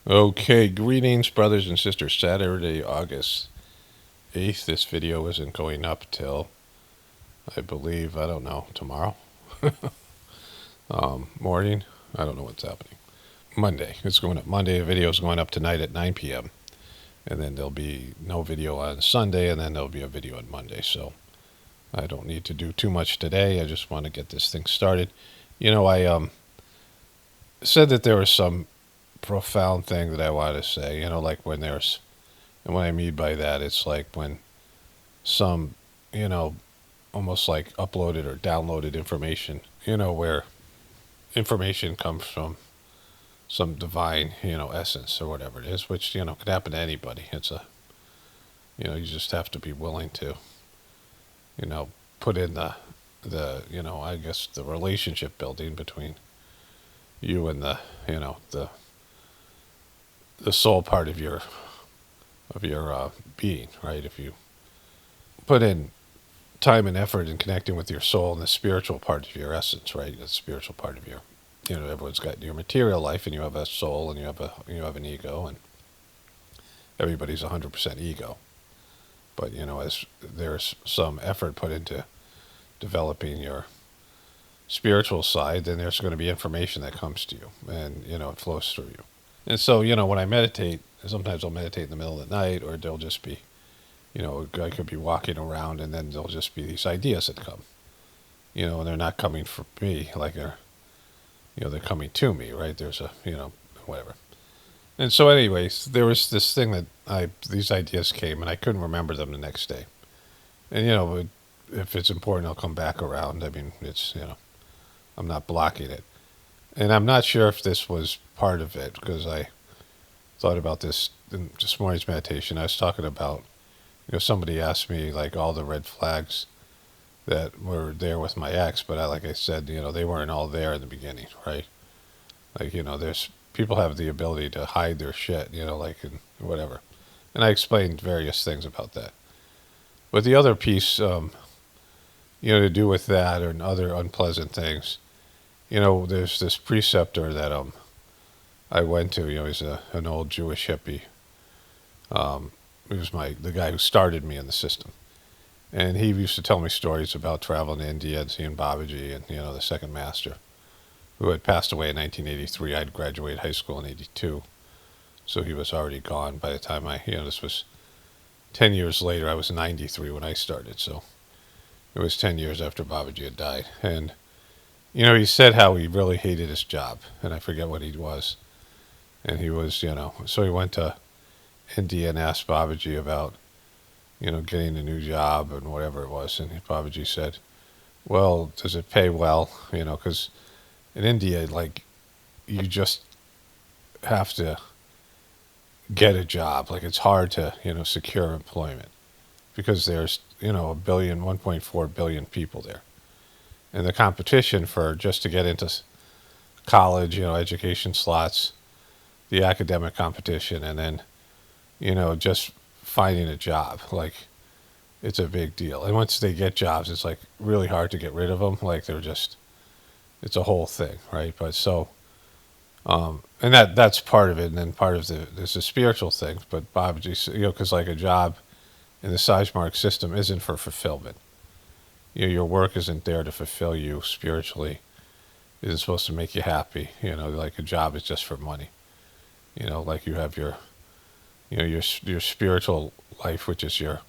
Okay, greetings, brothers and sisters. Saturday, August 8th. This video isn't going up till, I believe, I don't know, tomorrow morning. I don't know what's happening. Monday. It's going up Monday. The video is going up tonight at 9 p.m. And then there'll be no video on Sunday, and then there'll be a video on Monday. So I don't need to do too much today. I just want to get this thing started. I said that there was some profound thing that I wanted to say, like when there's, and what I mean by that, it's like when some, you know, almost like uploaded or downloaded information, where information comes from some divine, essence or whatever it is, which, could happen to anybody. It's you just have to be willing to, put in I guess the relationship building between you and the soul part of your being, right? If you put in time and effort in connecting with your soul and the spiritual part of your essence, right? The spiritual part of your, everyone's got your material life, and you have a soul, and you have an ego, and everybody's 100% ego. But as there's some effort put into developing your spiritual side, then there's going to be information that comes to you, and it flows through you. And so when I meditate, sometimes I'll meditate in the middle of the night, or there'll just be, I could be walking around, and then there'll just be these ideas that come, and they're not coming from me, like they're coming to me, right? There's a, whatever. And so anyways, there was this thing that these ideas came, and I couldn't remember them the next day. And, if it's important, I'll come back around. I mean, it's, I'm not blocking it. And I'm not sure if this was part of it, because I thought about this in this morning's meditation. I was talking about, somebody asked me like all the red flags that were there with my ex, but like I said, they weren't all there in the beginning, right? Like, there's people have the ability to hide their shit, like in whatever. And I explained various things about that. But the other piece, to do with that and other unpleasant things, there's this preceptor that I went to. He's an old Jewish hippie. He was the guy who started me in the system. And he used to tell me stories about traveling to India and seeing Babaji and, the second master, who had passed away in 1983. I'd graduated high school in 82. So he was already gone by the time this was 10 years later. I was 93 when I started. So it was 10 years after Babaji had died. And, he said how he really hated his job. And I forget what he was. And he was, so he went to India and asked Babaji about, getting a new job and whatever it was. And Babaji said, well, does it pay well? Because in India, like, you just have to get a job. Like, it's hard to, secure employment because there's, a billion, 1.4 billion people there. And the competition for just to get into college, education slots, the academic competition, and then, just finding a job, like, it's a big deal. And once they get jobs, it's like really hard to get rid of them. Like, it's a whole thing, right? But so, and that's part of it. And then part of there's a spiritual thing. But Babaji, because like a job in the Sajmark system isn't for fulfillment. Your work isn't there to fulfill you spiritually. It isn't supposed to make you happy. Like a job is just for money. Like you have your spiritual life, which is your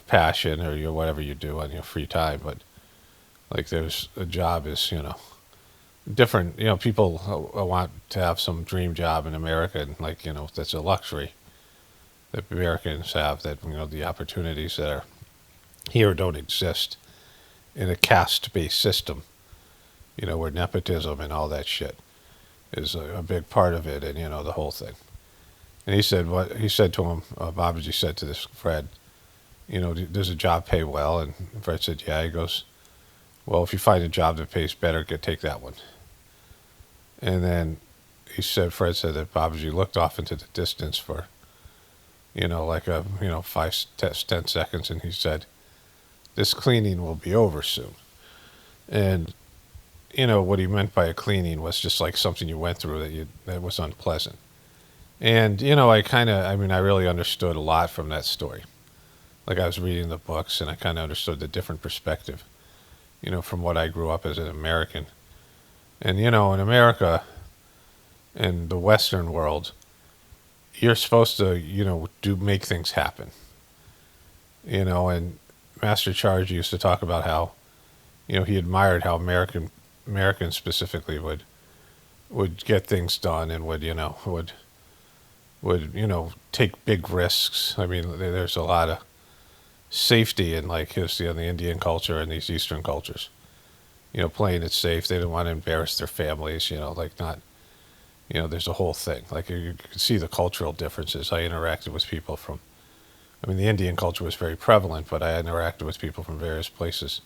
passion or your whatever you do on your free time. But like there's a job is, different. People want to have some dream job in America, and like, that's a luxury that Americans have, that, the opportunities that are here don't exist in a caste-based system, where nepotism and all that shit is a big part of it, and, the whole thing. And he said, to him, Babaji said to this Fred, does a job pay well? And Fred said, yeah. He goes, well, if you find a job that pays better, take that one. And then Fred said that Babaji looked off into the distance for, like 10 seconds, and he said, this cleaning will be over soon. And, what he meant by a cleaning was just like something you went through that was unpleasant. And, I really understood a lot from that story. Like I was reading the books and I kind of understood the different perspective, from what I grew up as an American. And, in America, in the Western world, you're supposed to, make things happen. And Master Charge used to talk about how, he admired how Americans specifically would get things done and would take big risks. I mean, there's a lot of safety in like the Indian culture and these Eastern cultures. Playing it safe. They didn't want to embarrass their families. Like not. There's a whole thing. Like you can see the cultural differences. I interacted with people from. I mean, the Indian culture was very prevalent, but I interacted with people from various places,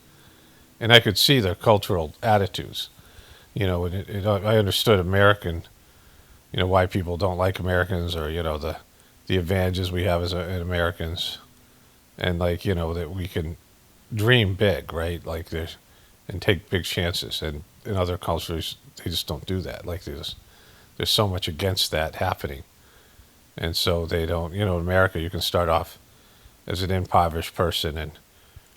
and I could see their cultural attitudes. And I understood American. Why people don't like Americans, or the advantages we have as Americans, and like that we can dream big, right? Like there's and take big chances, and in other cultures they just don't do that. Like there's so much against that happening, and so they don't. In America, you can start off as an impoverished person and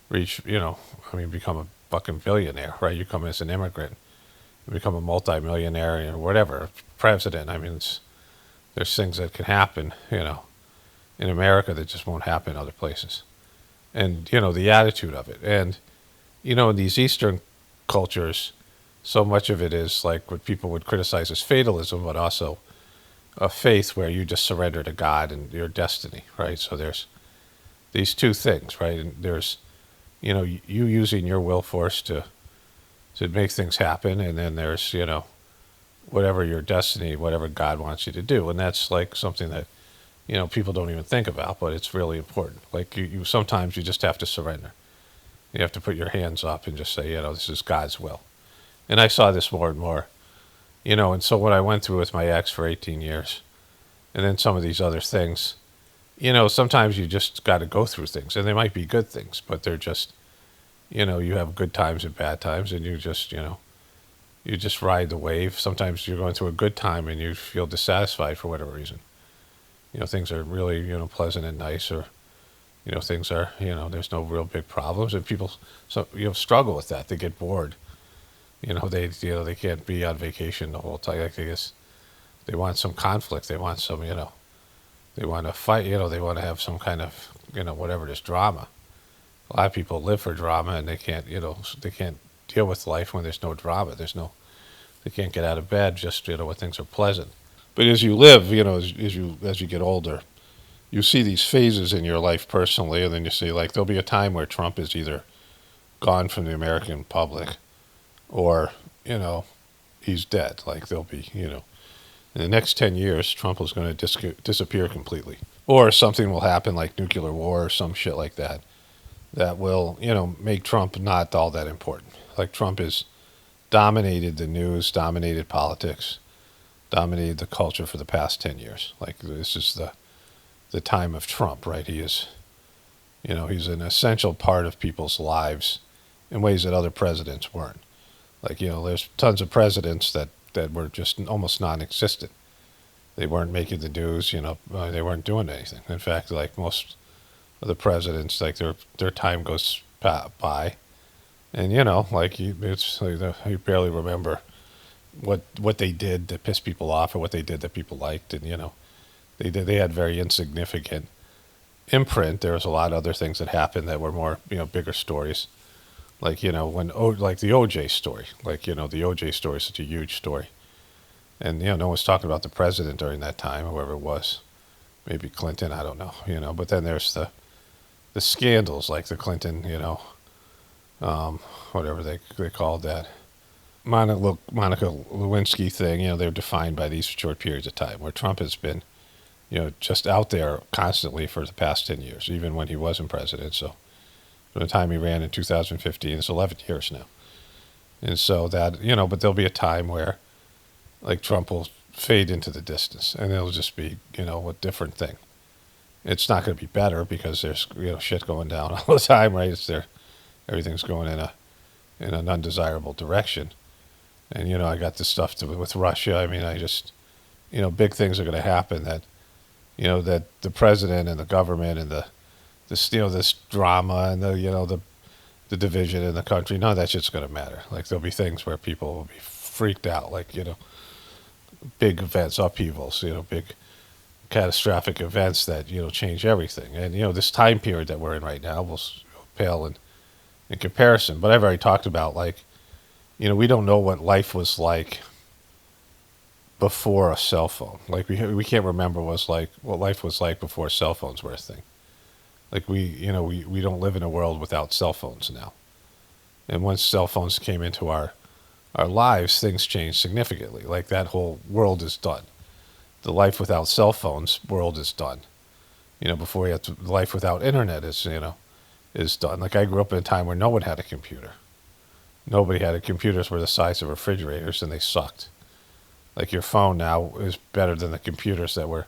reach, become a fucking billionaire, right? You come as an immigrant, and become a multimillionaire or whatever, president. I mean, there's things that can happen, in America that just won't happen in other places. And, the attitude of it. And, in these Eastern cultures, so much of it is like what people would criticize as fatalism, but also a faith where you just surrender to God and your destiny, right? So there's these two things, right? And there's, you using your will force to make things happen, and then there's, whatever your destiny, whatever God wants you to do, and that's like something that, people don't even think about, but it's really important. Like you sometimes you just have to surrender. You have to put your hands up and just say, this is God's will. And I saw this more and more, and so what I went through with my ex for 18 years, and then some of these other things, sometimes you just got to go through things, and they might be good things, but they're just, you have good times and bad times, and you just, you just ride the wave. Sometimes you're going through a good time and you feel dissatisfied for whatever reason. Things are really, pleasant and nice, or, things are, there's no real big problems, and people, struggle with that. They get bored. They can't be on vacation the whole time. Like they want some conflict. They want some, they want to fight. They want to have some kind of, whatever it is, drama. A lot of people live for drama, and they can't, they can't deal with life when there's no drama. They can't get out of bed just, when things are pleasant. But as you live, as you get older, you see these phases in your life personally, and then you see like there'll be a time where Trump is either gone from the American public, or he's dead. Like there'll be in the next 10 years, Trump is going to disappear completely, or something will happen like nuclear war or some shit like that. That will make Trump not all that important. Like Trump has dominated the news, dominated politics, dominated the culture for the past 10 years. Like this is the time of Trump, right? He is, he's an essential part of people's lives in ways that other presidents weren't. Like, there's tons of presidents that were just almost non-existent. They weren't making the news, they weren't doing anything. In fact, like most of the presidents, like their time goes by, and like it's like you barely remember what they did that pissed people off, or what they did that people liked, and they had very insignificant imprint. There was a lot of other things that happened that were more bigger stories, like like the OJ story, like the OJ story is such a huge story, and no one was talking about the president during that time, whoever it was, maybe Clinton, I don't know, but then there's the scandals like the Clinton, whatever they called that. Monica Lewinsky thing, they're defined by these short periods of time, where Trump has been, just out there constantly for the past 10 years, even when he wasn't president. So from the time he ran in 2015, it's 11 years now. And so that, but there'll be a time where like Trump will fade into the distance, and it'll just be, a different thing. It's not going to be better because there's, shit going down all the time, right? Everything's going in an undesirable direction. And, I got this stuff with Russia. I mean, I just, big things are going to happen that, that the president and the government and this drama and the division in the country, none of that shit's going to matter. Like, there'll be things where people will be freaked out, like, big events, upheavals, big catastrophic events that, change everything. And, this time period that we're in right now will pale in comparison. But I've already talked about, like, we don't know what life was like before a cell phone. Like, we can't remember what life was like before cell phones were a thing. Like, we don't live in a world without cell phones now. And once cell phones came into our lives, things changed significantly. Like, that whole world is done. The life without cell phones world is done. Before we had life without internet is done. Like, I grew up in a time where no one had a computer. Nobody had computers were the size of refrigerators, and they sucked. Like, your phone now is better than the computers that were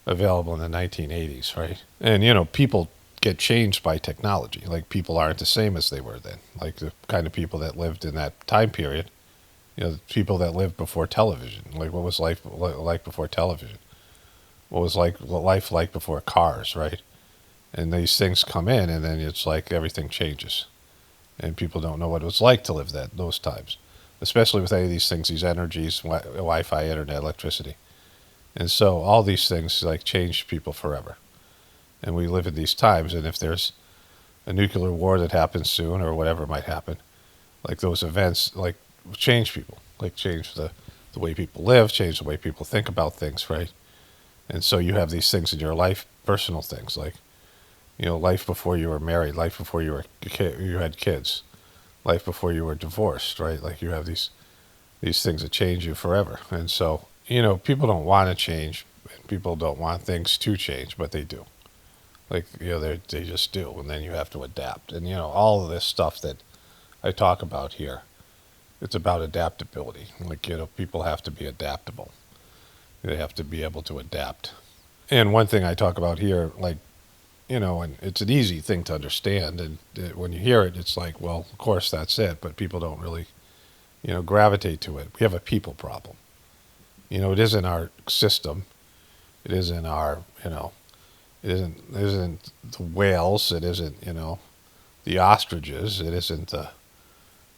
available in the 1980s, right? And, people get changed by technology. Like, people aren't the same as they were then. Like, the kind of people that lived in that time period, the people that lived before television. Like, what was life like before television? What was life like before cars, right? And these things come in, and then it's like everything changes. And people don't know what it was like to live those times, especially with any of these things, these energies, Wi-Fi, internet, electricity. And so all these things, like, change people forever. And we live in these times, and if there's a nuclear war that happens soon or whatever might happen, like, those events, like, change people, like, change the way people live, change the way people think about things, right? And so you have these things in your life, personal things, like, life before you were married, life before you had kids, life before you were divorced, right? Like, you have these things that change you forever. And so, people don't want to change, people don't want things to change, but they do. Like, they just do, and then you have to adapt. And, all of this stuff that I talk about here, it's about adaptability. Like, people have to be adaptable. They have to be able to adapt. And one thing I talk about here, like, and it's an easy thing to understand. And when you hear it, it's like, well, of course that's it. But people don't really, gravitate to it. We have a people problem. It isn't our system. It isn't our, it isn't the whales. It isn't, the ostriches. It isn't the,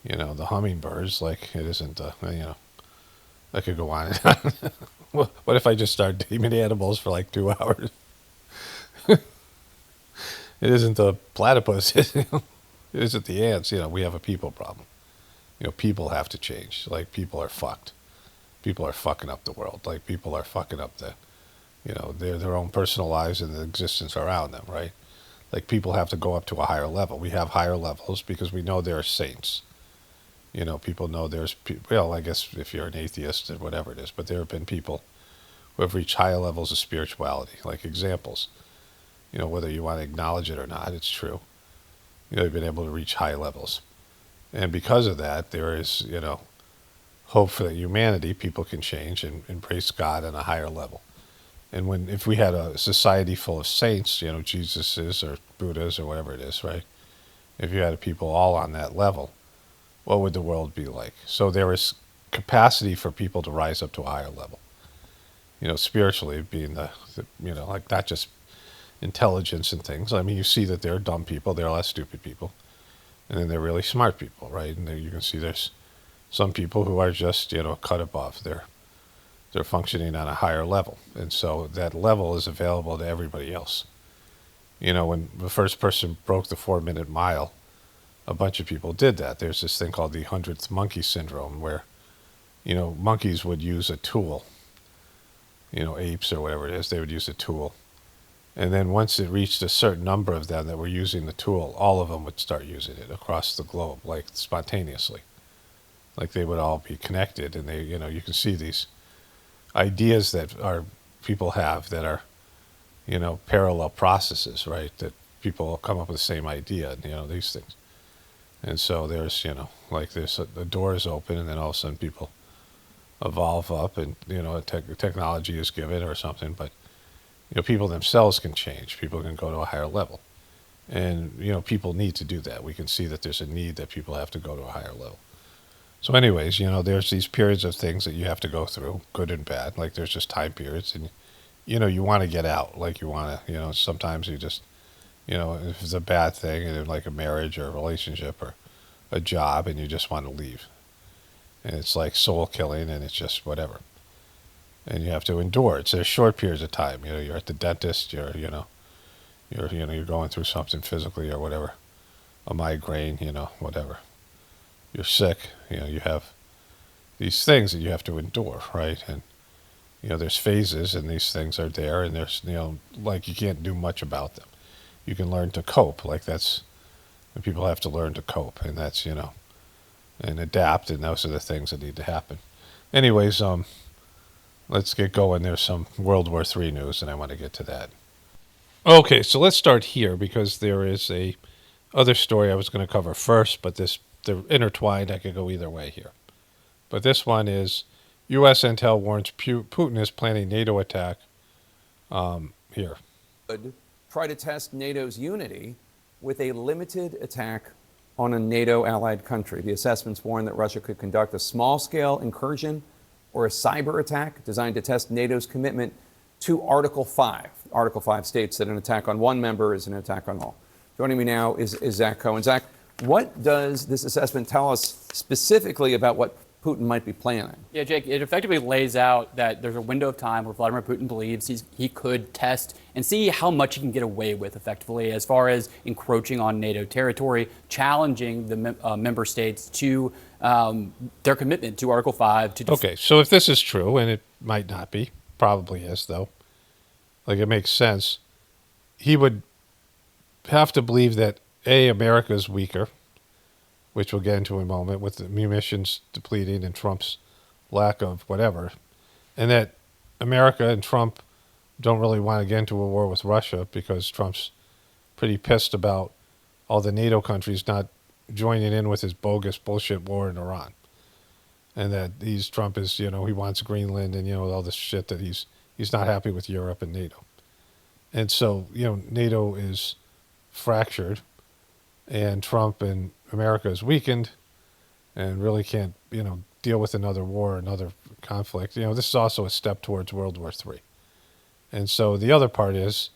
the hummingbirds. Like, it isn't the, I could go on and on. What if I just start naming animals for like 2 hours? It isn't the platypus. It isn't the ants. We have a people problem. People have to change. Like, people are fucked. People are fucking up the world. Like, people are fucking up their own personal lives and the existence around them, right? Like, people have to go up to a higher level. We have higher levels because we know there are saints. People know well, I guess if you're an atheist or whatever it is, but there have been people who have reached higher levels of spirituality, like examples. Whether you want to acknowledge it or not, it's true. They've been able to reach high levels. And because of that, there is, hope for that humanity, people can change and embrace God on a higher level. And if we had a society full of saints, Jesuses or Buddhas or whatever it is, right? If you had people all on that level, what would the world be like? So there is capacity for people to rise up to a higher level. Spiritually being like, not just intelligence and things. I mean, you see that there are dumb people, there are less stupid people, and then there are really smart people, right? And you can see there's some people who are just, cut above. They're functioning on a higher level. And so that level is available to everybody else. When the first person broke the 4-minute mile, a bunch of people did that. There's this thing called the 100th monkey syndrome where, monkeys would use a tool, apes or whatever it is, they would use a tool. And then once it reached a certain number of them that were using the tool, all of them would start using it across the globe, like spontaneously. Like, they would all be connected, and you can see these ideas that people have that are, parallel processes, right? That people come up with the same idea, and, these things. And so there's, like the door is open, and then all of a sudden people evolve up, and, technology is given or something, but, people themselves can change. People can go to a higher level. And, people need to do that. We can see that there's a need that people have to go to a higher level. So, anyways, there's these periods of things that you have to go through, good and bad. Like there's just time periods, and you want to get out. Like you want to, sometimes you just, if it's a bad thing, and like a marriage or a relationship or a job, and you just want to leave, and it's like soul killing, and it's just whatever, and you have to endure it. So there's short periods of time. You're at the dentist. You're going through something physically or whatever, a migraine, whatever. You're sick. You have these things that you have to endure, right? And there's phases, and these things are there, and there's like you can't do much about them. You can learn to cope. Like that's people have to learn to cope, and that's and adapt, and those are the things that need to happen. Anyways, let's get going. There's some World War III news, and I want to get to that. Okay, so let's start here because there is a other story I was going to cover first, but they're intertwined. I could go either way here. But this one is U.S. intel warns Putin is planning NATO attack. Here. Try to test NATO's unity with a limited attack on a NATO allied country. The assessments warn that Russia could conduct a small-scale incursion or a cyber attack designed to test NATO's commitment to Article 5. Article 5 states that an attack on one member is an attack on all. Joining me now is Zach Cohen. Zach, what does this assessment tell us specifically about what Putin might be planning? Yeah, Jake, it effectively lays out that there's a window of time where Vladimir Putin believes he could test and see how much he can get away with effectively as far as encroaching on NATO territory, challenging the member states to their commitment to Article 5. Okay, so if this is true, and it might not be, probably is though, like it makes sense, he would have to believe that A, America is weaker, which we'll get into in a moment, with the munitions depleting and Trump's lack of whatever, and that America and Trump don't really want to get into a war with Russia because Trump's pretty pissed about all the NATO countries not joining in with his bogus bullshit war in Iran. And that Trump is, he wants Greenland and, all this shit that he's not happy with Europe and NATO. And so, NATO is fractured, and Trump and America is weakened and really can't, deal with another war, another conflict. This is also a step towards World War III. And so the other part is,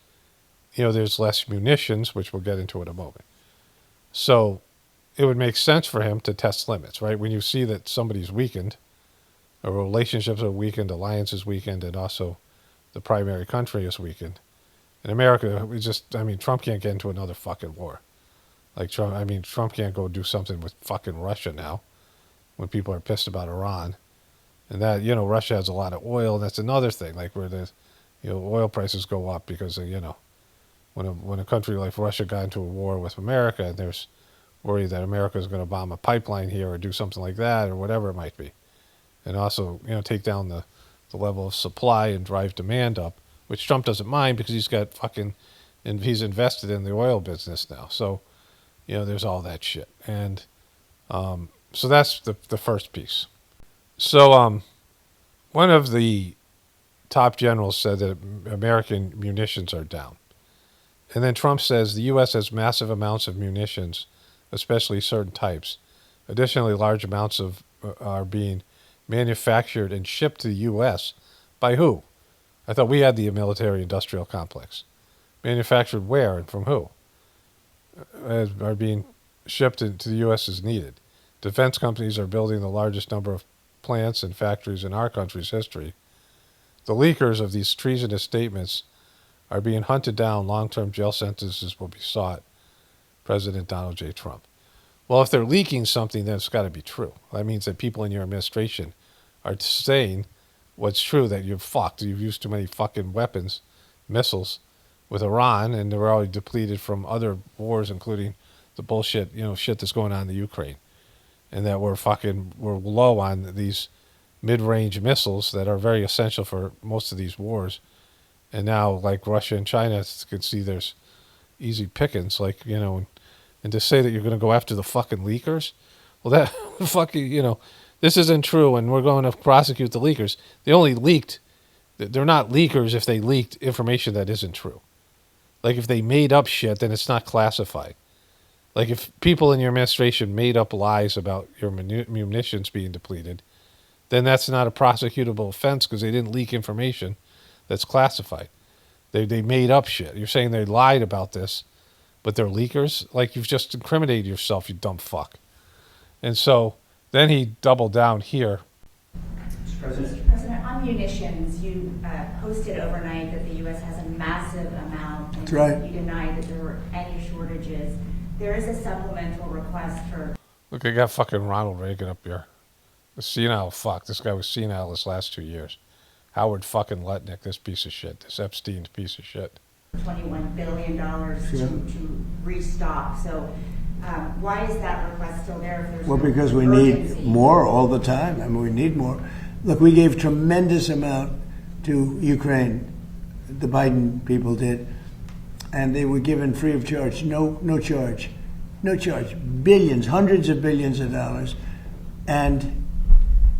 there's less munitions, which we'll get into in a moment. So it would make sense for him to test limits, right? When you see that somebody's weakened, or relationships are weakened, alliance is weakened, and also the primary country is weakened. In America, Trump can't get into another fucking war. Like Trump can't go do something with fucking Russia now when people are pissed about Iran. And that, Russia has a lot of oil. And that's another thing, like where the, oil prices go up because of, when a country like Russia got into a war with America, and there's worry that America is going to bomb a pipeline here or do something like that or whatever it might be. And also, take down the level of supply and drive demand up, which Trump doesn't mind because he's got and he's invested in the oil business now. So, there's all that shit. And so that's the first piece. So one of the top generals said that American munitions are down. And then Trump says the U.S. has massive amounts of munitions, especially certain types. Additionally, large amounts are being manufactured and shipped to the U.S. by who? I thought we had the military-industrial complex. Manufactured where and from who? Are being shipped to the U.S. as needed. Defense companies are building the largest number of plants and factories in our country's history. The leakers of these treasonous statements are being hunted down. Long-term jail sentences will be sought. President Donald J. Trump. Well, if they're leaking something, then it's got to be true. That means that people in your administration are saying what's true, that you've fucked. You've used too many fucking weapons, missiles, with Iran, and they're already depleted from other wars, including the bullshit, shit that's going on in the Ukraine. And that we're low on these mid-range missiles that are very essential for most of these wars. And now, like Russia and China can see there's easy pickings, and to say that you're going to go after the fucking leakers, well, that fucking, this isn't true, and we're going to prosecute the leakers. They only leaked, they're not leakers if they leaked information that isn't true. Like if they made up shit, then it's not classified. Like if people in your administration made up lies about your munitions being depleted, then that's not a prosecutable offense because they didn't leak information that's classified. They made up shit. You're saying they lied about this, but they're leakers? Like you've just incriminated yourself, you dumb fuck. And so then he doubled down here. Mr. President, on munitions, you posted overnight that the U.S. has a massive amount. And That's right. You denied that there were any shortages. There is a supplemental request for... Look, I got fucking Ronald Reagan up here. The senile fuck. This guy was senile his last 2 years. Howard fucking Letnick, this piece of shit. This Epstein's piece of shit. $21 billion to restock. So why is that request still there if there's Well, no because we urgency? need more all the time. I mean, we need more. Look, we gave tremendous amount to Ukraine. The Biden people did. And they were given free of charge. No charge. No charge. Billions, hundreds of billions of dollars. And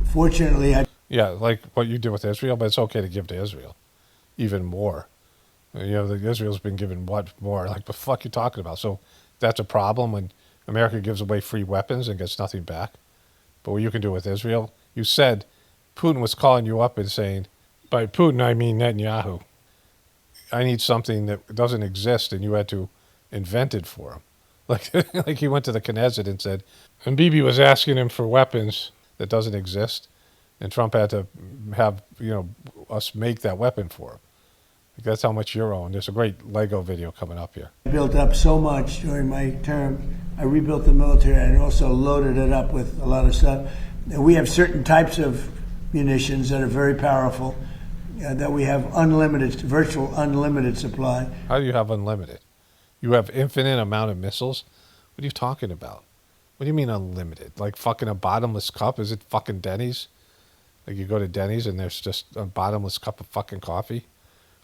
fortunately, Yeah, like what you did with Israel, but it's okay to give to Israel. Even more. You know, Israel's been given what more? Like, the fuck you talking about? So that's a problem when America gives away free weapons and gets nothing back. But what you can do with Israel, you said Putin was calling you up and saying, by Putin I mean Netanyahu, I need something that doesn't exist, and you had to invent it for him. Like he went to the Knesset and said, and Bibi was asking him for weapons that doesn't exist, and Trump had to have, you know, us make that weapon for him. Like, that's how much you're owing. There's a great Lego video coming up here. built up so much during my term. I rebuilt the military and also loaded it up with a lot of stuff. And we have certain types of munitions that are very powerful, that we have unlimited, virtual unlimited supply. How do you have unlimited? You have infinite amount of missiles? What are you talking about? What do you mean unlimited? Like fucking a bottomless cup? Is it fucking Denny's? Like you go to Denny's and there's just a bottomless cup of fucking coffee?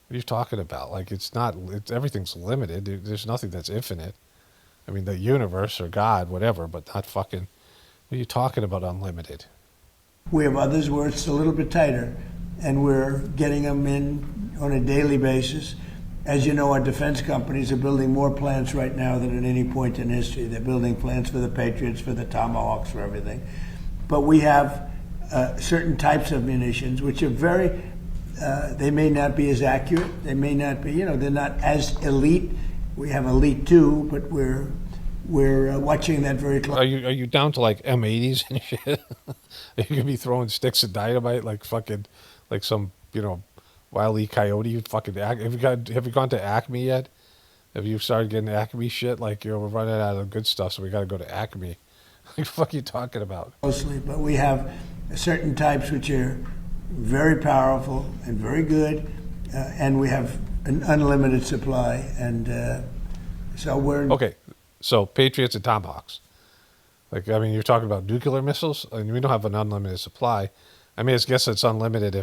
What are you talking about? Like everything's limited. There's nothing that's infinite. I mean, the universe or God, whatever, but not fucking, what are you talking about unlimited? We have others where it's a little bit tighter, and we're getting them in on a daily basis. As you know, our defense companies are building more plants right now than at any point in history. They're building plants for the Patriots, for the Tomahawks, for everything. But we have certain types of munitions which are very, they may not be as accurate. They may not be, they're not as elite. We have elite too, but we're watching that very closely. Are you down to like M80s and shit? You could be throwing sticks of dynamite like fucking, like some, Wile E. Coyote. Fucking, have you gone to Acme yet? Have you started getting Acme shit? Like, we're running out of good stuff, so we got to go to Acme. What the fuck are you talking about? Mostly, but we have certain types which are very powerful and very good, and we have an unlimited supply, and so we're... Okay, so Patriots and Tomahawks. Like, I mean, you're talking about nuclear missiles, and we don't have an unlimited supply. I mean, I guess it's unlimited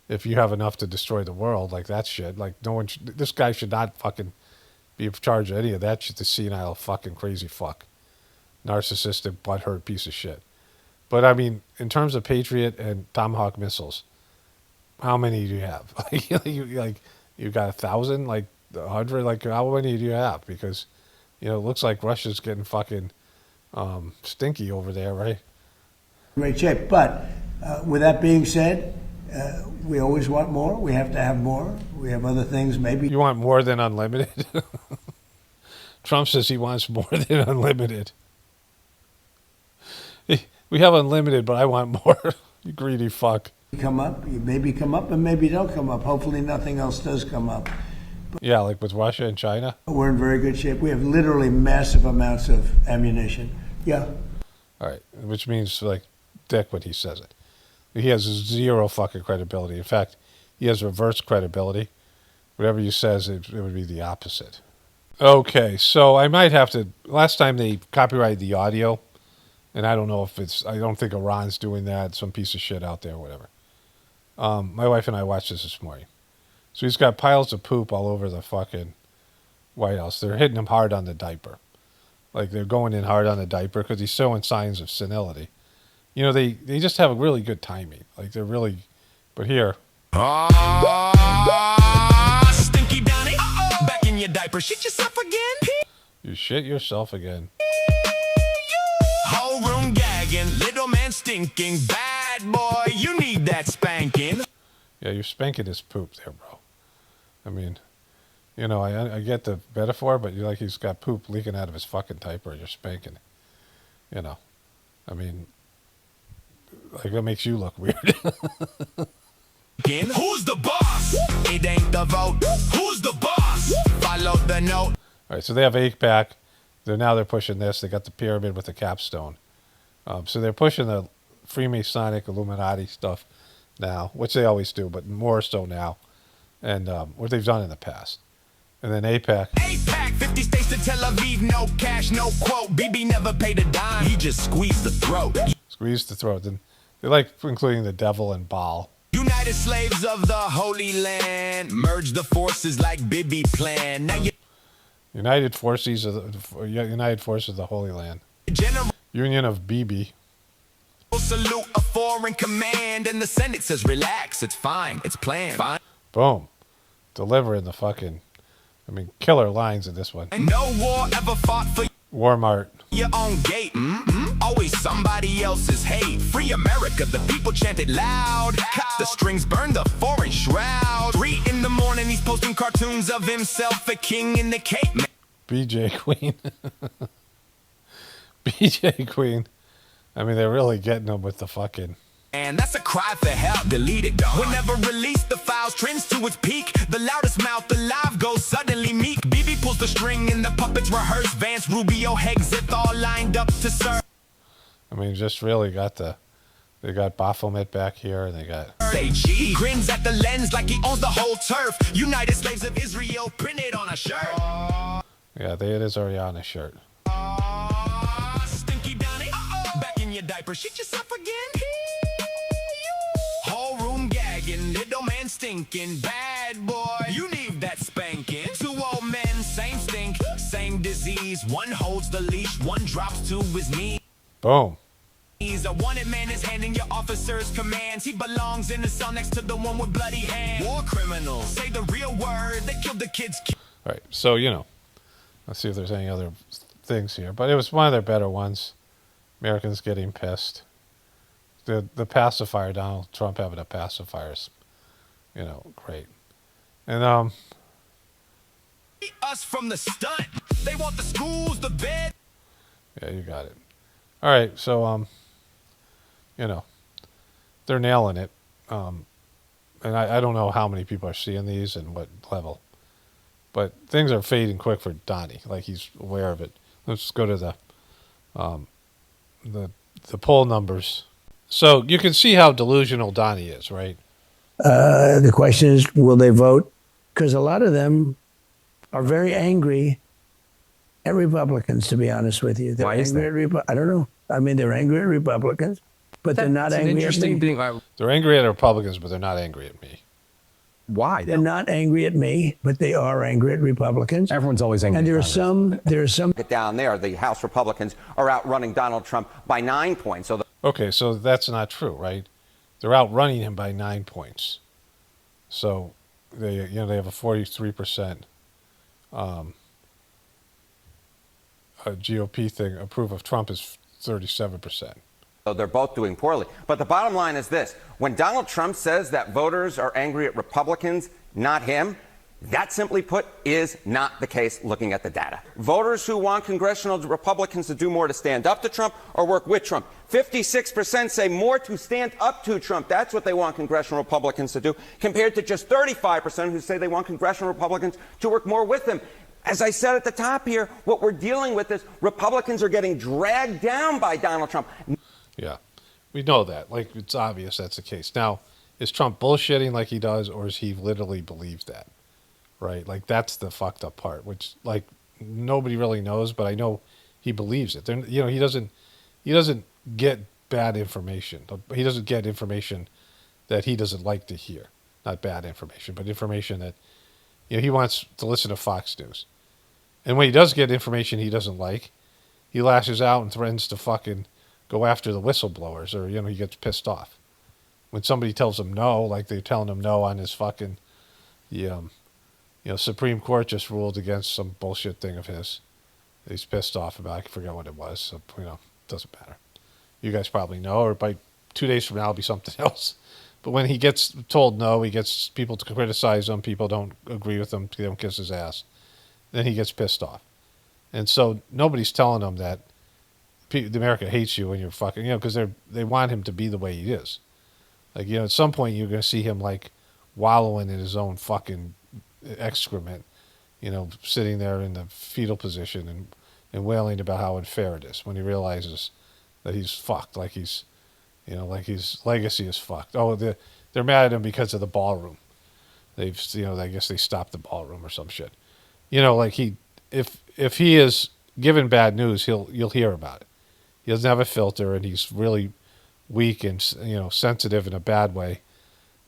if you have enough to destroy the world, like that shit. Like, no one, this guy should not fucking be in charge of any of that shit. The senile fucking crazy fuck, narcissistic butthurt piece of shit. But I mean, in terms of Patriot and Tomahawk missiles, how many do you have? You got 1,000, like 100, like how many do you have? Because it looks like Russia's getting fucking stinky over there, right? Great shape. But with that being said, we always want more. We have to have more. We have other things, maybe. You want more than unlimited? Trump says he wants more than unlimited. We have unlimited, but I want more. You greedy fuck. Come up. You maybe come up and maybe don't come up. Hopefully nothing else does come up. Yeah, like with Russia and China? We're in very good shape. We have literally massive amounts of ammunition. Yeah. All right, which means, like, dick when he says it. He has zero fucking credibility. In fact, he has reverse credibility. Whatever he says, it would be the opposite. Okay, so I might have to... Last time they copyrighted the audio, and I don't know if it's... I don't think Iran's doing that. Some piece of shit out there, whatever. My wife and I watched this morning. So he's got piles of poop all over the fucking White House. They're hitting him hard on the diaper. Like, they're going in hard on the diaper because he's showing signs of senility. They just have a really good timing. Like, they're really... But here... Stinky Donnie, back in your diaper. Shit yourself again? You shit yourself again. Whole room gagging, little man stinking. Bad boy, you need that spanking. Yeah, you're spanking his poop there, bro. I mean, you know, I get the metaphor, but you're like he's got poop leaking out of his fucking diaper and you're spanking it. You know, I mean, like that makes you look weird. Who's the boss? It ain't the vote. Who's the boss? Follow the note. All right, so they have AIPAC. They're pushing this. They got the pyramid with the capstone. So they're pushing the Freemasonic Illuminati stuff now, which they always do, but more so now, and what they've done in the past. And then AIPAC. AIPAC, 50 states to Tel Aviv, no cash, no quote. BB never paid a dime. He just squeezed the throat. Squeeze the throat. And they like including the devil and Baal. United slaves of the Holy Land, merge the forces like Bibi planned. Now you United Forces of the Holy Land. General Union of BB. salute a foreign command, and the Senate says relax, it's fine, it's planned. Fine. Boom. Delivering the fucking, I mean, killer lines in this one. And no war ever fought for Walmart. your own gate. Always somebody else's hate. Free America, the people chanted loud. Cut the strings, burn the foreign shroud. 3 in the morning, he's posting cartoons of himself, a king in the cape. BJ Queen. BJ Queen. I mean, they're really getting them with the fucking. And that's a cry for help, delete it, gone. Whenever released, the files trends to its peak. The loudest mouth alive goes suddenly meek. BB pulls the string and the puppets rehearse. Vance, Rubio, Hexith all lined up to serve. I mean, just really got they got Baphomet back here, and they got. He grins at the lens like he owns the whole turf. United Slaves of Israel printed on a shirt. Yeah, it is already on his shirt. Stinky Donnie, back in your diaper, shit yourself again. Whole room gagging, little man stinking. Bad boy, you need that spanking. 2 old men, same stink, same disease. One holds the leash, one drops to his knees. Boom. He's a wanted man is handing your officers commands. He belongs in the cell next to the one with bloody hands. War criminals, say the real word, they killed the kids. All right, so, you know, let's see if there's any other things here. But it was one of their better ones. Americans getting pissed. The pacifier, Donald Trump having a pacifiers. You know, great. And, Us from the stunt. They want the schools, the bed. yeah, you got it. All right, so, you know, they're nailing it. And I don't know how many people are seeing these and what level. But things are fading quick for Donnie. Like, he's aware of it. Let's go to the poll numbers. So you can see how delusional Donnie is, right? The question is, will they vote? Because a lot of them are very angry at Republicans, to be honest with you. They're Why is angry at I don't know. I mean, they're angry at Republicans, but they're not angry at me. They're angry at Republicans, but they're not angry at me. Why? They're not angry at me, but they are angry at Republicans. Everyone's always angry. And at there are some. Down there, the House Republicans are outrunning Donald Trump by 9 points. So Okay, so that's not true, right? They're outrunning him by 9 points. So they have a 43% GOP thing. Approve of Trump is 37%. So they're both doing poorly. But the bottom line is this. When Donald Trump says that voters are angry at Republicans, not him, that simply put is not the case looking at the data. Voters who want congressional Republicans to do more to stand up to Trump or work with Trump. 56% say more to stand up to Trump. That's what they want congressional Republicans to do, compared to just 35% who say they want congressional Republicans to work more with them. As I said at the top here, what we're dealing with is Republicans are getting dragged down by Donald Trump. Yeah, we know that. Like, it's obvious that's the case. Now, is Trump bullshitting like he does, or is he literally believes that? Right? Like, that's the fucked up part, which, like, nobody really knows, but I know he believes it. He doesn't get bad information. He doesn't get information that he doesn't like to hear. Not bad information, but information that, he wants to listen to Fox News. And when he does get information he doesn't like, he lashes out and threatens to fucking go after the whistleblowers, or, he gets pissed off. When somebody tells him no, like they're telling him no on his fucking, Supreme Court just ruled against some bullshit thing of his. He's pissed off about. I forget what it was. So, doesn't matter. You guys probably know, or by 2 days from now, it'll be something else. But when he gets told no, he gets people to criticize him. People don't agree with him. They don't kiss his ass. Then he gets pissed off. And so nobody's telling him that America hates you when you're fucking, because they want him to be the way he is. Like, at some point you're going to see him like wallowing in his own fucking excrement, sitting there in the fetal position and wailing about how unfair it is when he realizes that he's fucked, like he's, like his legacy is fucked. Oh, they're mad at him because of the ballroom. They've, I guess they stopped the ballroom or some shit. Like if he is given bad news, you'll hear about it. He doesn't have a filter, and he's really weak and sensitive in a bad way,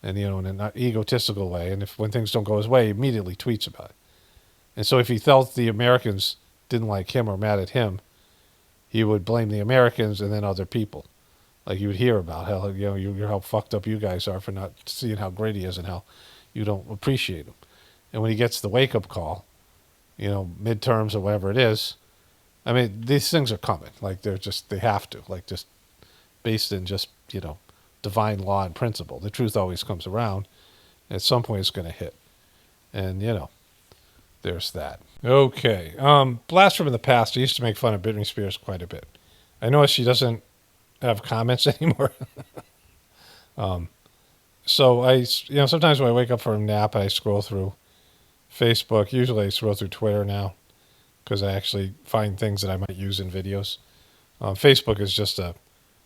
and in an egotistical way. And when things don't go his way, he immediately tweets about it. And so if he felt the Americans didn't like him or mad at him, he would blame the Americans and then other people. Like you would hear about how how fucked up you guys are for not seeing how great he is and how you don't appreciate him. And when he gets the wake up call, midterms or whatever it is, I mean, these things are coming. Like they have to, like just based in just, divine law and principle. The truth always comes around. At some point it's going to hit. And, there's that. Okay. Blast from the past. I used to make fun of Britney Spears quite a bit. I noticed she doesn't have comments anymore. So I, sometimes when I wake up from a nap, I scroll through Facebook. Usually I scroll through Twitter now because I actually find things that I might use in videos. Facebook is just a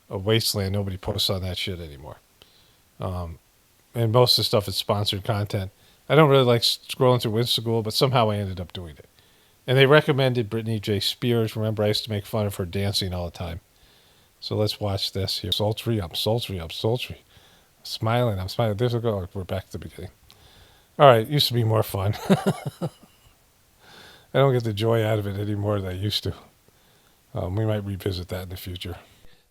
wasteland. Nobody posts on that shit anymore. And most of the stuff is sponsored content. I don't really like scrolling through Instagram, but somehow I ended up doing it. And they recommended Britney J. Spears. Remember, I used to make fun of her dancing all the time. So let's watch this here. Sultry, I'm sultry, I'm sultry. Smiling, I'm smiling. There's a go. We're back to the beginning. All right, it used to be more fun. I don't get the joy out of it anymore than I used to. We might revisit that in the future.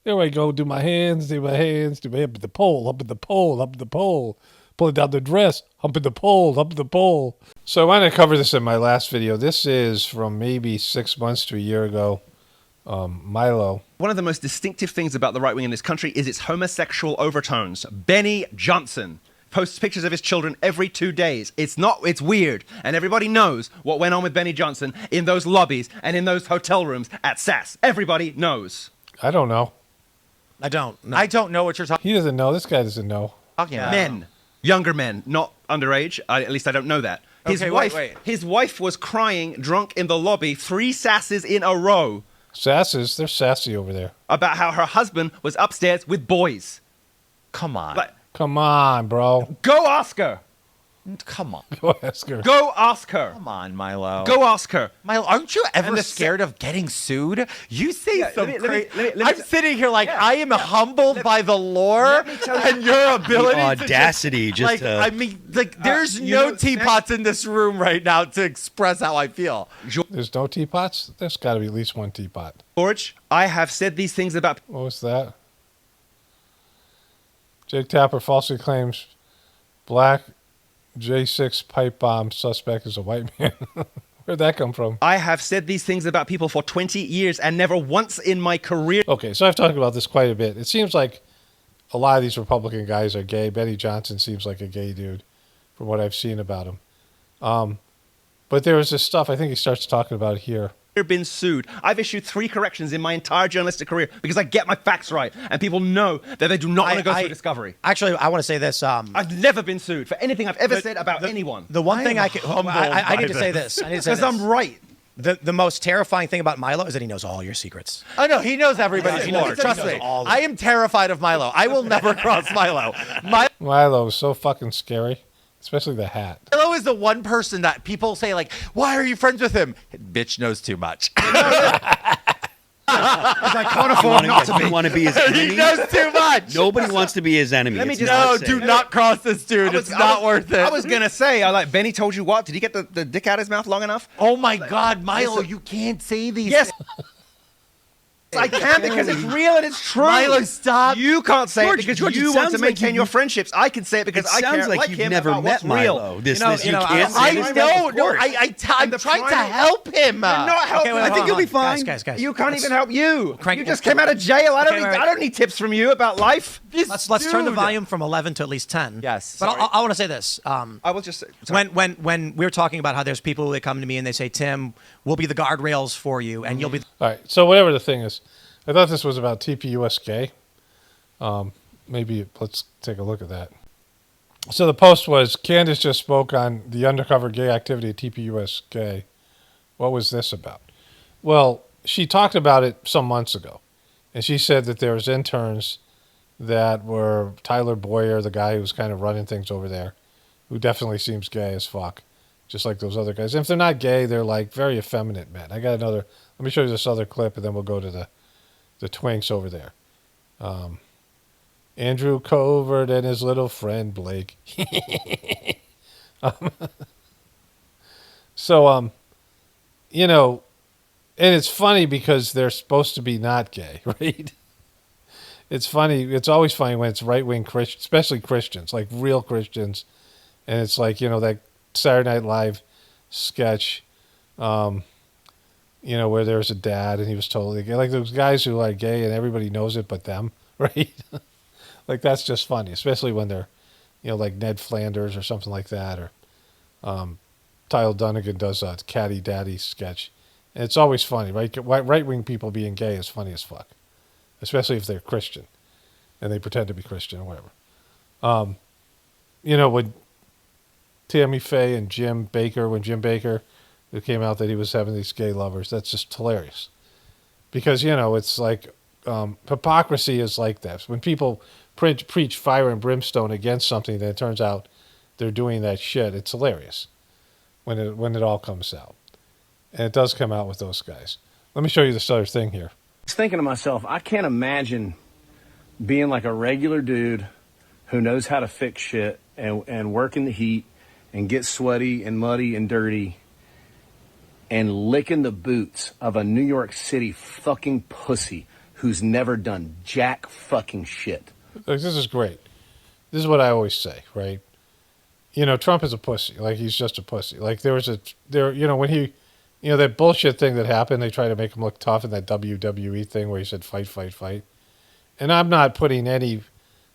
There I go. Do my hands, do my hands, do my up at the pole, up at the pole, up at the pole. Pulling down the dress, humping the pole, up the pole. So I wanted to cover this in my last video. This is from maybe 6 months to a year ago. Milo. One of the most distinctive things about the right wing in this country is its homosexual overtones. Benny Johnson posts pictures of his children every 2 days. It's weird. And everybody knows what went on with Benny Johnson in those lobbies and in those hotel rooms at SAS. Everybody knows. I don't know. I don't. No. I don't know what you're talking He doesn't know. This guy doesn't know. about. Men. Younger men, not underage. At least I don't know that. His wife was crying drunk in the lobby 3 sasses in a row. Sasses, they're sassy over there. About how her husband was upstairs with boys. Come on. Come on, bro. Go ask her. Come on. Go ask her. Go ask her. Come on, Milo. Go ask her. Milo, aren't you ever And scared of getting sued? You say some let me- crazy... let me- I'm sitting here like I am humbled by the lore and your ability The audacity, to just like, I mean, like, there's you no know, teapots in this room right now to express how I feel. There's no teapots? There's got to be at least one teapot. George, I have said these things about... What was that? Jake Tapper falsely claims black J6 pipe bomb suspect is a white man. Where'd that come from? I have said these things about people for 20 years and never once in my career... Okay, so I've talked about this quite a bit. It seems like a lot of these Republican guys are gay. Benny Johnson seems like a gay dude from what I've seen about him. But there was this stuff, I think he starts talking about it here. been sued. I've issued 3 corrections in my entire journalistic career because I get my facts right, and people know that they do not want to go through discovery. Actually, I want to say this. I've never been sued for anything I've ever said about anyone. The one thing I need to say this. Because I'm right. The most terrifying thing about Milo is that he knows all your secrets. Oh, no, he knows everybody's lore. Trust me. I am terrified of Milo. I will never cross Milo. Milo is so fucking scary, especially the hat. Milo is the one person that people say, like, why are you friends with him? Bitch knows too much. I can't afford not to be. You want to be his enemy? He knows too much. Nobody wants to be his enemy. Let me just- No, do not cross this dude. It's not worth it. I was going to say, Benny told you what? Did he get the dick out of his mouth long enough? Oh my God, Milo, you can't say these. Yes. I can because it's real and it's true. Milo, stop. You can't say George, it because George, it you want to sounds like maintain your friendships. I can say it because I sounds care like you've him never about met what's real. Milo. This you can't say I this. know. Of No, course. I'm trying to help him. You're not helping. I think you'll be fine. Guys. You can't even help you. Crank- You just came out of jail. I Okay, wait. don't need tips from you about life. Let's turn the volume from 11 to at least 10. Yes, But sorry. I want to say this. I will just say, sorry. When we're talking about how there's people that come to me and they say, Tim, we'll be the guardrails for you, and you'll be. All right. So whatever the thing is, I thought this was about TPUSK. Maybe let's take a look at that. So the post was, Candace just spoke on the undercover gay activity at TPUSK. What was this about? Well, she talked about it some months ago. And she said that there was interns that were Tyler Boyer, the guy who's kind of running things over there, who definitely seems gay as fuck, just like those other guys. And if they're not gay, they're like very effeminate men. I got another, let me show you this other clip, and then we'll go to the twinks over there. Andrew Covert and his little friend Blake. You know, and it's funny because they're supposed to be not gay, right? It's funny. It's always funny when it's right-wing Christians, especially Christians, like real Christians. And it's like, you know, that Saturday Night Live sketch, where there's a dad and he was totally gay. Like those guys who are gay and everybody knows it but them, right? Like that's just funny, especially when they're, like Ned Flanders or something like that. Or Tyler Dunnigan does a Caddy Daddy sketch. And it's always funny, right? Right-wing people being gay is funny as fuck, especially if they're Christian and they pretend to be Christian or whatever. When Tammy Faye and Jim Baker, it came out that he was having these gay lovers, that's just hilarious. Because, it's like hypocrisy is like that. When people preach fire and brimstone against something, then it turns out they're doing that shit. It's hilarious when it all comes out. And it does come out with those guys. Let me show you this other thing here. I was thinking to myself, I can't imagine being like a regular dude who knows how to fix shit and work in the heat and get sweaty and muddy and dirty and licking the boots of a New York City fucking pussy who's never done jack fucking shit. Like, this is great. This is what I always say, right? Trump is a pussy. Like, he's just a pussy. Like, when he, that bullshit thing that happened, they try to make him look tough in that WWE thing where he said fight, fight, fight. And I'm not putting any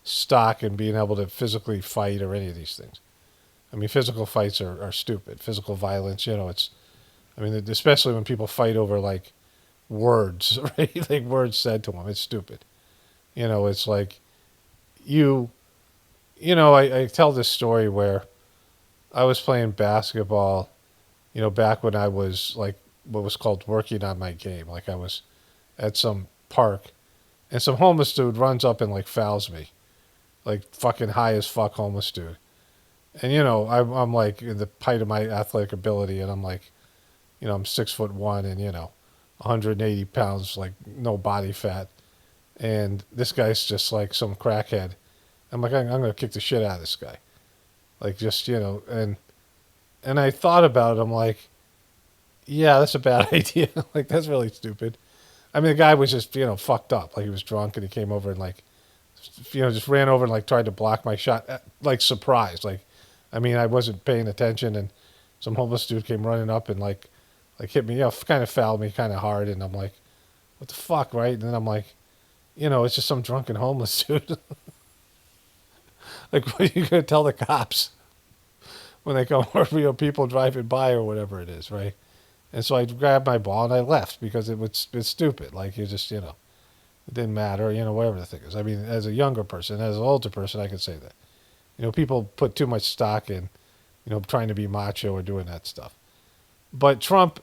stock in being able to physically fight or any of these things. I mean, physical fights are stupid. Physical violence, especially when people fight over, like, words, right? Like, words said to them. It's stupid. It's like, I tell this story where I was playing basketball, back when I was, like, what was called working on my game. Like, I was at some park, and some homeless dude runs up and, like, fouls me. Like, fucking high as fuck homeless dude. And, I'm like, in the height of my athletic ability, and I'm like, I'm 6'1" and, 180 pounds, like, no body fat. And this guy's just like some crackhead. I'm like, I'm going to kick the shit out of this guy. Like, just, and I thought about it. I'm like, yeah, that's a bad idea. Like, that's really stupid. I mean, the guy was just, fucked up. Like, he was drunk and he came over and, like, just ran over and, like, tried to block my shot. Like, surprised. Like, I mean, I wasn't paying attention, and some homeless dude came running up and, like hit me, kind of fouled me kind of hard. And I'm like, what the fuck, right? And then I'm like, it's just some drunken homeless dude. Like, what are you going to tell the cops when they come over, people driving by or whatever it is, right? And so I grabbed my ball and I left because it's stupid. Like, you just, it didn't matter, whatever the thing is. I mean, as a younger person, as an older person, I can say that. People put too much stock in, trying to be macho or doing that stuff. But Trump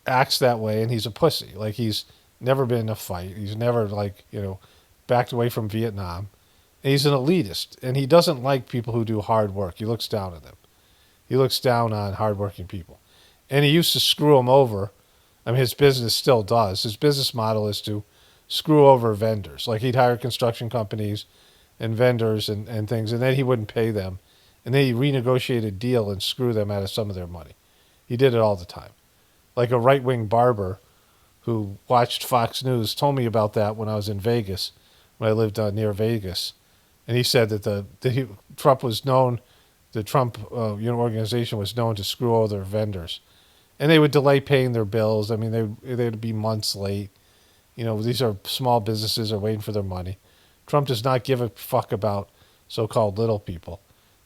acts that way, and he's a pussy. Like, he's never been in a fight. He's never, like, backed away from Vietnam. And he's an elitist, and he doesn't like people who do hard work. He looks down on them. He looks down on hardworking people. And he used to screw them over. I mean, his business still does. His business model is to screw over vendors. Like, he'd hire construction companies and vendors and things, and then he wouldn't pay them. And then he'd renegotiate a deal and screw them out of some of their money. He did it all the time. Like a right-wing barber who watched Fox News, told me about that when I was in Vegas, when I lived near Vegas, and he said that Trump was known, the Trump organization was known to screw over their vendors, and they would delay paying their bills. I mean, they'd be months late. These are small businesses are waiting for their money. Trump does not give a fuck about so-called little people.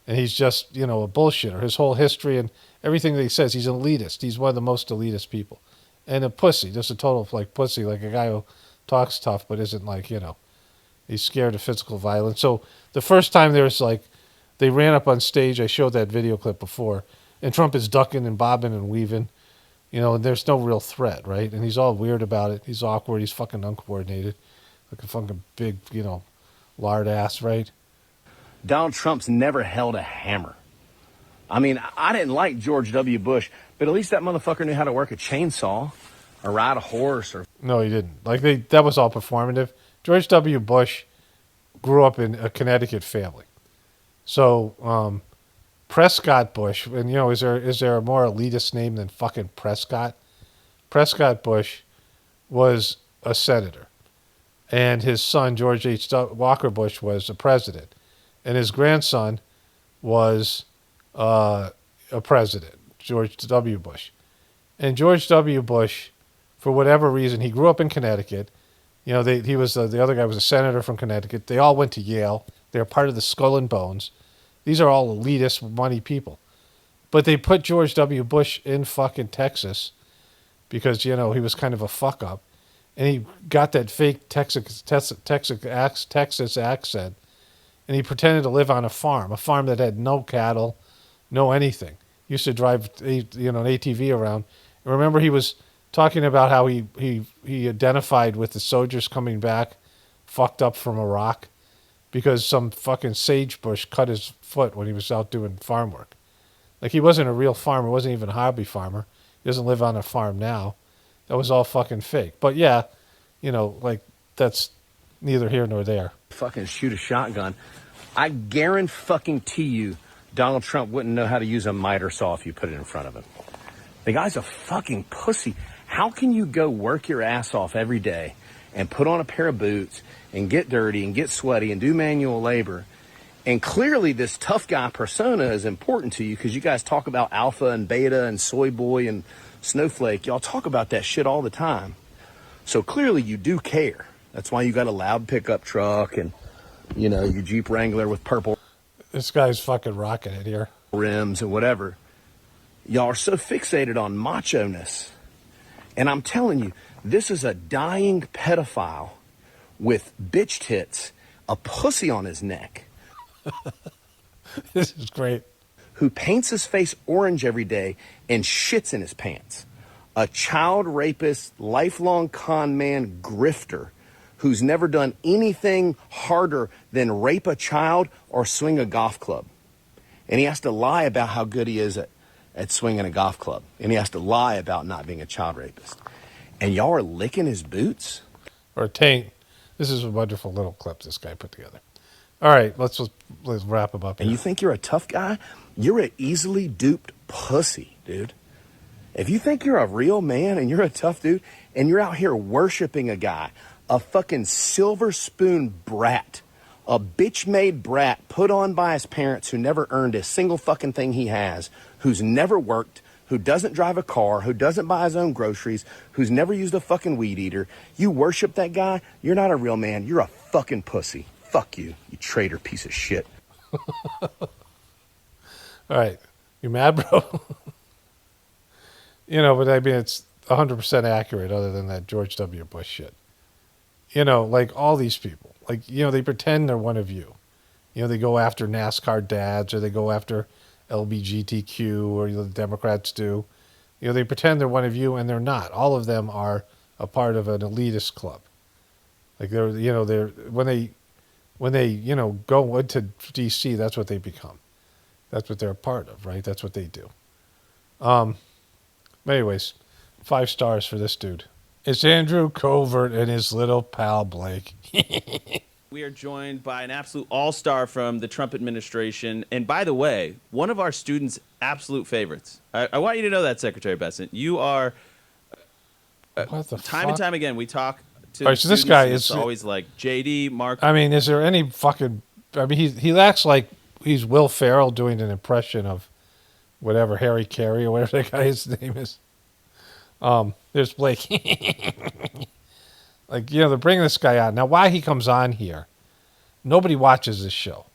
And he's just, a bullshitter. His whole history and everything that he says, he's an elitist. He's one of the most elitist people. And a pussy, just a total, pussy, like a guy who talks tough but isn't he's scared of physical violence. So the first time they ran up on stage, I showed that video clip before, and Trump is ducking and bobbing and weaving, and there's no real threat, right? And he's all weird about it. He's awkward. He's fucking uncoordinated. Like a fucking big, lard ass, right? Donald Trump's never held a hammer. I mean, I didn't like George W. Bush, but at least that motherfucker knew how to work a chainsaw or ride a horse or... No, he didn't. That was all performative. George W. Bush grew up in a Connecticut family. So, Prescott Bush, and is there a more elitist name than fucking Prescott? Prescott Bush was a senator. And his son, George H. Walker Bush, was a president. And his grandson was a president, George W. Bush. And George W. Bush, for whatever reason, he grew up in Connecticut. He was the other guy was a senator from Connecticut. They all went to Yale. They're part of the Skull and Bones. These are all elitist, money people. But they put George W. Bush in fucking Texas because, he was kind of a fuck-up. And he got that fake Texas accent. And he pretended to live on a farm that had no cattle, no anything. He used to drive, an ATV around. And remember, he was talking about how he identified with the soldiers coming back fucked up from Iraq because some fucking sagebush cut his foot when he was out doing farm work. Like, he wasn't a real farmer, wasn't even a hobby farmer. He doesn't live on a farm now. That was all fucking fake. But yeah, that's neither here nor there. Fucking shoot a shotgun. I guarantee you Donald Trump wouldn't know how to use a miter saw if you put it in front of him. The guy's a fucking pussy. How can you go work your ass off every day and put on a pair of boots and get dirty and get sweaty and do manual labor? And clearly this tough guy persona is important to you because you guys talk about alpha and beta and soy boy and snowflake. Y'all talk about that shit all the time. So clearly you do care. That's why you got a loud pickup truck and, your Jeep Wrangler with purple... This guy's fucking rocking it here. ...rims and whatever. Y'all are so fixated on macho-ness. And I'm telling you, this is a dying pedophile with bitch tits, a pussy on his neck. This is great. Who paints his face orange every day and shits in his pants. A child rapist, lifelong con man grifter who's never done anything harder than rape a child or swing a golf club. And he has to lie about how good he is at swinging a golf club. And he has to lie about not being a child rapist. And y'all are licking his boots? Or taint. This is a wonderful little clip this guy put together. All right, let's wrap him up here. And you think you're a tough guy? You're an easily duped pussy, dude. If you think you're a real man and you're a tough dude and you're out here worshiping a guy, a fucking silver spoon brat, a bitch-made brat put on by his parents who never earned a single fucking thing he has, who's never worked, who doesn't drive a car, who doesn't buy his own groceries, who's never used a fucking weed eater, you worship that guy, you're not a real man, you're a fucking pussy. Fuck you, you traitor piece of shit. All right. You mad, bro? But I mean, it's 100% accurate other than that George W. Bush shit. All these people, they pretend they're one of you. They go after NASCAR dads or they go after LGBTQ or the Democrats do. They pretend they're one of you and they're not. All of them are a part of an elitist club. They're when they go into DC, that's what they become. That's what they're a part of, right? That's what they do. Anyways, 5 stars for this dude. It's Andrew Covert and his little pal Blake. We are joined by an absolute all-star from the Trump administration. And by the way, one of our students' absolute favorites. I want you to know that, Secretary Bessent. You are What the time fuck? and time again, we talk to All right, so this students, guy and is- it's always like JD, Mark. I mean, is there any fucking? I mean, he acts like he's Will Ferrell doing an impression of whatever Harry Carey or whatever that guy's name is. There's Blake. Like, you know, they're bringing this guy on. Now, why he comes on here, nobody watches this show.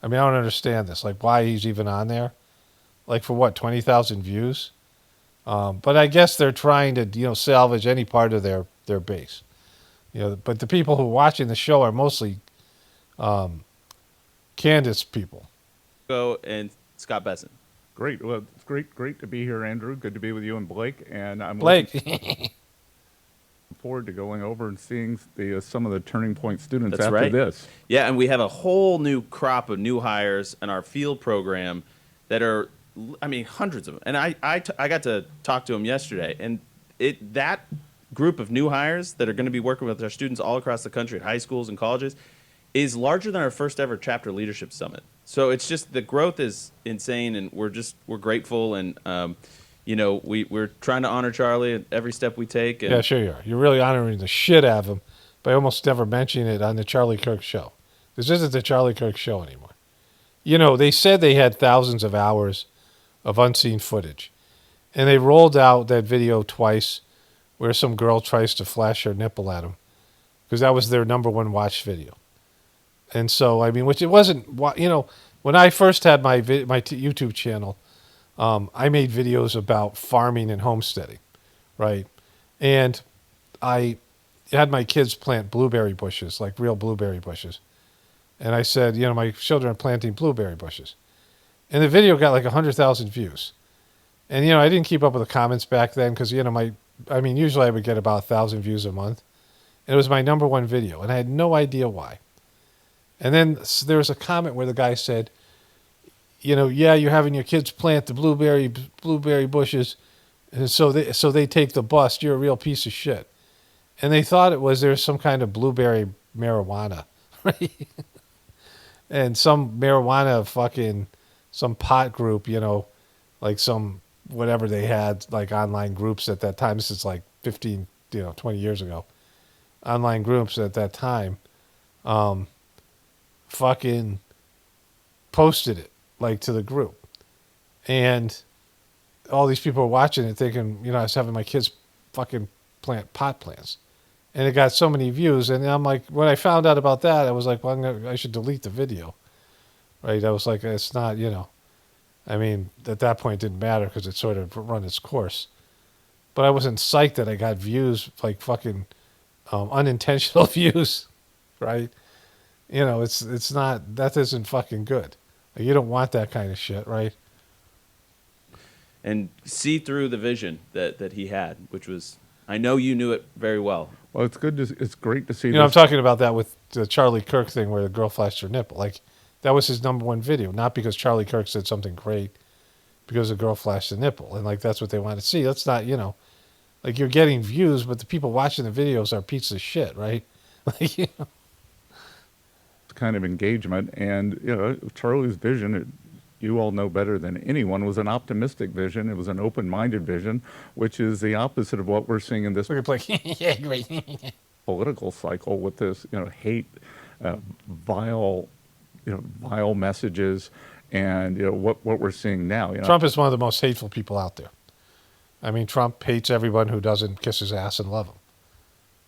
I mean, I don't understand this. Like, why he's even on there. Like, for what, 20,000 views? But I guess they're trying to, you know, salvage any part of their base. You know, but the people who are watching the show are mostly Candace people. Go and Scott Besson. Great. Well, it's great to be here, Andrew. Good to be with you and Blake. And I'm Blake. looking forward to going over and seeing some of the Turning Point students That's after right. this. Yeah, and we have a whole new crop of new hires in our field program that are, I mean, hundreds of them. And I got to talk to them yesterday, and that group of new hires that are going to be working with our students all across the country at high schools and colleges is larger than our first ever chapter leadership summit. So it's just, the growth is insane, and we're grateful, and you know, we're trying to honor Charlie at every step we take. And Yeah, sure you are. You're really honoring the shit out of him by almost never mentioning it on the Charlie Kirk show. This isn't the Charlie Kirk show anymore. You know, they said they had thousands of hours of unseen footage, and they rolled out that video twice where some girl tries to flash her nipple at him because that was their number one watched video. And so, I mean, which it wasn't, you know, when I first had my YouTube channel, I made videos about farming and homesteading, right? And I had my kids plant blueberry bushes, like real blueberry bushes. And I said, you know, my children are planting blueberry bushes. And the video got like 100,000 views. And, you know, I didn't keep up with the comments back then because, you know, usually I would get about 1,000 views a month. And it was my number one video. And I had no idea why. And then there was a comment where the guy said, you know, yeah, you're having your kids plant the blueberry bushes, and so they take the bust. You're a real piece of shit. And they thought it was there's some kind of blueberry marijuana, right? And some marijuana some pot group, you know, like some whatever they had, like online groups at that time. This is like 15, 20 years ago. Online groups at that time. Fucking posted it like to the group, and all these people were watching it thinking, you know, I was having my kids fucking plant pot plants, and it got so many views. And I'm like, when I found out about that, I was like, well, I should delete the video, right? I was like, it's not, you know, I mean, at that point it didn't matter because it sort of run its course, but I wasn't psyched that I got views, like fucking unintentional views, right? You know, it's not, that isn't fucking good. Like, you don't want that kind of shit, right? and see through the vision that he had, which was, I know you knew it very well. Well, it's great to see. You know, I'm talking about that with the Charlie Kirk thing where the girl flashed her nipple. Like, that was his number one video, not because Charlie Kirk said something great, because the girl flashed the nipple, and like that's what they want to see. That's not, you know, like you're getting views, but the people watching the videos are pieces of shit, right? Like, you know. Kind of engagement, and you know, Charlie's vision, you all know better than anyone, was an optimistic vision. It was an open-minded vision, which is the opposite of what we're seeing in this yeah, great. political cycle with this, you know, hate, vile messages, and you know what we're seeing now. You know, Trump is one of the most hateful people out there. I mean, Trump hates everyone who doesn't kiss his ass and love him,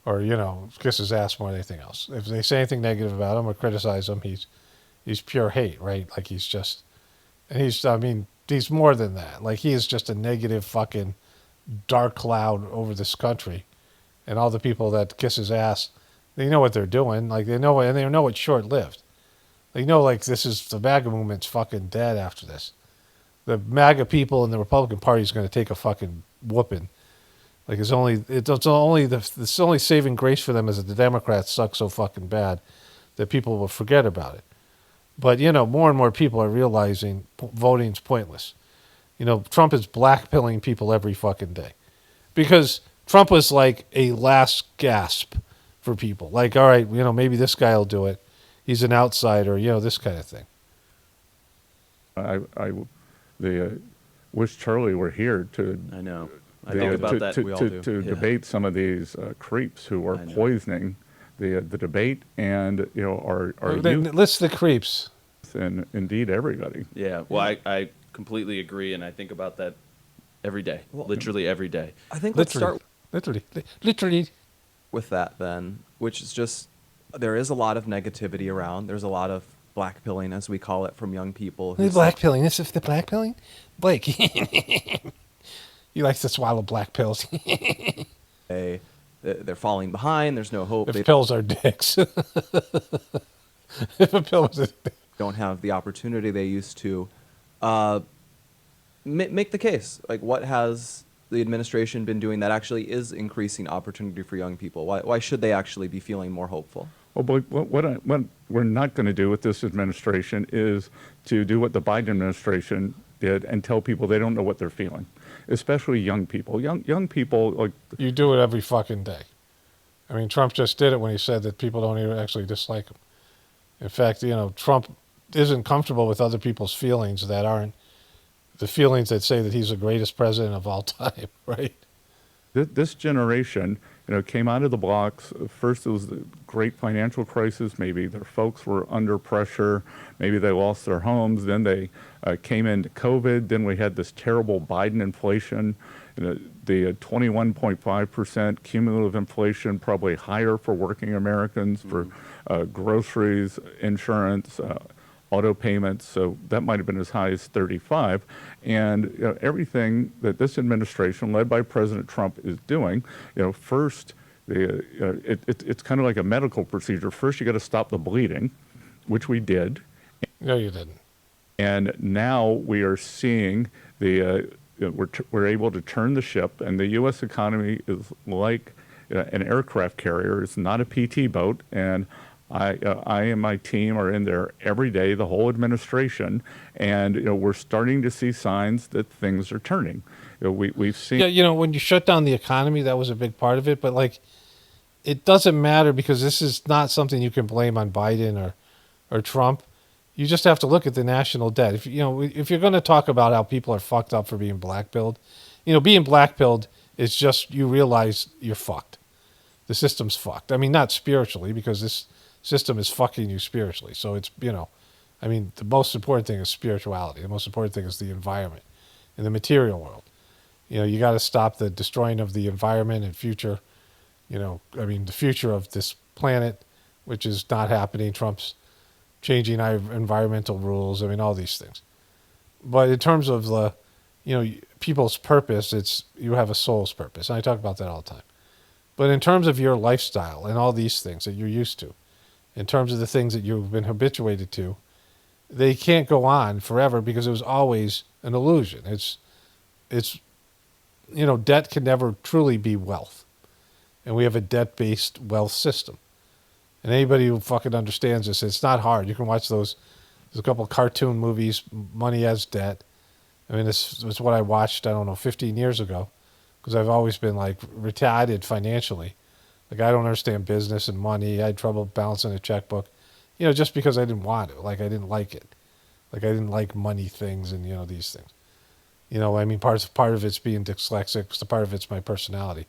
or, you know, kiss his ass more than anything else. If they say anything negative about him or criticize him, he's pure hate, right? Like he's just, and he's more than that. Like he is just a negative fucking dark cloud over this country, and all the people that kiss his ass, they know what they're doing. Like they know, and they know it's short lived. They know, like, the MAGA movement's fucking dead after this. The MAGA people in the Republican Party is going to take a fucking whooping. Like it's only saving grace for them is that the Democrats suck so fucking bad that people will forget about it. But, you know, more and more people are realizing voting's pointless. You know, Trump is blackpilling people every fucking day because Trump was like a last gasp for people. Like, all right, you know, maybe this guy will do it. He's an outsider, you know, this kind of thing. I wish Charlie were here to. I know. I think about that. We all do. To debate some of these creeps who are poisoning the debate, and our youth. List the creeps. And indeed everybody. Yeah, well, I completely agree, and I think about that every day, literally every day. I think let's start literally with that then, which is just there is a lot of negativity around. There's a lot of black pilling, as we call it, from young people. The black pilling. This is the black pilling? Blake. He likes to swallow black pills. They're falling behind. There's no hope. If pills are dicks. If a pill was a dick. Don't have the opportunity they used to. Make the case. Like, what has the administration been doing that actually is increasing opportunity for young people? Why should they actually be feeling more hopeful? Well, what we're not going to do with this administration is to do what the Biden administration did and tell people they don't know what they're feeling, especially young people. Young people, like... You do it every fucking day. I mean, Trump just did it when he said that people don't even actually dislike him. In fact, Trump isn't comfortable with other people's feelings that aren't the feelings that say that he's the greatest president of all time, right? This generation, came out of the blocks. First, it was the great financial crisis. Maybe their folks were under pressure. Maybe they lost their homes. Then they came into COVID. Then we had this terrible Biden inflation. The 21.5% cumulative inflation, probably higher for working Americans, for groceries, insurance, auto payments. So that might have been as high as 35. And everything that this administration, led by President Trump, is doing, first, it's kind of like a medical procedure. First, you got to stop the bleeding, which we did. No, you didn't. And now we are seeing we're able to turn the ship, and the U.S. economy is like an aircraft carrier. It's not a PT boat, and I and my team are in there every day, the whole administration, and we're starting to see signs that things are turning. We've seen. Yeah, when you shut down the economy, that was a big part of it. But it doesn't matter because this is not something you can blame on Biden or Trump. You just have to look at the national debt. If you're going to talk about how people are fucked up for being black-pilled, being black-pilled is just you realize you're fucked. The system's fucked. I mean, not spiritually, because this system is fucking you spiritually. So it's, the most important thing is spirituality. The most important thing is the environment in the material world. You got to stop the destroying of the environment and future, the future of this planet, which is not happening. Trump's changing our environmental rules. All these things. But in terms of the, people's purpose, you have a soul's purpose. And I talk about that all the time. But in terms of your lifestyle and all these things that you're used to, in terms of the things that you've been habituated to, they can't go on forever because it was always an illusion. It's debt can never truly be wealth. And we have a debt-based wealth system. And anybody who fucking understands this, it's not hard. You can watch there's a couple of cartoon movies, Money as Debt. This was what I watched, 15 years ago, because I've always been retarded financially. I don't understand business and money. I had trouble balancing a checkbook, just because I didn't want to. I didn't like it. I didn't like money things and, these things. Part of it's being dyslexic, so part of it's my personality.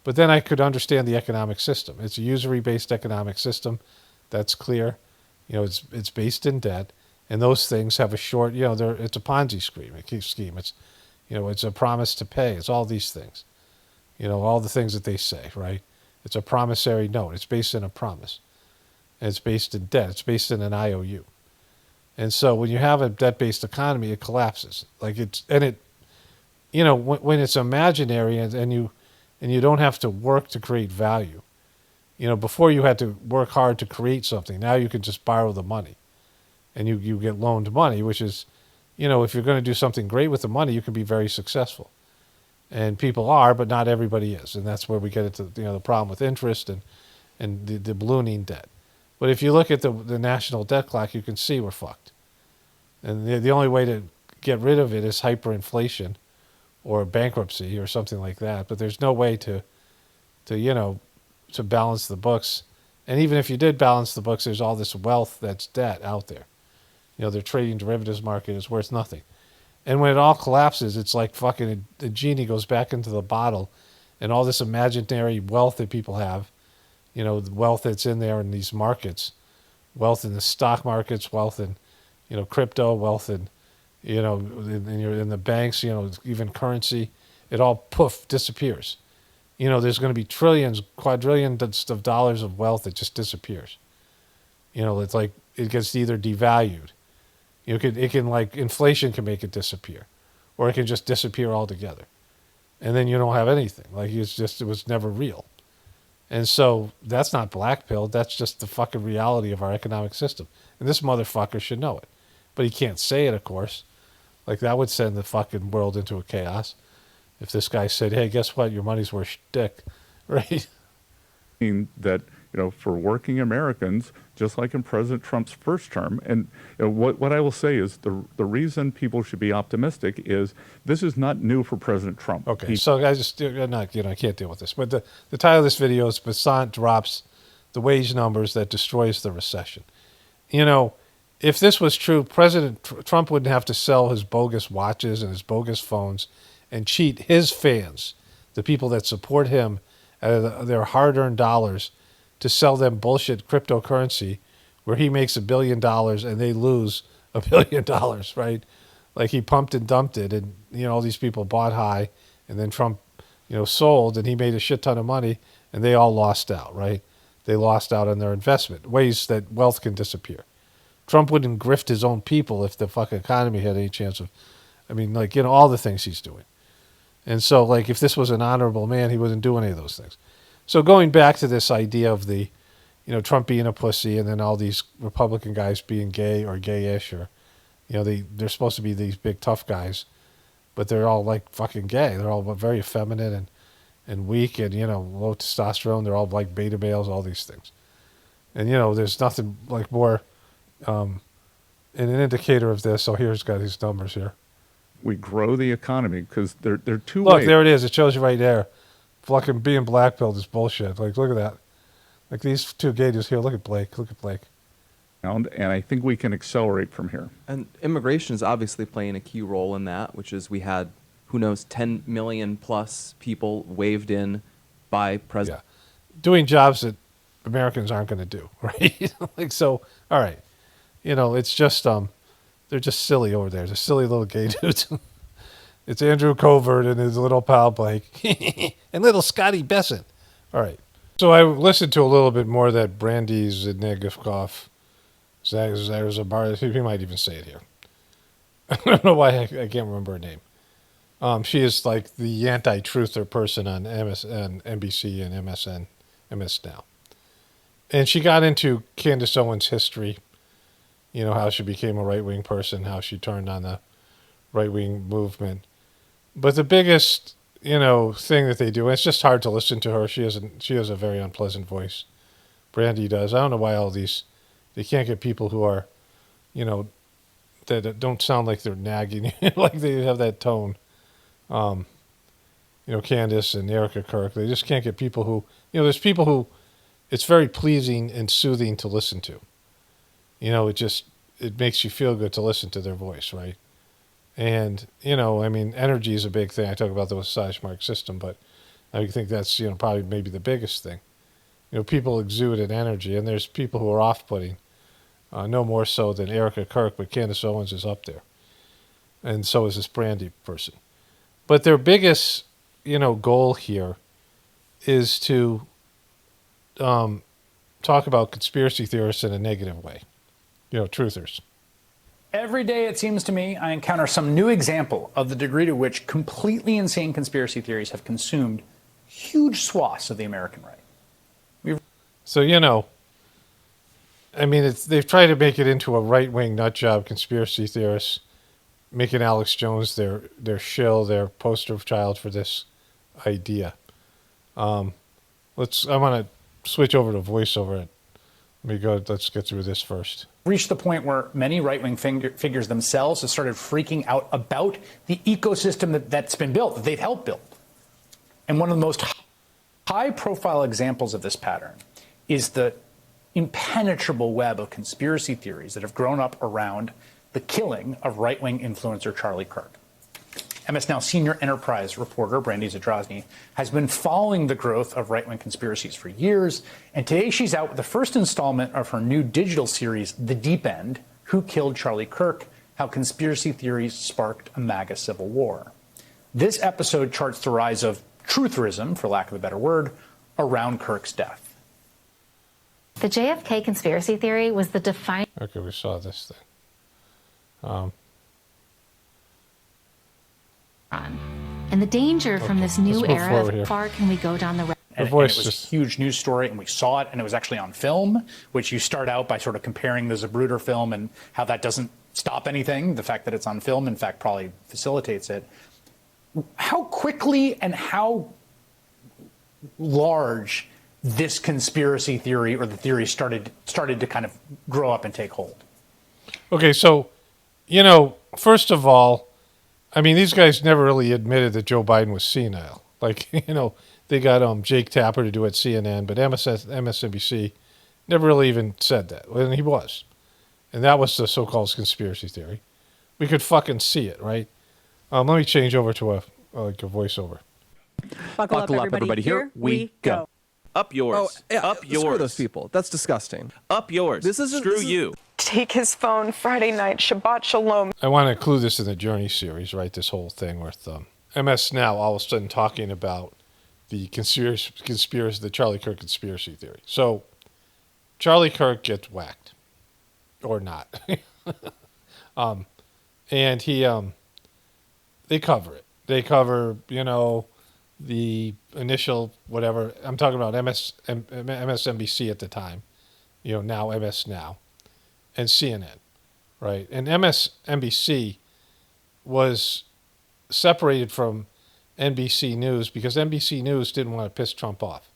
But then I could understand the economic system. It's a usury-based economic system. That's clear. It's based in debt. And those things have a short, it's a Ponzi scheme. It's, it's a promise to pay. It's all these things. All the things that they say, right? It's a promissory note. It's based in a promise. And it's based in debt. It's based in an IOU. And so when you have a debt-based economy, it collapses. When it's imaginary and you don't have to work to create value. Before you had to work hard to create something. Now you can just borrow the money. And you get loaned money, which is, if you're going to do something great with the money, you can be very successful. And people are, but not everybody is. And that's where we get into, the problem with interest and the ballooning debt. But if you look at the national debt clock, you can see we're fucked. And the only way to get rid of it is hyperinflation or bankruptcy or something like that. But there's no way to balance the books. And even if you did balance the books, there's all this wealth that's debt out there. The trading derivatives market is worth nothing. And when it all collapses, it's like fucking the genie goes back into the bottle, and all this imaginary wealth that people have, you know, the wealth that's in there in these markets, wealth in the stock markets, wealth in, you know, crypto, wealth in, you know, in the banks, you know, even currency, it all poof disappears. You know, there's going to be trillions, quadrillions of dollars of wealth that just disappears. You know, it's like it gets either devalued. It can like inflation can make it disappear, or it can just disappear altogether, and then you don't have anything. Like it was never real, and so that's not blackpilled. That's just the fucking reality of our economic system, and this motherfucker should know it, but he can't say it, of course. Like that would send the fucking world into a chaos if this guy said, "Hey, guess what? Your money's worth shtick," right? That, you know, for working Americans, just like in President Trump's first term. And you know, what I will say is the reason people should be optimistic is this is not new for President Trump. Okay, so I just not, you know, I can't deal with this. But the title of this video is "Basant drops the wage numbers that destroys the recession." You know, if this was true, President Trump wouldn't have to sell his bogus watches and his bogus phones and cheat his fans, the people that support him, out of their hard-earned dollars, to sell them bullshit cryptocurrency where he makes $1 billion and they lose $1 billion, right? Like he pumped and dumped it, and you know all these people bought high, and then Trump, you know, sold, and he made a shit ton of money, and they all lost out, right? They lost out on their investment, ways that wealth can disappear. Trump wouldn't grift his own people if the fucking economy had any chance of, I mean, like, you know, all the things he's doing. And so, like, if this was an honorable man, he wouldn't do any of those things. So going back to this idea of the, you know, Trump being a pussy and then all these Republican guys being gay or gayish, or, you know, they're supposed to be these big tough guys, but they're all like fucking gay. They're all very effeminate and weak and, you know, low testosterone. They're all like beta males, all these things. And, you know, there's nothing like more an indicator of this. So here's got these numbers here. We grow the economy because there are two ways. Look, there it is. It shows you right there. Fucking being blackpilled is bullshit. Like, look at that. Like these two gauges here. Look at Blake. Look at Blake. And I think we can accelerate from here. And immigration is obviously playing a key role in that, which is we had, who knows, 10 million plus people waved in by President. Yeah. Doing jobs that Americans aren't going to do, right? Like, so, all right. You know, it's just, they're just silly over there. They're silly little gay dudes. It's Andrew Covert and his little pal Blake and little Scotty Besson. All right. So I listened to a little bit more of that Brandy Zanigifkov. He might even say it here. I don't know why I can't remember her name. She is like the anti-truther person on NBC and MSN, MS Now. And she got into Candace Owens' history, you know, how she became a right-wing person, how she turned on the right-wing movement. But the biggest, you know, thing that they do, and it's just hard to listen to her. She has a very unpleasant voice. Brandy does. I don't know why they can't get people who are, you know, that don't sound like they're nagging, like they have that tone. You know, Candace and Erica Kirk, they just can't get people who, you know, there's people who it's very pleasing and soothing to listen to. You know, it makes you feel good to listen to their voice, right? And, you know, I mean, energy is a big thing. I talk about the massage mark system, but I think that's, you know, probably maybe the biggest thing. You know, people exude an energy, and there's people who are off-putting, no more so than Erica Kirk, but Candace Owens is up there. And so is this Brandy person. But their biggest, you know, goal here is to talk about conspiracy theorists in a negative way. You know, truthers. Every day, it seems to me, I encounter some new example of the degree to which completely insane conspiracy theories have consumed huge swaths of the American right. So, you know, I mean, they've tried to make it into a right-wing nutjob conspiracy theorist, making Alex Jones their shill, their poster child for this idea. I want to switch over to voiceover. Let's get through this first. Reached the point where many right-wing figures themselves have started freaking out about the ecosystem that's been built, that they've helped build. And one of the most high-profile examples of this pattern is the impenetrable web of conspiracy theories that have grown up around the killing of right-wing influencer Charlie Kirk. MS Now senior enterprise reporter Brandy Zadrozny has been following the growth of right-wing conspiracies for years, and today she's out with the first installment of her new digital series, The Deep End: Who Killed Charlie Kirk? How Conspiracy Theories Sparked a MAGA Civil War. This episode charts the rise of trutherism, for lack of a better word, around Kirk's death. The JFK conspiracy theory was the defining... Okay, we saw this thing. And the danger from this new move era forward of here. far can we go down the road. And it was a huge news story, and we saw it, and it was actually on film, which you start out by sort of comparing the Zapruder film and how that doesn't stop anything. The fact that it's on film, in fact, probably facilitates it. How quickly and how large this conspiracy theory or the theory started to kind of grow up and take hold? Okay, so, you know, first of all, I mean, these guys never really admitted that Joe Biden was senile. Like, you know, they got Jake Tapper to do it at CNN, but MSNBC never really even said that. And he was. And that was the so-called conspiracy theory. We could fucking see it, right? Let me change over to a voiceover. Buckle up, everybody. Here we go. Up yours. Up yours. Screw those people. That's disgusting. Up yours. Screw you. Take his phone Friday night. Shabbat shalom. I want to include this in the Journey series, right? This whole thing with MS Now all of a sudden talking about the the Charlie Kirk conspiracy theory. So Charlie Kirk gets whacked, or not, and he they cover it. They cover, you know, the initial whatever. I'm talking about MSNBC at the time, you know, now MS Now, and CNN, right? And MSNBC was separated from NBC News because NBC News didn't want to piss Trump off.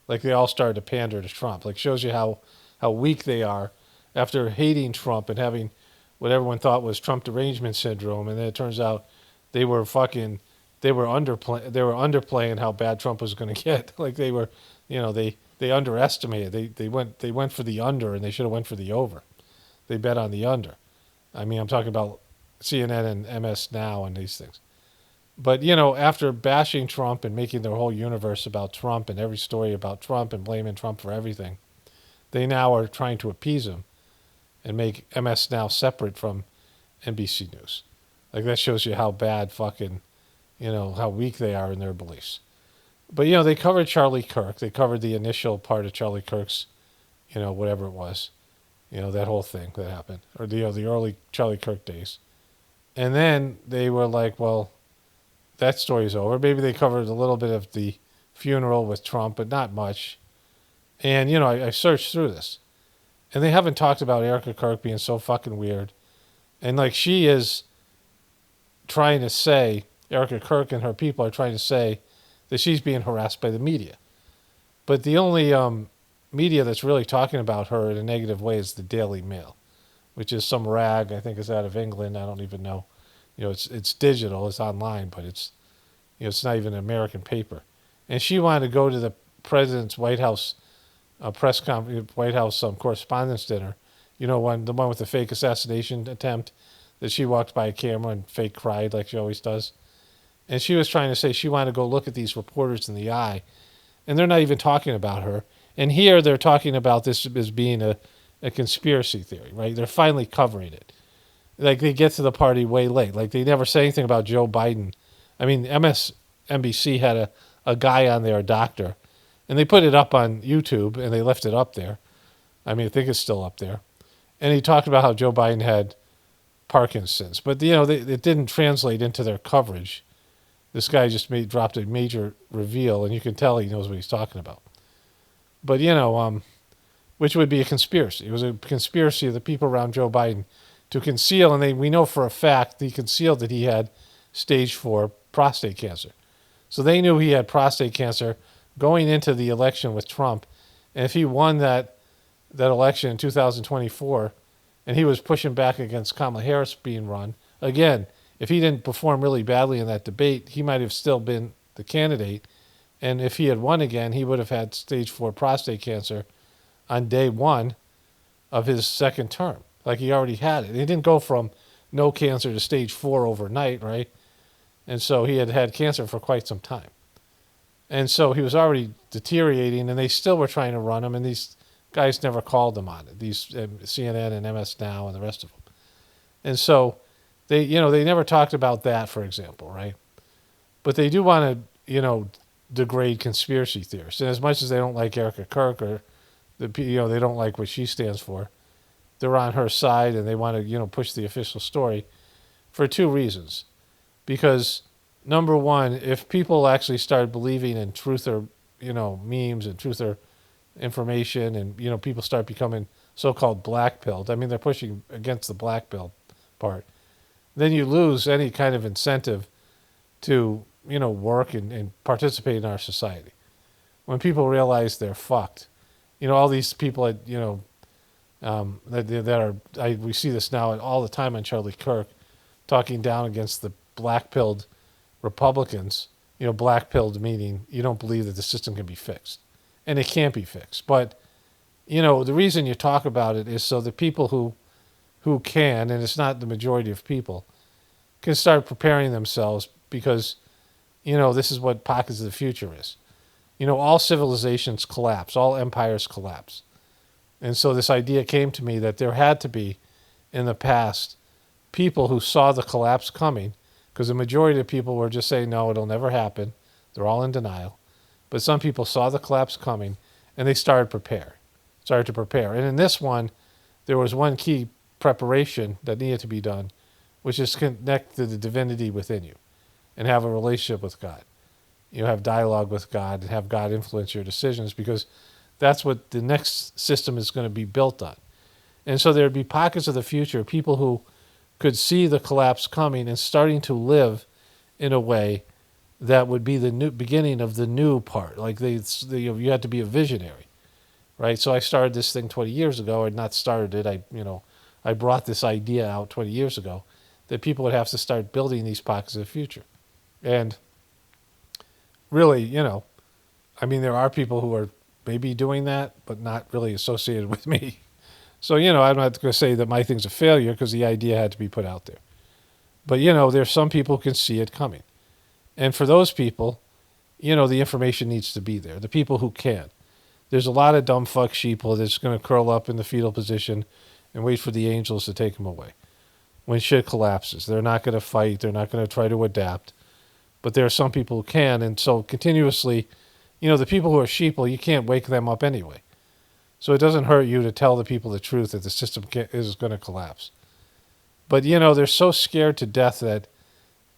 Like, they all started to pander to Trump. Like, shows you how weak they are after hating Trump and having what everyone thought was Trump derangement syndrome, and then it turns out they were underplaying how bad Trump was going to get. Like, they were, you know, they underestimated. They went for the under, and they should have went for the over. They bet on the under. I mean, I'm talking about CNN and MS Now and these things. But, you know, after bashing Trump and making their whole universe about Trump and every story about Trump and blaming Trump for everything, they now are trying to appease him and make MS Now separate from NBC News. Like, that shows you how bad fucking, you know, how weak they are in their beliefs. But, you know, they covered Charlie Kirk. They covered the initial part of Charlie Kirk's, you know, whatever it was. You know, that whole thing that happened. Or, the early Charlie Kirk days. And then they were like, well, that story's over. Maybe they covered a little bit of the funeral with Trump, but not much. And, you know, I searched through this. And they haven't talked about Erica Kirk being so fucking weird. And, like, she is trying to say, Erica Kirk and her people are trying to say that she's being harassed by the media. But the only media that's really talking about her in a negative way is the Daily Mail, which is some rag, I think is out of England. I don't even know. You know, it's digital, it's online, but it's, you know, it's not even an American paper. And she wanted to go to the president's White House White House Correspondents' Dinner. You know, the one with the fake assassination attempt, that she walked by a camera and fake cried like she always does. And she was trying to say she wanted to go look at these reporters in the eye, and they're not even talking about her. And here they're talking about this as being a conspiracy theory, right? They're finally covering it. Like, they get to the party way late. Like, they never say anything about Joe Biden. I mean, MSNBC had a guy on there, a doctor, and they put it up on YouTube, and they left it up there. I mean, I think it's still up there. And he talked about how Joe Biden had Parkinson's. But, you know, it didn't translate into their coverage. This guy just dropped a major reveal, and you can tell he knows what he's talking about. But, you know, which would be a conspiracy. It was a conspiracy of the people around Joe Biden to conceal, and we know for a fact he concealed that he had stage 4 prostate cancer. So they knew he had prostate cancer going into the election with Trump. And if he won that election in 2024, and he was pushing back against Kamala Harris being run, again, if he didn't perform really badly in that debate, he might have still been the candidate. And if he had won again, he would have had stage 4 prostate cancer on day 1 of his second term. Like, he already had it. He didn't go from no cancer to stage 4 overnight, right? And so he had had cancer for quite some time. And so he was already deteriorating, and they still were trying to run him, and these guys never called him on it, these CNN and MS Now and the rest of them. And so they never talked about that, for example, right? But they do want to, degrade conspiracy theorists. And as much as they don't like Erica Kirk or they don't like what she stands for, they're on her side and they want to, push the official story for two reasons. Because number one, if people actually start believing in truther, memes and truther information, and people start becoming so-called black-pilled. I mean, they're pushing against the black-pilled part. Then you lose any kind of incentive to work and participate in our society. When people realize they're fucked, all these people that we see this now all the time on Charlie Kirk, talking down against the black-pilled Republicans. Black-pilled meaning you don't believe that the system can be fixed. And it can't be fixed. But, the reason you talk about it is so the people who can, and it's not the majority of people, can start preparing themselves because, this is what pockets of the future is. All civilizations collapse. All empires collapse. And so this idea came to me that there had to be, in the past, people who saw the collapse coming, because the majority of people were just saying, no, it'll never happen. They're all in denial. But some people saw the collapse coming, and they started to prepare. And in this one, there was one key preparation that needed to be done, which is connect to the divinity within you and have a relationship with God. Have dialogue with God and have God influence your decisions, because that's what the next system is going to be built on. And so there would be pockets of the future, people who could see the collapse coming and starting to live in a way that would be the new beginning of the new part. Like you had to be a visionary, right? So I started this thing 20 years ago, or not started it. I brought this idea out 20 years ago that people would have to start building these pockets of the future. And really, there are people who are maybe doing that, but not really associated with me. So, I'm not going to say that my thing's a failure because the idea had to be put out there. But, there's some people who can see it coming. And for those people, the information needs to be there. The people who can. There's a lot of dumb fuck sheeple that's going to curl up in the fetal position and wait for the angels to take them away. When shit collapses, they're not going to fight. They're not going to try to adapt. But there are some people who can. And so continuously, the people who are sheeple, you can't wake them up anyway. So it doesn't hurt you to tell the people the truth that the system is going to collapse. But, they're so scared to death that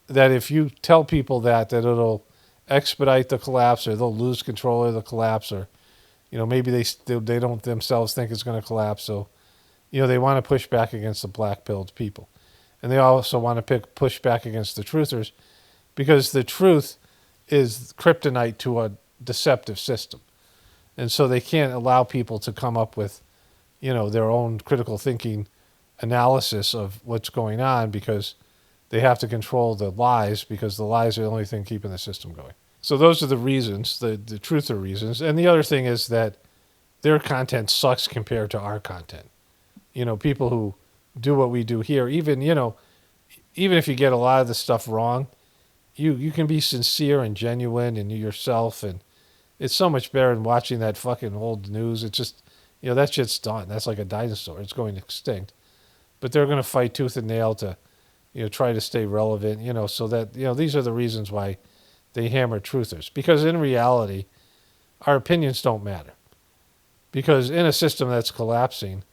if you tell people that it'll expedite the collapse, or they'll lose control of the collapse, or, maybe they don't themselves think it's going to collapse. So, they want to push back against the black-pilled people. And they also want to push back against the truthers, because the truth is kryptonite to a deceptive system. And so they can't allow people to come up with, their own critical thinking analysis of what's going on, because they have to control the lies, because the lies are the only thing keeping the system going. So those are the reasons, the truther reasons. And the other thing is that their content sucks compared to our content. People who do what we do here, even if you get a lot of the stuff wrong, you can be sincere and genuine and yourself, and it's so much better than watching that fucking old news. It's just, that shit's done. That's like a dinosaur. It's going extinct. But they're going to fight tooth and nail to, try to stay relevant, so that, these are the reasons why they hammer truthers. Because in reality, our opinions don't matter. Because in a system that's collapsing,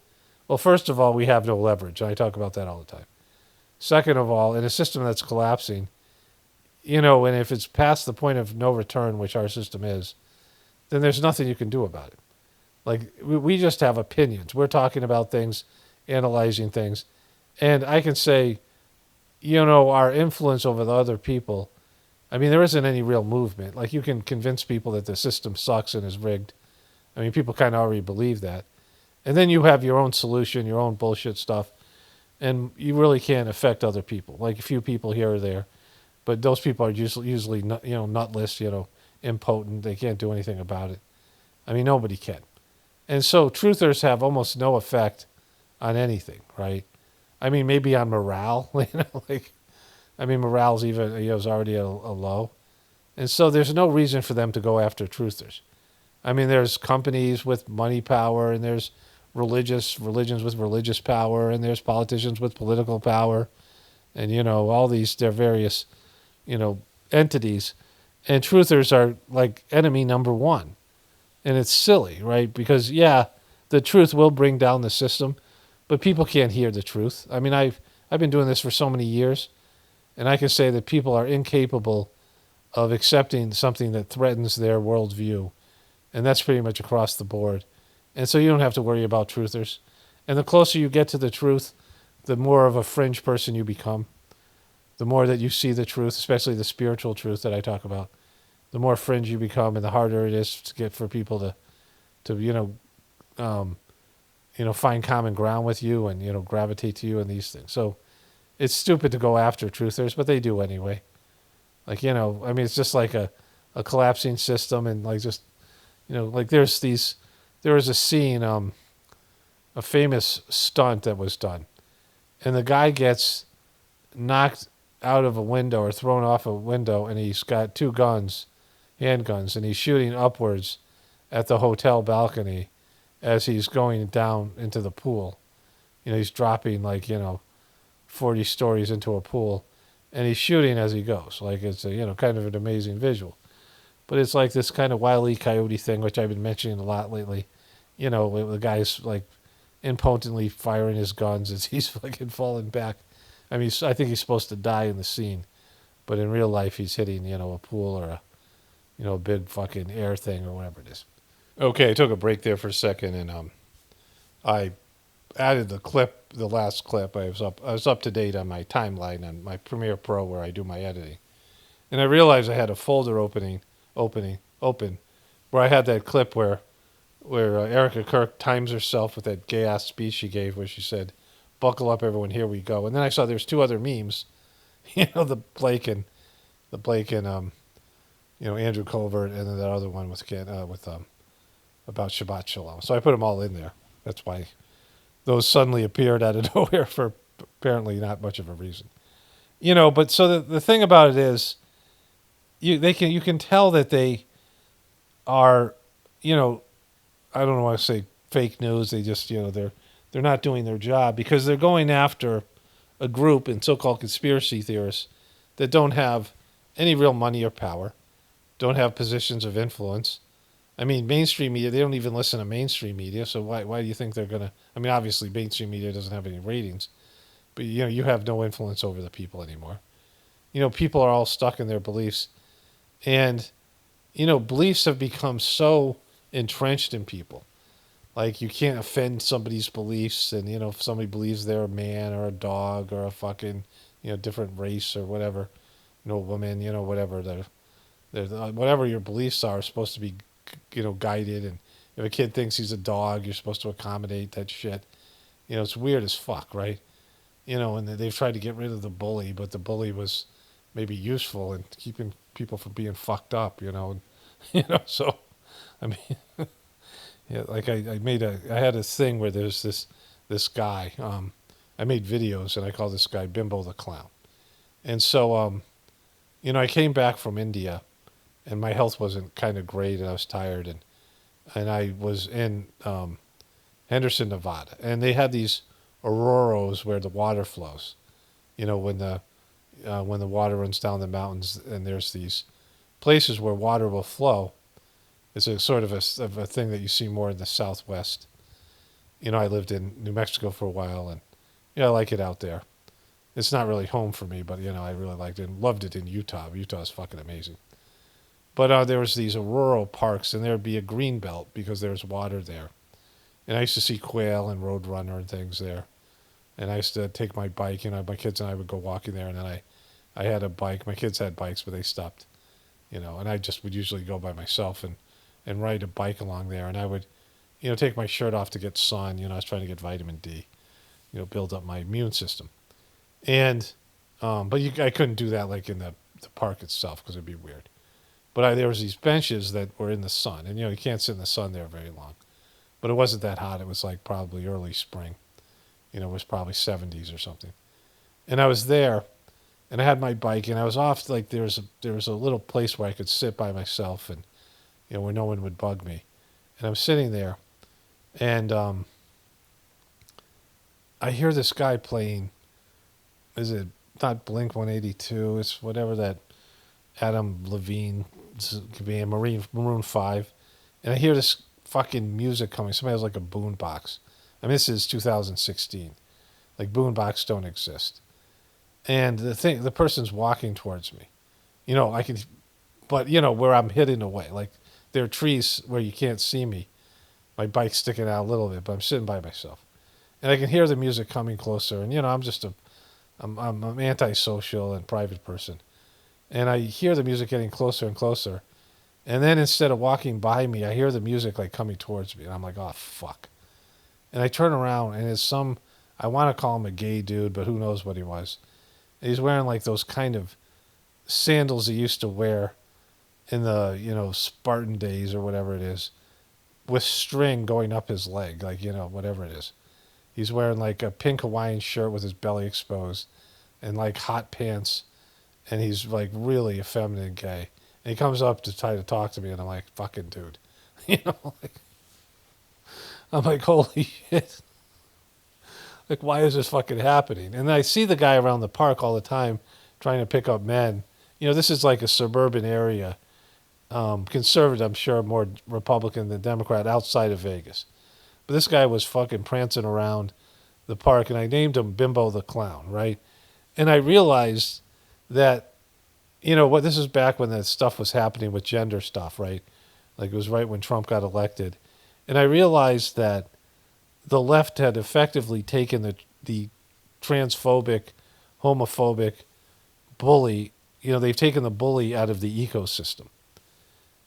well, first of all, we have no leverage. I talk about that all the time. Second of all, in a system that's collapsing, and if it's past the point of no return, which our system is, then there's nothing you can do about it. Like, we just have opinions. We're talking about things, analyzing things. And I can say, our influence over the other people, there isn't any real movement. Like, you can convince people that the system sucks and is rigged. People kind of already believe that. And then you have your own solution, your own bullshit stuff. And you really can't affect other people. Like a few people here or there. But those people are usually nutless, impotent. They can't do anything about it. Nobody can. And so truthers have almost no effect on anything, right? Maybe on morale, I mean, morale's even, is already a low. And so there's no reason for them to go after truthers. I mean, there's companies with money power, and there's religions with religious power, and there's politicians with political power, and, all these, they're various, entities. And truthers are like enemy number one. And it's silly, right? Because, the truth will bring down the system, but people can't hear the truth. I mean, I've been doing this for so many years, and I can say that people are incapable of accepting something that threatens their worldview. And that's pretty much across the board. And so you don't have to worry about truthers. And the closer you get to the truth, the more of a fringe person you become. The more that you see the truth, especially the spiritual truth that I talk about, the more fringe you become, and the harder it is to get for people to find common ground with you and, gravitate to you and these things. So it's stupid to go after truthers, but they do anyway. Like, I mean, it's just like a collapsing system, and like just, like there was a scene, a famous stunt that was done, and the guy gets knocked out of a window or thrown off a window, and he's got two guns, handguns, and he's shooting upwards at the hotel balcony as he's going down into the pool. He's dropping 40 stories into a pool, and he's shooting as he goes. Like, it's a, kind of an amazing visual. But it's like this kind of Wile E. Coyote thing, which I've been mentioning a lot lately. The guy's like impotently firing his guns as he's fucking falling back. I mean, I think he's supposed to die in the scene, but in real life he's hitting, a pool or a big fucking air thing or whatever it is. Okay, I took a break there for a second, and I added the last clip. I was up to date on my timeline on my Premiere Pro where I do my editing, and I realized I had a folder open where I had that clip where Erica Kirk times herself with that gay ass speech she gave, where she said, "Buckle up, everyone, here we go." And then I saw there's two other memes, the Blake and Andrew Colbert, and then that other one with about Shabbat Shalom. So I put them all in there. That's why those suddenly appeared out of nowhere for apparently not much of a reason. But so the thing about it is, you can tell that they are, I don't want to say fake news. They just, they're not doing their job, because they're going after a group and so-called conspiracy theorists that don't have any real money or power, don't have positions of influence. I mean, mainstream media, they don't even listen to mainstream media, so why do you think they're going to... I mean, obviously, mainstream media doesn't have any ratings, but, you have no influence over the people anymore. People are all stuck in their beliefs, and, beliefs have become so entrenched in people. Like, you can't offend somebody's beliefs, and, if somebody believes they're a man or a dog or a fucking, different race or whatever, a woman, whatever, whatever your beliefs are supposed to be, guided. And if a kid thinks he's a dog, you're supposed to accommodate that shit. It's weird as fuck, right? And they've tried to get rid of the bully, but the bully was maybe useful in keeping people from being fucked up, so, I mean, yeah, like I had a thing where there's this guy, I made videos, and I call this guy Bimbo the Clown. And so, I came back from India, and my health wasn't kind of great, and I was tired, and I was in Henderson, Nevada, and they had these auroras where the water flows, when the water runs down the mountains, and there's these places where water will flow. It's a sort of a thing that you see more in the Southwest. I lived in New Mexico for a while, and I like it out there. It's not really home for me, but I really liked it and loved it in Utah. Utah is fucking amazing. But there was these auroral parks, and there'd be a green belt because there's water there. And I used to see quail and roadrunner and things there. And I used to take my bike, my kids and I would go walking there, and then I had a bike. My kids had bikes, but they stopped, and I just would usually go by myself and ride a bike along there. And I would, take my shirt off to get sun. I was trying to get vitamin D, build up my immune system. And, but I couldn't do that like in the park itself because it'd be weird. But there was these benches that were in the sun, and you can't sit in the sun there very long. But it wasn't that hot. It was like probably early spring. It was probably 70s or something. And I was there, And I had my bike, and I was off, like, there was a little place where I could sit by myself and, where no one would bug me. And I'm sitting there, and I hear this guy playing, is it not Blink 182, it's whatever that Adam Levine could be, Maroon 5. And I hear this fucking music coming. Somebody has like a boombox. I mean, this is 2016. Like, boombox don't exist. And the person's walking towards me. I can, but where I'm hidden away. Like, there are trees where you can't see me. My bike's sticking out a little bit, but I'm sitting by myself. And I can hear the music coming closer. And, I'm just I'm an antisocial and private person. And I hear the music getting closer and closer. And then instead of walking by me, I hear the music like coming towards me. And I'm like, oh, fuck. And I turn around, and it's I want to call him a gay dude, but who knows what he was. And he's wearing like those kind of sandals he used to wear in the, Spartan days or whatever it is, with string going up his leg, like, whatever it is. He's wearing like a pink Hawaiian shirt with his belly exposed and like hot pants. And he's like really effeminate and gay. And he comes up to try to talk to me, and I'm like, fucking dude. I'm like, holy shit. Like, why is this fucking happening? And I see the guy around the park all the time trying to pick up men. This is like a suburban area. Conservative, I'm sure, more Republican than Democrat, outside of Vegas. But this guy was fucking prancing around the park, and I named him Bimbo the Clown, right? And I realized that, this is back when that stuff was happening with gender stuff, right? Like, it was right when Trump got elected. And I realized that the left had effectively taken the transphobic, homophobic bully, they've taken the bully out of the ecosystem.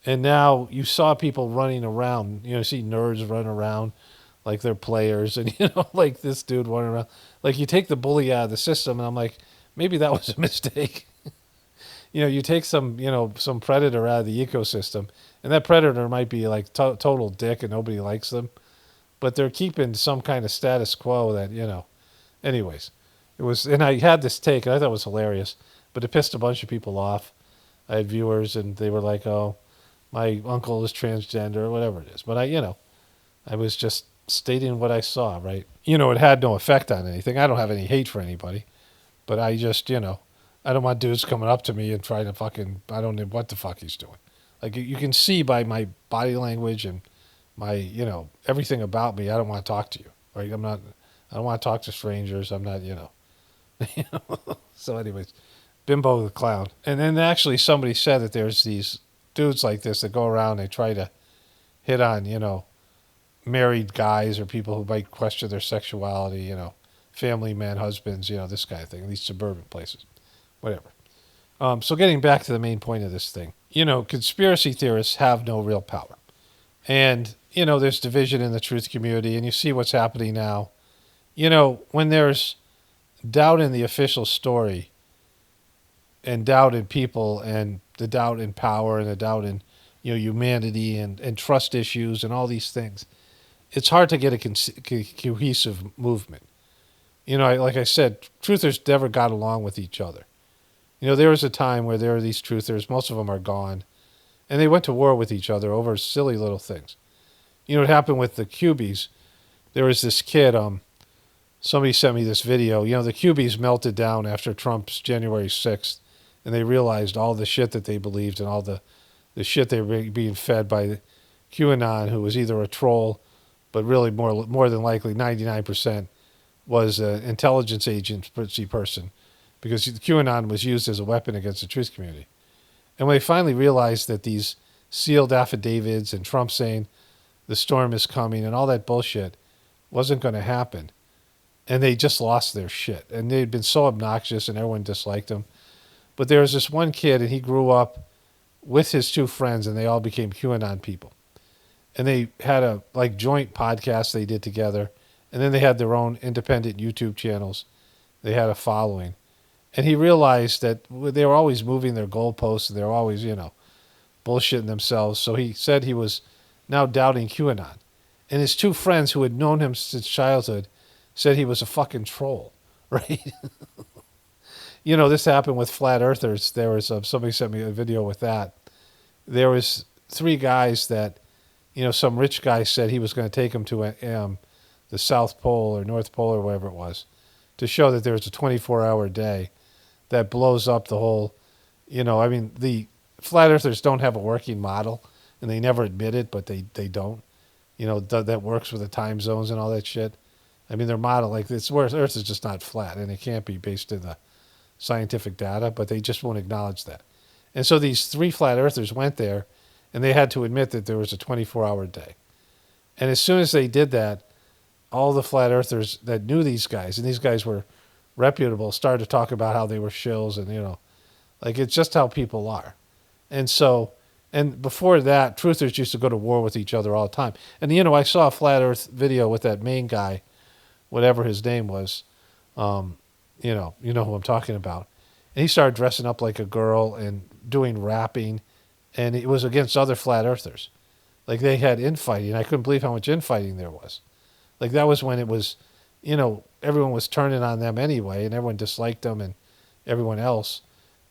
And now you saw people running around, you see nerds run around like they're players, and, like this dude running around. Like, you take the bully out of the system, and I'm like, maybe that was a mistake. You take some predator out of the ecosystem, and that predator might be like total dick and nobody likes them, but they're keeping some kind of status quo that, anyways, it was, and I had this take, and I thought it was hilarious, but it pissed a bunch of people off. I had viewers, and they were like, oh, my uncle is transgender, or whatever it is. But I was just stating what I saw, right? It had no effect on anything. I don't have any hate for anybody, but I just, I don't want dudes coming up to me and trying to fucking, I don't know what the fuck he's doing. Like, you can see by my body language and my, everything about me, I don't want to talk to you. Right? I don't want to talk to strangers. I'm not, So anyways, Bimbo the Clown. And then actually somebody said that there's these dudes like this that go around, they try to hit on, married guys or people who might question their sexuality, family men, husbands, this kind of thing, these suburban places. Whatever. So getting back to the main point of this thing, conspiracy theorists have no real power. And, there's division in the truth community, and you see what's happening now. When there's doubt in the official story and doubt in people and the doubt in power and the doubt in, humanity and trust issues and all these things, it's hard to get a cohesive movement. Like I said, truthers never got along with each other. There was a time where there were these truthers, most of them are gone, and they went to war with each other over silly little things. It happened with the Cubies. There was this kid, somebody sent me this video. The Cubies melted down after Trump's January 6th, and they realized all the shit that they believed and all the shit they were being fed by QAnon, who was either a troll, but really more than likely 99% was an intelligence agency person, because QAnon was used as a weapon against the truth community. And when they finally realized that these sealed affidavits and Trump saying the storm is coming and all that bullshit wasn't going to happen, and they just lost their shit. And they'd been so obnoxious and everyone disliked them. But there was this one kid, and he grew up with his two friends, and they all became QAnon people. And they had a joint podcast they did together, and then they had their own independent YouTube channels. They had a following. And he realized that they were always moving their goalposts, and they were always, bullshitting themselves. So he said he was now doubting QAnon. And his two friends who had known him since childhood said he was a fucking troll, right? this happened with flat earthers. There was somebody sent me a video with that. There was 3 guys that, some rich guy said he was going to take them to the South Pole or North Pole or whatever it was, to show that there's a 24-hour day that blows up the whole, the flat earthers don't have a working model, and they never admit it, but they don't. That works with the time zones and all that shit. I mean, their model, like, it's where Earth is just not flat, and it can't be based in the scientific data, but they just won't acknowledge that. And so these 3 flat earthers went there, and they had to admit that there was a 24-hour day. And as soon as they did that, all the flat earthers that knew these guys, and these guys were reputable, started to talk about how they were shills, and, like, it's just how people are. And so, and before that, truthers used to go to war with each other all the time. And, I saw a flat earth video with that main guy, whatever his name was, you know who I'm talking about. And he started dressing up like a girl and doing rapping, and it was against other flat earthers. Like, they had infighting. I couldn't believe how much infighting there was. Like, that was when it was, everyone was turning on them anyway, and everyone disliked them and everyone else.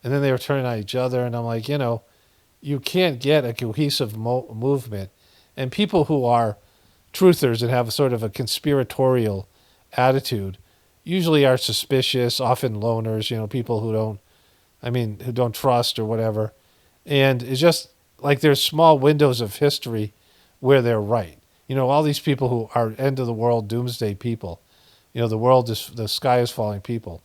And then they were turning on each other, and I'm like, you can't get a cohesive movement. And people who are truthers and have sort of a conspiratorial attitude usually are suspicious, often loners, people who don't trust or whatever. And it's just like there's small windows of history where they're right. All these people who are end of the world doomsday people, the sky is falling people,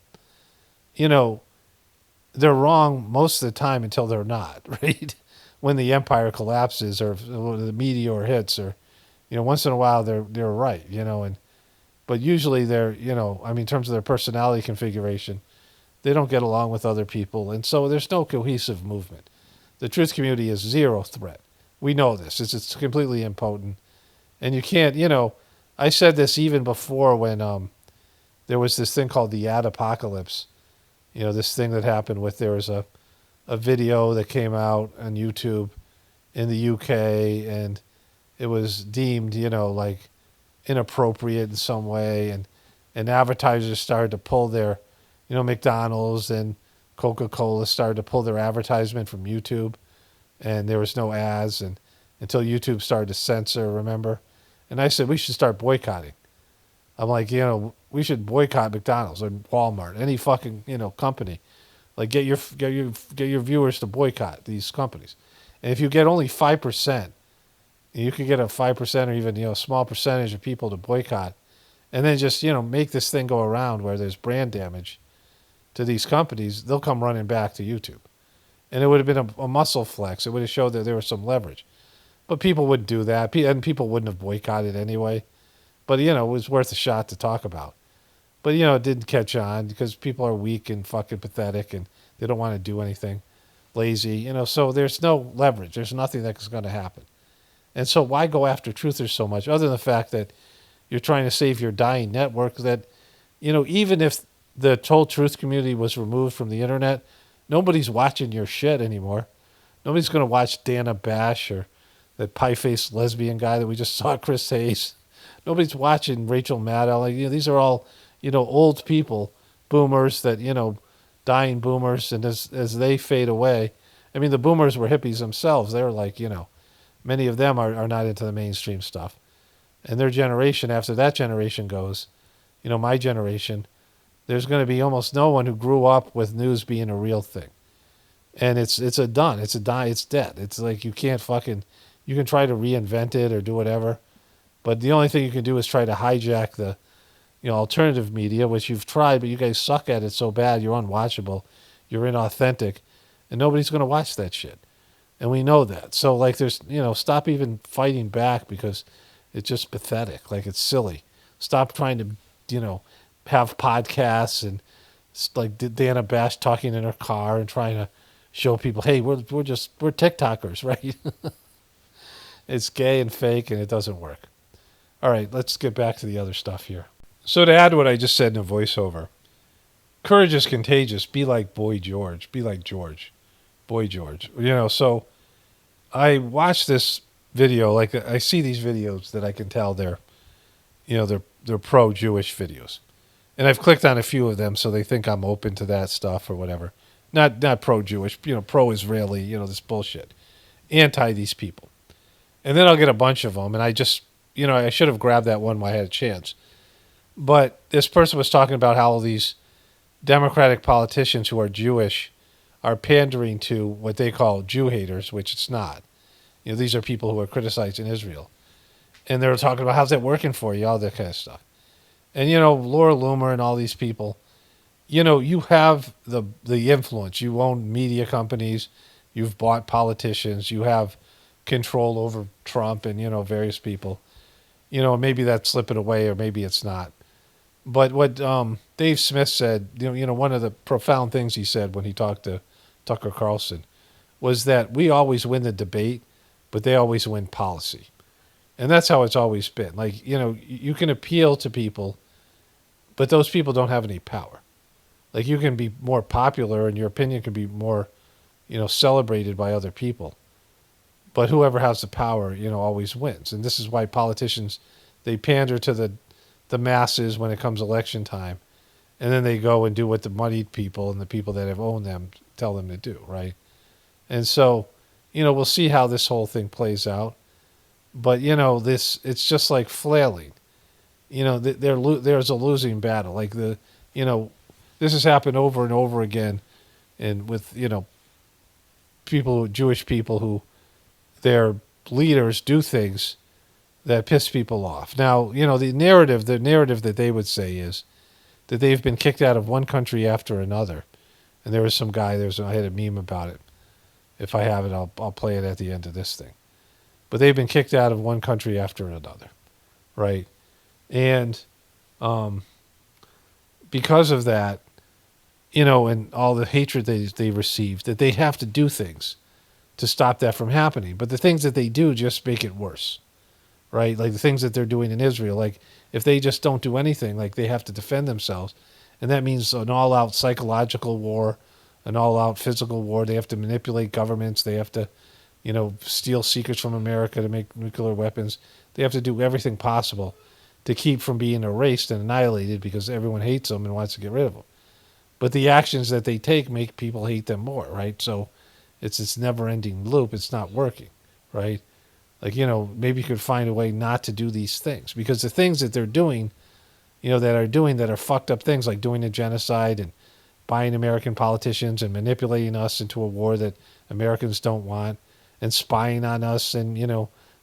they're wrong most of the time until they're not, right? When the empire collapses or the meteor hits, or, once in a while they're right, but usually they're, in terms of their personality configuration, they don't get along with other people. And so there's no cohesive movement. The truth community is zero threat. We know this. It's completely impotent. And you can't, I said this even before when there was this thing called the ad apocalypse. This thing that happened with, there was a video that came out on YouTube in the UK, and it was deemed, like inappropriate in some way, and advertisers started to pull their, McDonald's and Coca-Cola started to pull their advertisement from YouTube, and there was no ads, and until YouTube started to censor, remember? And I said, we should start boycotting. I'm like, we should boycott McDonald's or Walmart, any fucking, company. Like, get your viewers to boycott these companies. And if you get only 5%, you could get a 5% or even, a small percentage of people to boycott, and then just, make this thing go around where there's brand damage to these companies, they'll come running back to YouTube. And it would have been a muscle flex. It would have showed that there was some leverage. But people wouldn't do that, and people wouldn't have boycotted anyway. But, it was worth a shot to talk about. But, it didn't catch on because people are weak and fucking pathetic, and they don't want to do anything, lazy, so there's no leverage. There's nothing that's going to happen. And so why go after truthers so much, other than the fact that you're trying to save your dying network that, even if the whole truth community was removed from the internet, nobody's watching your shit anymore. Nobody's going to watch Dana Bash or that pie-faced lesbian guy that we just saw, Chris Hayes. Nobody's watching Rachel Maddow. Like, these are all, old people, boomers that, dying boomers. And as they fade away, I mean, the boomers were hippies themselves. They're like, many of them are not into the mainstream stuff. And their generation, after that generation goes, my generation, there's going to be almost no one who grew up with news being a real thing. And it's dead. It's like you can't you can try to reinvent it or do whatever. But the only thing you can do is try to hijack the, alternative media, which you've tried, but you guys suck at it so bad, you're unwatchable, you're inauthentic, and nobody's going to watch that shit. And we know that. So, like, there's, stop even fighting back because it's just pathetic. Like, it's silly. Stop trying to, have podcasts and, like, Dana Bash talking in her car and trying to show people, hey, we're TikTokers, right? It's gay and fake, and it doesn't work. All right, let's get back to the other stuff here. So to add what I just said in a voiceover, courage is contagious. Be like Boy George. Be like George. Boy George. So I watched this video. Like, I see these videos that I can tell they're pro-Jewish videos. And I've clicked on a few of them, so they think I'm open to that stuff or whatever. Not pro-Jewish, pro-Israeli, this bullshit. Anti these people. And then I'll get a bunch of them, and I just, I should have grabbed that one while I had a chance. But this person was talking about how all these Democratic politicians who are Jewish are pandering to what they call Jew haters, which it's not. These are people who are criticizing Israel. And they were talking about, how's that working for you, all that kind of stuff. And, Laura Loomer and all these people, you have the influence. You own media companies. You've bought politicians. You have control over Trump and, various people. Maybe that's slipping away or maybe it's not. But what Dave Smith said, one of the profound things he said when he talked to Tucker Carlson was that we always win the debate, but they always win policy. And that's how it's always been. Like, you can appeal to people, but those people don't have any power. Like, you can be more popular and your opinion can be more, celebrated by other people. But whoever has the power, always wins. And this is why politicians, they pander to the masses when it comes election time. And then they go and do what the moneyed people and the people that have owned them tell them to do, right? And so, we'll see how this whole thing plays out. But, it's just like flailing. There's a losing battle. Like this has happened over and over again. And with, Jewish people who their leaders do things that piss people off. Now, the narrative that they would say is that they've been kicked out of one country after another. And there was some guy, I had a meme about it. If I have it, I'll play it at the end of this thing. But they've been kicked out of one country after another, right? And because of that, and all the hatred they received, that they have to do things to stop that from happening. But the things that they do just make it worse, right? Like the things that they're doing in Israel. Like if they just don't do anything, like they have to defend themselves. And that means an all-out psychological war, an all-out physical war. They have to manipulate governments. They have to, steal secrets from America to make nuclear weapons. They have to do everything possible to keep from being erased and annihilated because everyone hates them and wants to get rid of them. But the actions that they take make people hate them more, right? So it's this never-ending loop. It's not working, right? Like, maybe you could find a way not to do these things because the things that they're doing, that are fucked up things like doing a genocide and buying American politicians and manipulating us into a war that Americans don't want and spying on us and,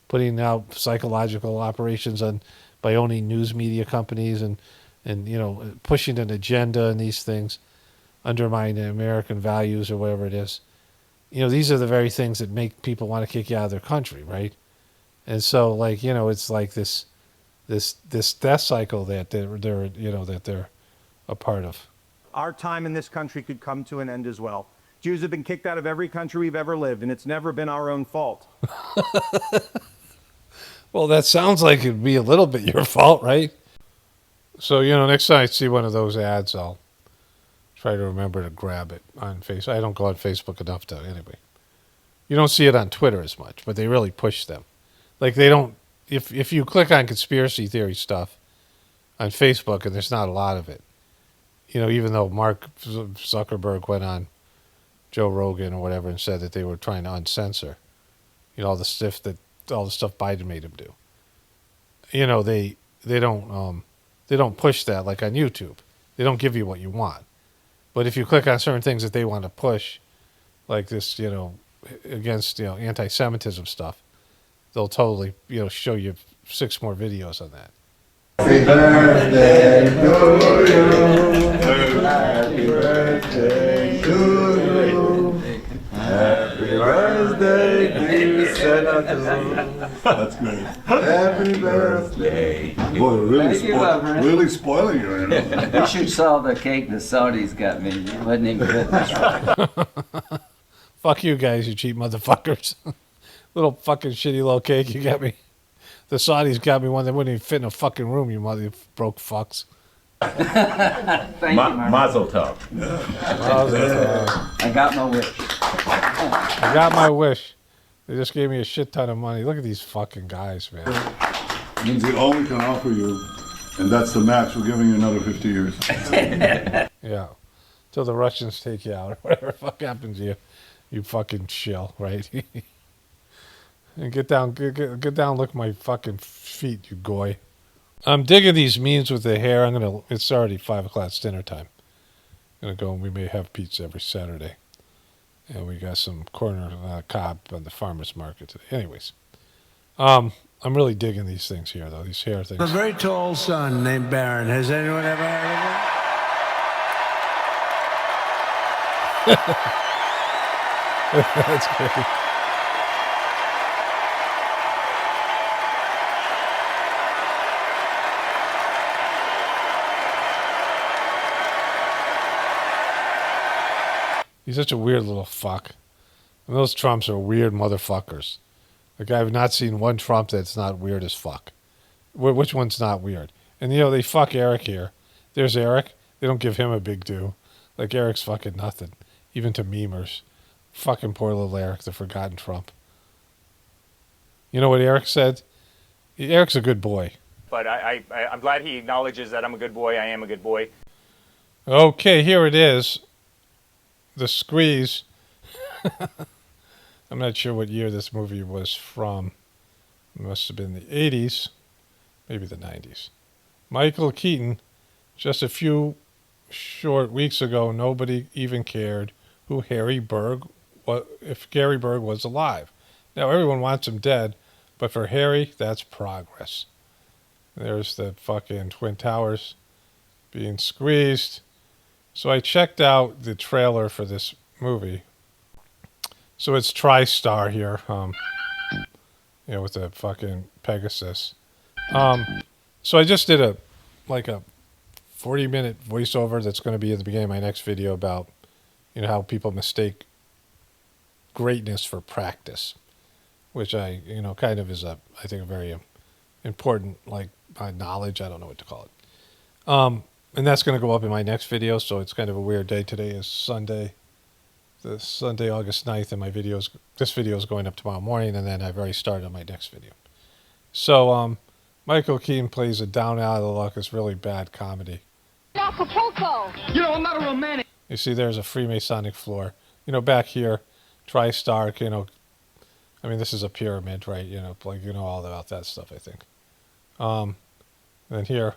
putting out psychological operations by owning news media companies and pushing an agenda and these things, undermining American values or whatever it is. These are the very things that make people want to kick you out of their country, right? And so, like, it's like this death cycle that they're a part of. Our time in this country could come to an end as well. Jews have been kicked out of every country we've ever lived, and it's never been our own fault. Well, that sounds like it'd be a little bit your fault, right? So, next time I see one of those ads, I'll try to remember to grab it on Facebook. I don't go on Facebook enough to, anyway. You don't see it on Twitter as much, but they really push them. Like they don't, if you click on conspiracy theory stuff on Facebook, and there's not a lot of it, even though Mark Zuckerberg went on Joe Rogan or whatever and said that they were trying to uncensor, all the stuff Biden made him do. They don't push that like on YouTube. They don't give you what you want. But if you click on certain things that they want to push, like this, against anti-Semitism stuff, they'll totally show you 6 more videos on that. Happy birthday to you. Happy birthday to you. Happy birthday, dear Senator. That's great. Happy birthday. Boy, really spoiling you right now. You should sell the cake the Saudis got me. It wasn't even good. Fuck you guys, you cheap motherfuckers. Little fucking shitty little cake you got me. The Saudis got me one that wouldn't even fit in a fucking room, you mother broke fucks. Thank you, Mazel tov. I got my wish. I got my wish. They just gave me a shit ton of money. Look at these fucking guys, man. Means all we can offer you And that's the max. We're giving you another 50 years. Yeah. Till the Russians take you out or whatever the fuck happens to you. You fucking chill, right? And get down, get down, look at my fucking feet, you goy. I'm digging these memes with the hair. It's already 5 o'clock, it's dinner time. I'm gonna go and we may have pizza every Saturday. And we got some corn on the cob on the farmer's market today. Anyways, I'm really digging these things here, though, these hair things. A very tall son named Baron. Has anyone ever heard of him? That's great. He's such a weird little fuck. And those Trumps are weird motherfuckers. Like, I've not seen one Trump that's not weird as fuck. Which one's not weird? And, they fuck Eric here. There's Eric. They don't give him a big do. Like, Eric's fucking nothing. Even to memers. Fucking poor little Eric, the forgotten Trump. You know what Eric said? Eric's a good boy. But I'm glad he acknowledges that I'm a good boy. I am a good boy. Okay, here it is. The Squeeze. I'm not sure what year this movie was from. It must have been the 80s, maybe the 90s. Michael Keaton, just a few short weeks ago, nobody even cared who Harry Berg was, if Gary Berg was alive. Now, everyone wants him dead, but for Harry, that's progress. There's the fucking Twin Towers being squeezed. So I checked out the trailer for this movie. So it's TriStar here, with the fucking Pegasus. So I just did a 40-minute voiceover that's going to be at the beginning of my next video about, how people mistake greatness for practice, which kind of is I think a very important, knowledge. I don't know what to call it. And that's going to go up in my next video, so it's kind of a weird day. Today is Sunday, Sunday, August 9th, and this video is going up tomorrow morning, and then I've already started on my next video. So, Michael Keaton plays a down out of the luck, this really bad comedy. Acapulco! I'm not a romantic. You see, there's a Freemasonic floor. Back here, TriStar, this is a pyramid, right? All about that stuff, I think. Then here.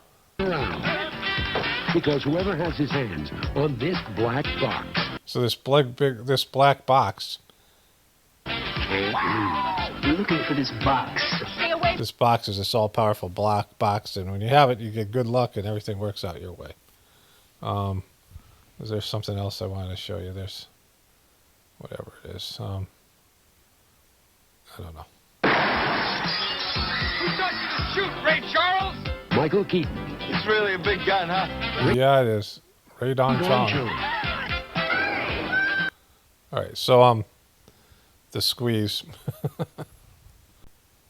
Because whoever has his hands on this black box. So this black box. You're looking for this box. This box is this all-powerful black box, and when you have it, you get good luck, and everything works out your way. Is there something else I wanted to show you? There's whatever it is. I don't know. Who taught you to shoot, Ray Charles? Michael Keaton. He's really a big gun, huh? Yeah, it is. Ray Don Chong. All right, so the squeeze.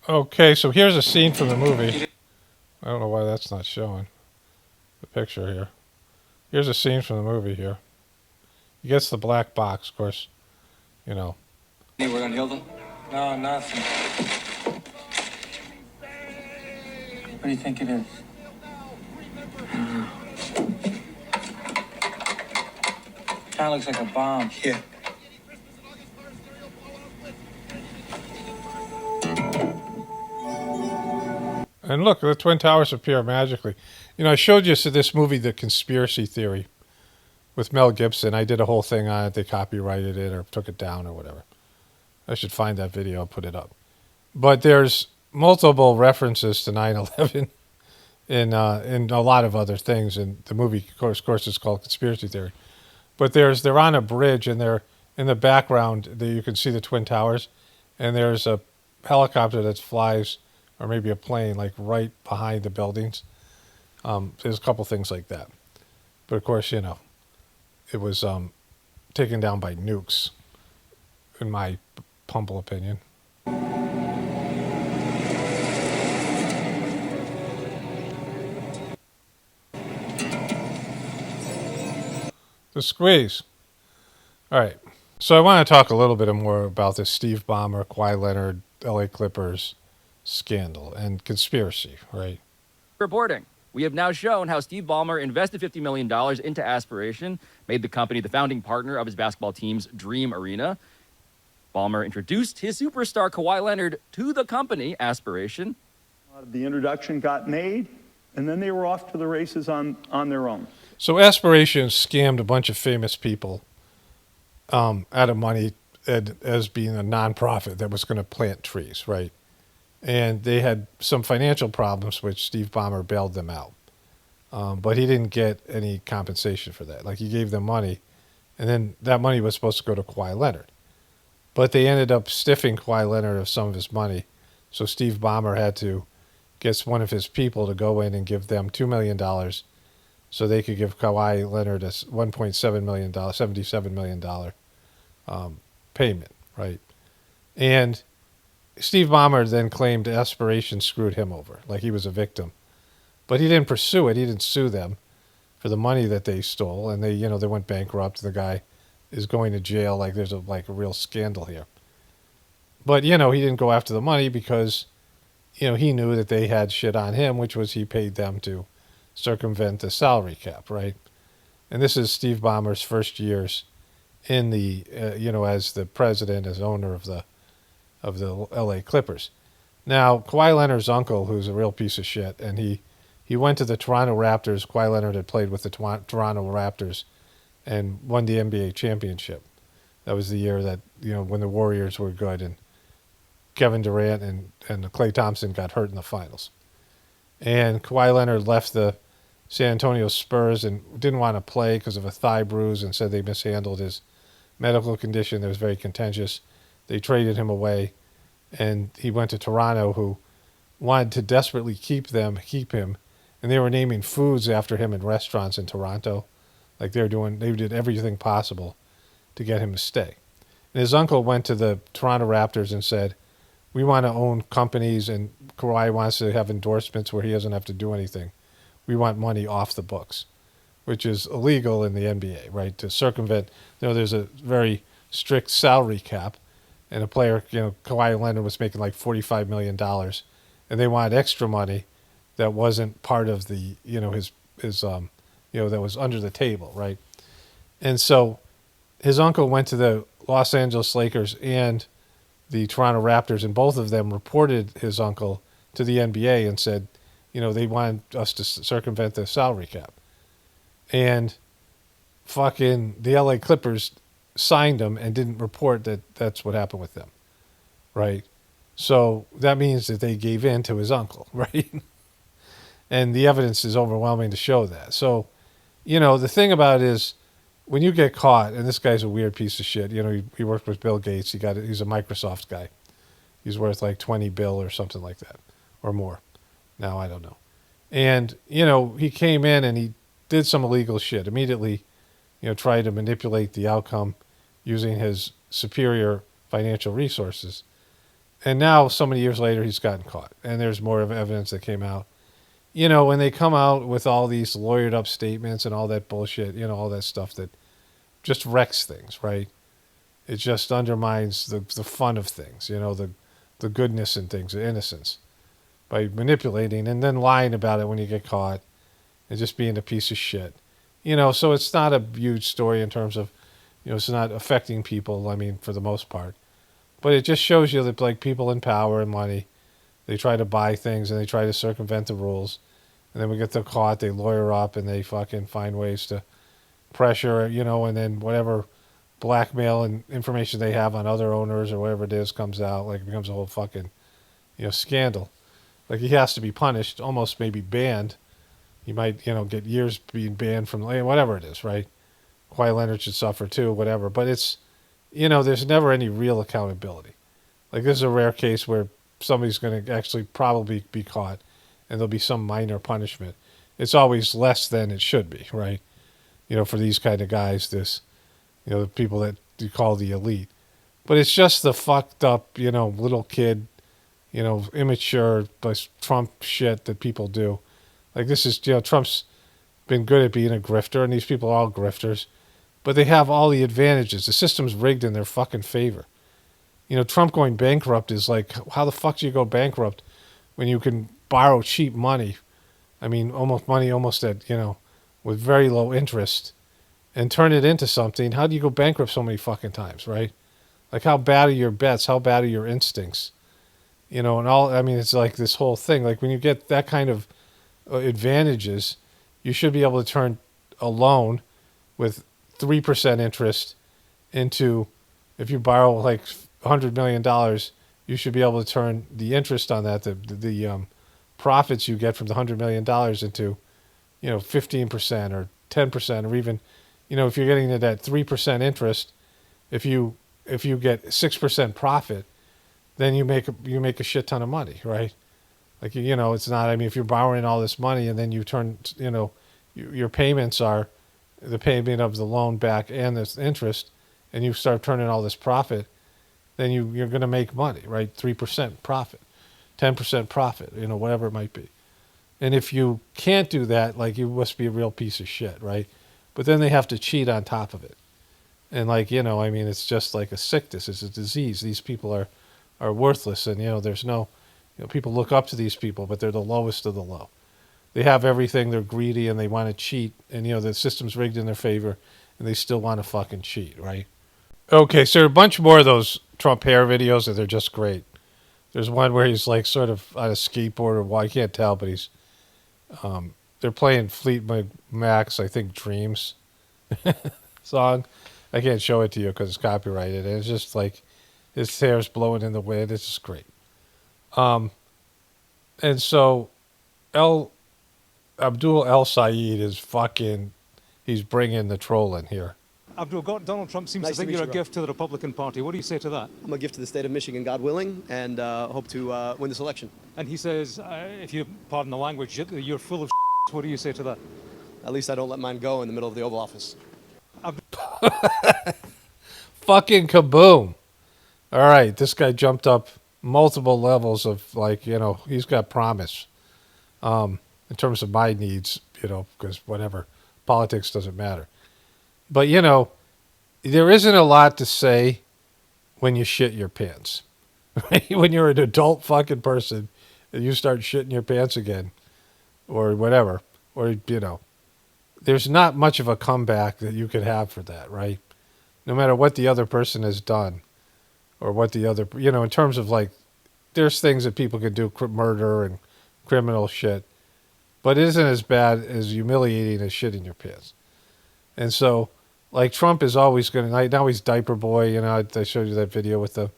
Okay, so here's a scene from the movie. I don't know why that's not showing the picture here. Here's a scene from the movie here. He gets the black box, of course. Any word on Hilton? No, nothing. What do you think it is? Kind of looks like a bomb. Yeah. And look, the Twin Towers appear magically. I showed you this movie, The Conspiracy Theory, with Mel Gibson. I did a whole thing on it. They copyrighted it or took it down or whatever. I should find that video and put it up. But there's multiple references to 9/11 in a lot of other things. And the movie, of course, is called Conspiracy Theory. But they're on a bridge, and they're in the background. You can see the Twin Towers, and there's a helicopter that flies, or maybe a plane, right behind the buildings. There's a couple things like that. But of course, it was taken down by nukes, in my humble opinion. The squeeze. All right. So I want to talk a little bit more about this Steve Ballmer, Kawhi Leonard, LA Clippers scandal and conspiracy, right? Reporting. We have now shown how Steve Ballmer invested $50 million into Aspiration, made the company the founding partner of his basketball team's Dream Arena. Ballmer introduced his superstar Kawhi Leonard to the company, Aspiration. The introduction got made, and then they were off to the races on their own. So Aspiration scammed a bunch of famous people out of money as being a nonprofit that was going to plant trees, right? And they had some financial problems, which Steve Ballmer bailed them out. But he didn't get any compensation for that. Like, he gave them money, and then that money was supposed to go to Kawhi Leonard. But they ended up stiffing Kawhi Leonard of some of his money. So Steve Ballmer had to get one of his people to go in and give them $2 million so they could give Kawhi Leonard a $1.7 million, $77 million payment, right? And Steve Ballmer then claimed Aspiration screwed him over, like he was a victim. But he didn't pursue it. He didn't sue them for the money that they stole, and they went bankrupt. The guy is going to jail. Like, there's a real scandal here. But he didn't go after the money because he knew that they had shit on him, which was he paid them to circumvent the salary cap, right? And this is Steve Ballmer's first years in the as the president, as owner of the LA Clippers. Now, Kawhi Leonard's uncle, who's a real piece of shit, and he went to the Toronto Raptors. Kawhi Leonard had played with the Toronto Raptors and won the NBA championship. That was the year that, when the Warriors were good and Kevin Durant and Klay Thompson got hurt in the finals. And Kawhi Leonard left the San Antonio Spurs and didn't want to play because of a thigh bruise and said they mishandled his medical condition that was very contentious. They traded him away, and he went to Toronto, who wanted to desperately keep him, and they were naming foods after him in restaurants in Toronto. Like, they did everything possible to get him to stay. And his uncle went to the Toronto Raptors and said, we want to own companies, and Kawhi wants to have endorsements where he doesn't have to do anything. We want money off the books, which is illegal in the NBA, right? To circumvent, there's a very strict salary cap, and a player, Kawhi Leonard was making like $45 million, and they wanted extra money that wasn't part of the, his that was under the table, right? And so his uncle went to the Los Angeles Lakers and the Toronto Raptors, and both of them reported his uncle to the NBA and said, they wanted us to circumvent the salary cap. And fucking the LA Clippers signed him and didn't report that that's what happened with them, right? So that means that they gave in to his uncle, right? And the evidence is overwhelming to show that. So, the thing about it is, when you get caught, and this guy's a weird piece of shit, he worked with Bill Gates. He's a Microsoft guy. He's worth like $20 billion or something like that, or more. Now, I don't know. And, he came in and he did some illegal shit. Immediately, tried to manipulate the outcome using his superior financial resources. And now, so many years later, he's gotten caught. And there's more of evidence that came out. When they come out with all these lawyered up statements and all that bullshit, all that stuff that just wrecks things, right? It just undermines the fun of things, the goodness in things, the innocence, by manipulating and then lying about it when you get caught and just being a piece of shit. So it's not a huge story in terms of, it's not affecting people, for the most part. But it just shows you that, like, people in power and money, they try to buy things and they try to circumvent the rules. And then we get them caught, they lawyer up, and they fucking find ways to pressure, and then whatever blackmail and information they have on other owners or whatever it is comes out. Like, it becomes a whole fucking, scandal. Like, he has to be punished, almost maybe banned. He might, get years being banned from, whatever it is, right? Kawhi Leonard should suffer too, whatever. But it's, there's never any real accountability. Like, this is a rare case where somebody's going to actually probably be caught and there'll be some minor punishment. It's always less than it should be, right? For these kind of guys, the people that you call the elite. But it's just the fucked up, little kid, immature, Trump shit that people do. Like, this is, Trump's been good at being a grifter, and these people are all grifters, but they have all the advantages. The system's rigged in their fucking favor. Trump going bankrupt is like, how the fuck do you go bankrupt when you can borrow cheap money I mean, almost money, almost at, with very low interest, and turn it into something. How do you go bankrupt so many fucking times, right? Like, how bad are your bets? How bad are your instincts? And all, I mean, it's like this whole thing. Like, when you get that kind of advantages, you should be able to turn a loan with 3% interest into, if you borrow like $100 million, you should be able to turn the interest on that, the profits you get from the $100 million into, 15% or 10%, or even, if you're getting to that 3% interest, if you get 6% profit, then you make a shit ton of money, right? Like, it's not, I mean, if you're borrowing all this money and then you turn, your payments are the payment of the loan back and this interest, and you start turning all this profit, then you're going to make money, right? 3% profit, 10% profit, whatever it might be. And if you can't do that, like, you must be a real piece of shit, right? But then they have to cheat on top of it. And like, I mean, it's just like a sickness. It's a disease. These people are worthless. And, there's no, people look up to these people, but they're the lowest of the low. They have everything. They're greedy and they want to cheat. And, the system's rigged in their favor and they still want to fucking cheat, right? Okay, so there are a bunch more of those Trump hair videos and they're just great. There's one where he's like sort of on a skateboard, or I can't tell, but he's, they're playing Fleetwood Mac's, I think, Dreams song. I can't show it to you because it's copyrighted. And it's just like his hair's blowing in the wind. It's just great. And so Abdul El Sayed is fucking, he's bringing the troll in here. Abdul, Donald Trump seems to think you're a gift to the Republican Party. What do you say to that? I'm a gift to the state of Michigan, God willing, and hope to win this election. And he says, if you pardon the language, you're full of What do you say to that? At least I don't let mine go in the middle of the Oval Office. Fucking kaboom. All right, this guy jumped up multiple levels of, like, he's got promise in terms of my needs, because whatever, politics doesn't matter. But, there isn't a lot to say when you shit your pants. Right? When you're an adult fucking person and you start shitting your pants again or whatever, or, there's not much of a comeback that you could have for that, right? No matter what the other person has done or what the other, in terms of, like, there's things that people can do, murder and criminal shit, but it isn't as bad as humiliating as shitting your pants. And so, like, Trump is always going to, now he's diaper boy, I showed you that video with the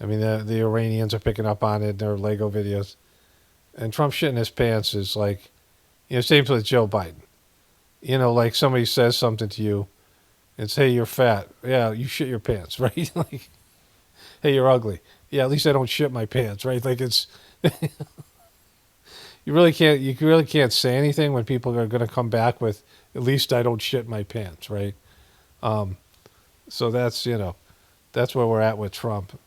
Iranians are picking up on it in their Lego videos. And Trump shitting his pants is like, same with Joe Biden. Like somebody says something to you and say, hey, you're fat. Yeah, you shit your pants, right? Like, hey, you're ugly. Yeah, at least I don't shit my pants, right? Like, it's, you really can't say anything when people are going to come back with, at least I don't shit my pants, right? So that's, that's where we're at with Trump.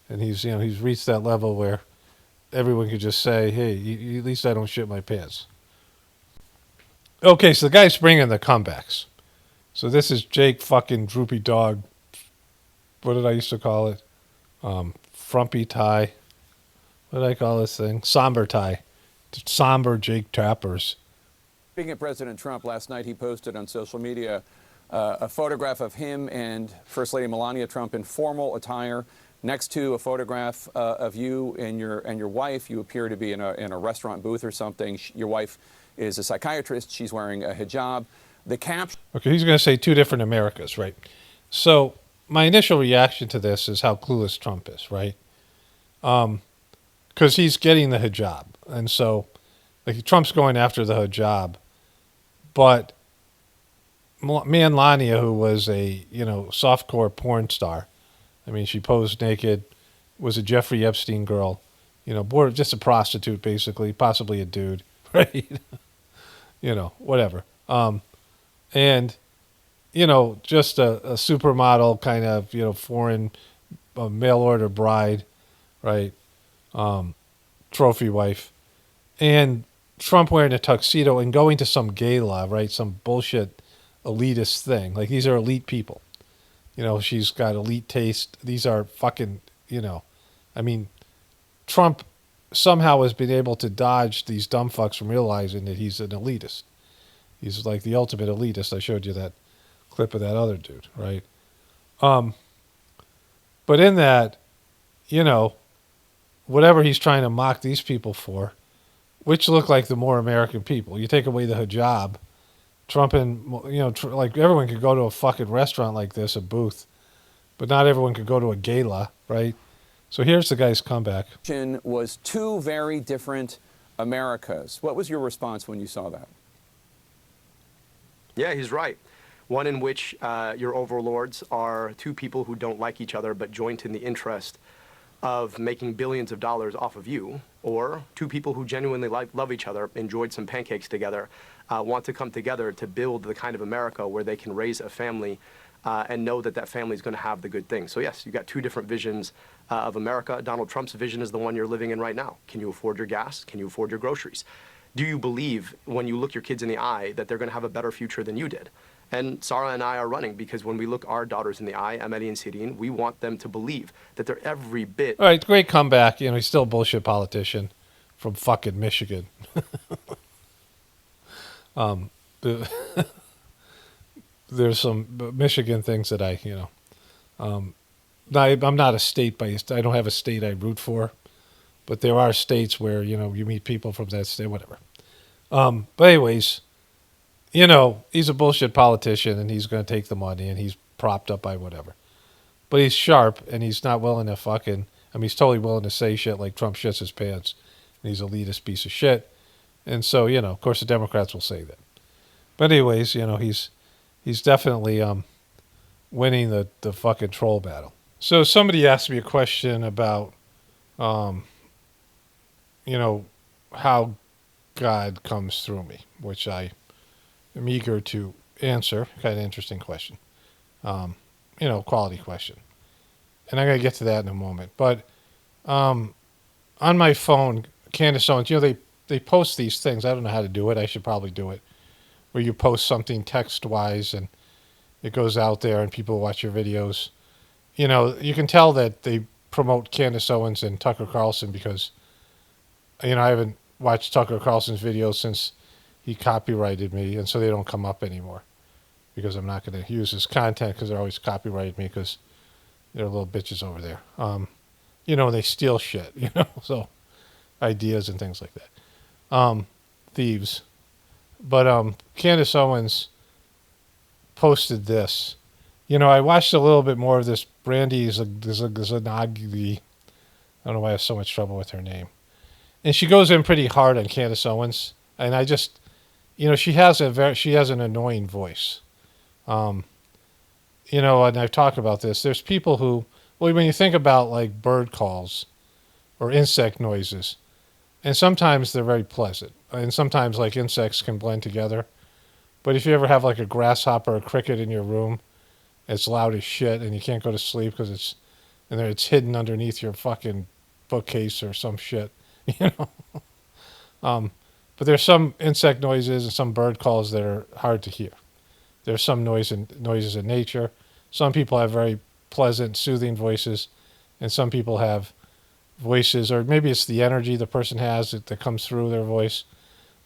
And he's reached that level where everyone could just say, hey, at least I don't shit my pants. Okay, so the guy's bringing the comebacks. So this is Jake fucking Droopy Dog. What did I used to call it? Frumpy tie. What did I call this thing? Somber tie. Somber Jake Tappers. Speaking of President Trump, last night he posted on social media a photograph of him and First Lady Melania Trump in formal attire, next to a photograph of you and your wife. You appear to be in a restaurant booth or something. Your wife is a psychiatrist. She's wearing a hijab. The caption. Okay, he's going to say two different Americas, right? So my initial reaction to this is how clueless Trump is, right? Because he's getting the hijab, and so like Trump's going after the hijab, but Melania, who was a softcore porn star, I mean, she posed naked, was a Jeffrey Epstein girl, just a prostitute basically, possibly a dude, right? Whatever. And, just a supermodel kind of, foreign mail order bride, right? Trophy wife. And Trump wearing a tuxedo and going to some gala, right? Some bullshit elitist thing. Like, these are elite people. She's got elite taste. These are fucking, Trump somehow has been able to dodge these dumb fucks from realizing that he's an elitist. He's like the ultimate elitist. I showed you that clip of that other dude, right? But in that, you know, whatever he's trying to mock these people for, which look like the more American people. You take away the hijab, Trump and, you know, like everyone could go to a fucking restaurant like this, a booth, but not everyone could go to a gala, right? So here's the guy's comeback. Was two very different Americas. What was your response when you saw that? Yeah, he's right. One in which your overlords are two people who don't like each other but joint in the interest of making billions of dollars off of you, or two people who genuinely love each other, enjoyed some pancakes together, want to come together to build the kind of America where they can raise a family and know that that family is going to have the good things. So yes, you've got two different visions of America. Donald Trump's vision is the one you're living in right now. Can you afford your gas? Can you afford your groceries? Do you believe when you look your kids in the eye that they're going to have a better future than you did? And Sarah and I are running because when we look our daughters in the eye, Emily and Sirine, we want them to believe that they're every bit. All right, great comeback. You know, he's still a bullshit politician from fucking Michigan. There's some Michigan things that I, you know, I'm not a state based. I don't have a state I root for, but there are states where, you know, you meet people from that state, whatever. But anyways, you know, he's a bullshit politician and he's going to take the money and he's propped up by whatever. But he's sharp and he's not willing to fucking, I mean, he's totally willing to say shit like Trump shits his pants and he's a elitist piece of shit. And so, you know, of course the Democrats will say that. But anyways, you know, he's definitely winning the fucking troll battle. So somebody asked me a question about, you know, how God comes through me, which I am eager to answer. Kind of interesting question. You know, quality question. And I'm going to get to that in a moment. But on my phone, Candace Owens, you know, they post these things. I don't know how to do it. I should probably do it. Where you post something text-wise and it goes out there and people watch your videos. You know, you can tell that they promote Candace Owens and Tucker Carlson because, you know, I haven't watched Tucker Carlson's videos since he copyrighted me, and so they don't come up anymore because I'm not going to use his content because they're always copyrighted me because they're little bitches over there. You know, they steal shit, you know, so ideas and things like that. Thieves. But Candace Owens posted this. You know, I watched a little bit more of this Brandy Zanagli. I don't know why I have so much trouble with her name. And she goes in pretty hard on Candace Owens. And I just, you know, she has an annoying voice. You know, and I've talked about this. There's people who, well, when you think about like bird calls or insect noises, and sometimes they're very pleasant. And sometimes like insects can blend together. But if you ever have like a grasshopper or a cricket in your room, it's loud as shit and you can't go to sleep because it's hidden underneath your fucking bookcase or some shit, you know. But there's some insect noises and some bird calls that are hard to hear. There's some noises in nature. Some people have very pleasant, soothing voices, and some people have voices, or maybe it's the energy the person has that comes through their voice,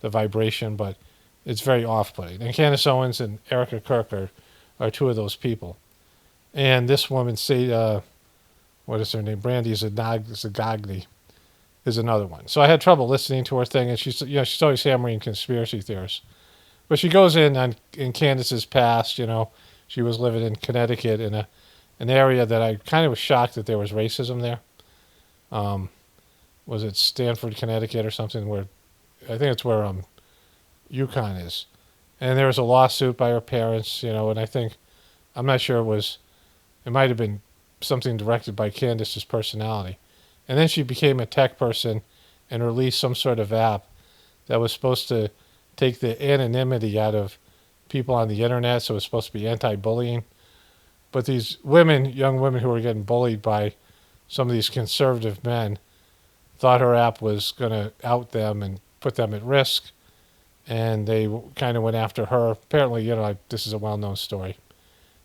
the vibration, but it's very off-putting. And Candace Owens and Erica Kirk are two of those people. And this woman, what is her name? Brandy Zanagli is another one. So I had trouble listening to her thing, and she's always hammering conspiracy theorists. But she goes in Candace's past, you know. She was living in Connecticut in an area that I kind of was shocked that there was racism there. Was it Stanford, Connecticut or something where, I think it's where Yukon is. And there was a lawsuit by her parents, you know, and I think, I'm not sure it might have been something directed by Candace's personality. And then she became a tech person and released some sort of app that was supposed to take the anonymity out of people on the internet, so it was supposed to be anti-bullying. But these young women who were getting bullied by some of these conservative men thought her app was going to out them and put them at risk. And they kind of went after her. Apparently, you know, like, this is a well-known story.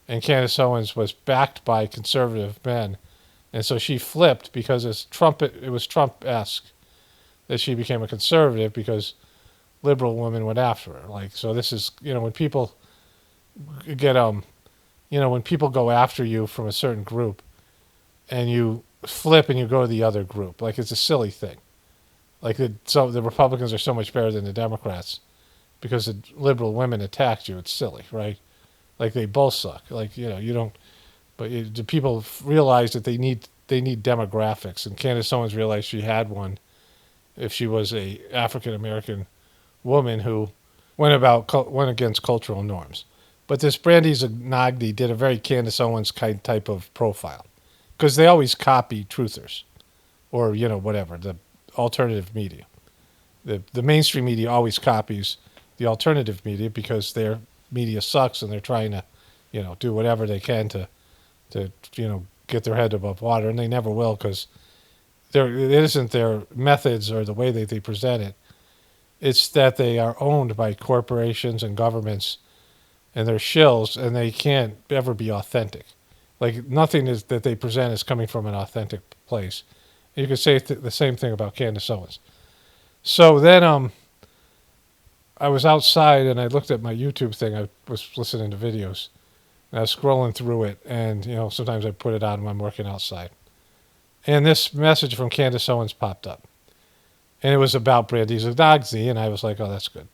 And Candace Owens was backed by conservative men. And so she flipped because it was Trump-esque. that she became a conservative because liberal women went after her. Like, so this is, when people get, when people go after you from a certain group and you flip and you go to the other group, like it's a silly thing. Like, so the Republicans are so much better than the Democrats because the liberal women attacked you. It's silly, right? Like, they both suck. Like, you don't, but do people realize that they need demographics? And Candace Owens realized she had one if she was a African American woman who went against cultural norms. But this Brandy Zagnagdi did a very Candace Owens type of profile because they always copy truthers or, whatever, the alternative media. The mainstream media always copies the alternative media because their media sucks and they're trying to, do whatever they can to get their head above water, and they never will because it isn't their methods or the way that they present it. It's that they are owned by corporations and governments, and they're shills, and they can't ever be authentic. Like, nothing that they present is coming from an authentic place. And you could say the same thing about Candace Owens. So then I was outside, and I looked at my YouTube thing. I was listening to videos, and I was scrolling through it, and, sometimes I put it on when I'm working outside. And this message from Candace Owens popped up. And it was about Brandy Zagnagdi, and I was like, oh, that's good.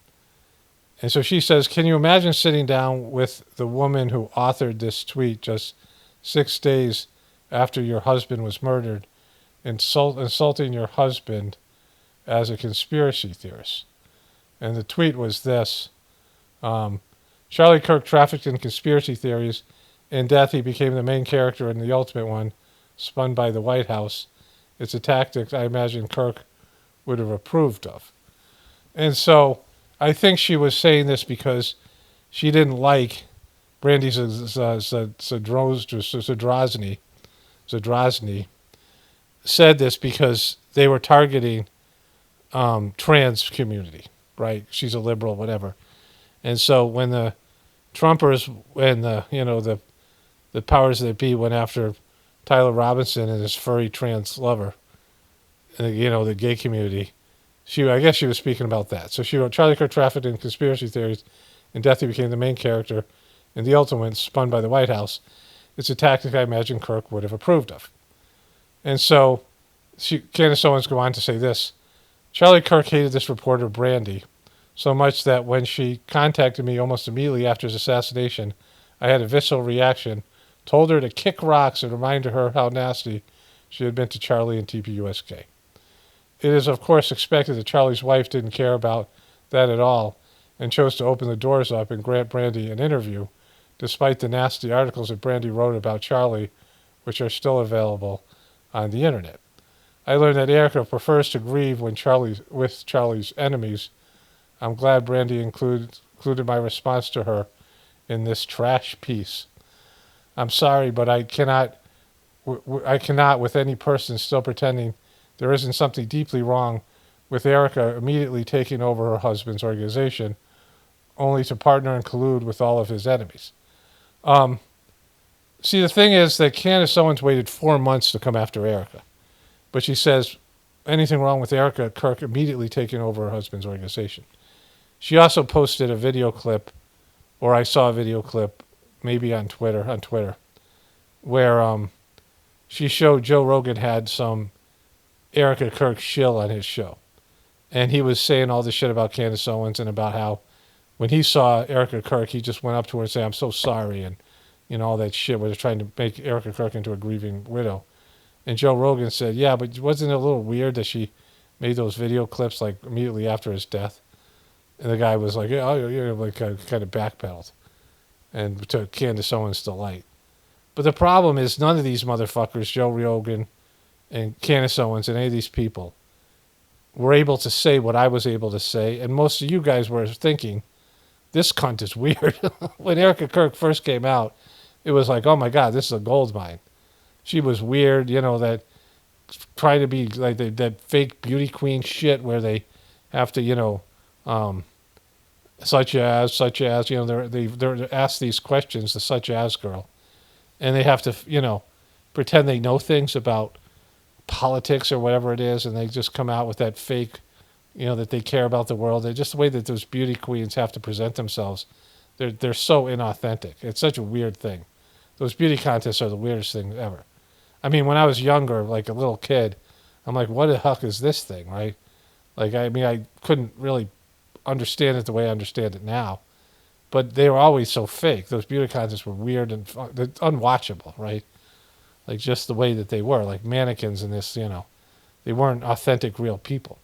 And so she says, can you imagine sitting down with the woman who authored this tweet just 6 days after your husband was murdered, insulting your husband as a conspiracy theorist? And the tweet was this. Charlie Kirk trafficked in conspiracy theories. In death, he became the main character in the ultimate one, spun by the White House. It's a tactic I imagine Kirk would have approved of. And so I think she was saying this because she didn't like Brandy Zadrozny said this because they were targeting trans community, right? She's a liberal, whatever. And so when the Trumpers and the powers that be went after Tyler Robinson and his furry trans lover, the gay community, I guess she was speaking about that. So she wrote, Charlie Kirk trafficked in conspiracy theories. In death, he became the main character in the ultimate, spun by the White House. It's a tactic I imagine Kirk would have approved of. And so Candace Owens go on to say this. Charlie Kirk hated this reporter, Brandy, so much that when she contacted me almost immediately after his assassination, I had a visceral reaction, told her to kick rocks and reminded her how nasty she had been to Charlie and TPUSK. It is, of course, expected that Charlie's wife didn't care about that at all and chose to open the doors up and grant Brandy an interview, despite the nasty articles that Brandy wrote about Charlie, which are still available on the internet. I learned that Erica prefers to grieve with Charlie's enemies. I'm glad Brandy included my response to her in this trash piece. I'm sorry, but I cannot, with any person still pretending there isn't something deeply wrong with Erica immediately taking over her husband's organization, only to partner and collude with all of his enemies. See, the thing is that Candace Owens waited 4 months to come after Erica. But she says, anything wrong with Erica, Kirk immediately taking over her husband's organization. She also posted a video clip, or I saw a video clip, maybe on Twitter, where she showed Joe Rogan had some Erica Kirk shill on his show. And he was saying all this shit about Candace Owens and about how when he saw Erica Kirk, he just went up to her and said, I'm so sorry, and all that shit where they're trying to make Erica Kirk into a grieving widow. And Joe Rogan said, yeah, but wasn't it a little weird that she made those video clips like immediately after his death? And the guy was like, like kind of backpedaled, and to Candace Owens' delight. But the problem is none of these motherfuckers, Joe Rogan and Candace Owens and any of these people, were able to say what I was able to say. And most of you guys were thinking, this cunt is weird. When Erica Kirk first came out, it was like, oh my God, this is a gold mine. She was weird, that trying to be like that fake beauty queen shit where they have to, such as, they're asked these questions, the such as girl, and they have to, pretend they know things about politics or whatever it is, and they just come out with that fake that they care about the world. They're just the way that those beauty queens have to present themselves. They're so inauthentic. It's such a weird thing. Those beauty contests are the weirdest thing ever. I mean, when I was younger, like a little kid, I'm like, what the heck is this thing, right? Like, I mean, I couldn't really understand it the way I understand it now. But they were always so fake. Those beauty contests were weird and unwatchable, right? Like, just the way that they were. Like, mannequins in this, they weren't authentic, real people.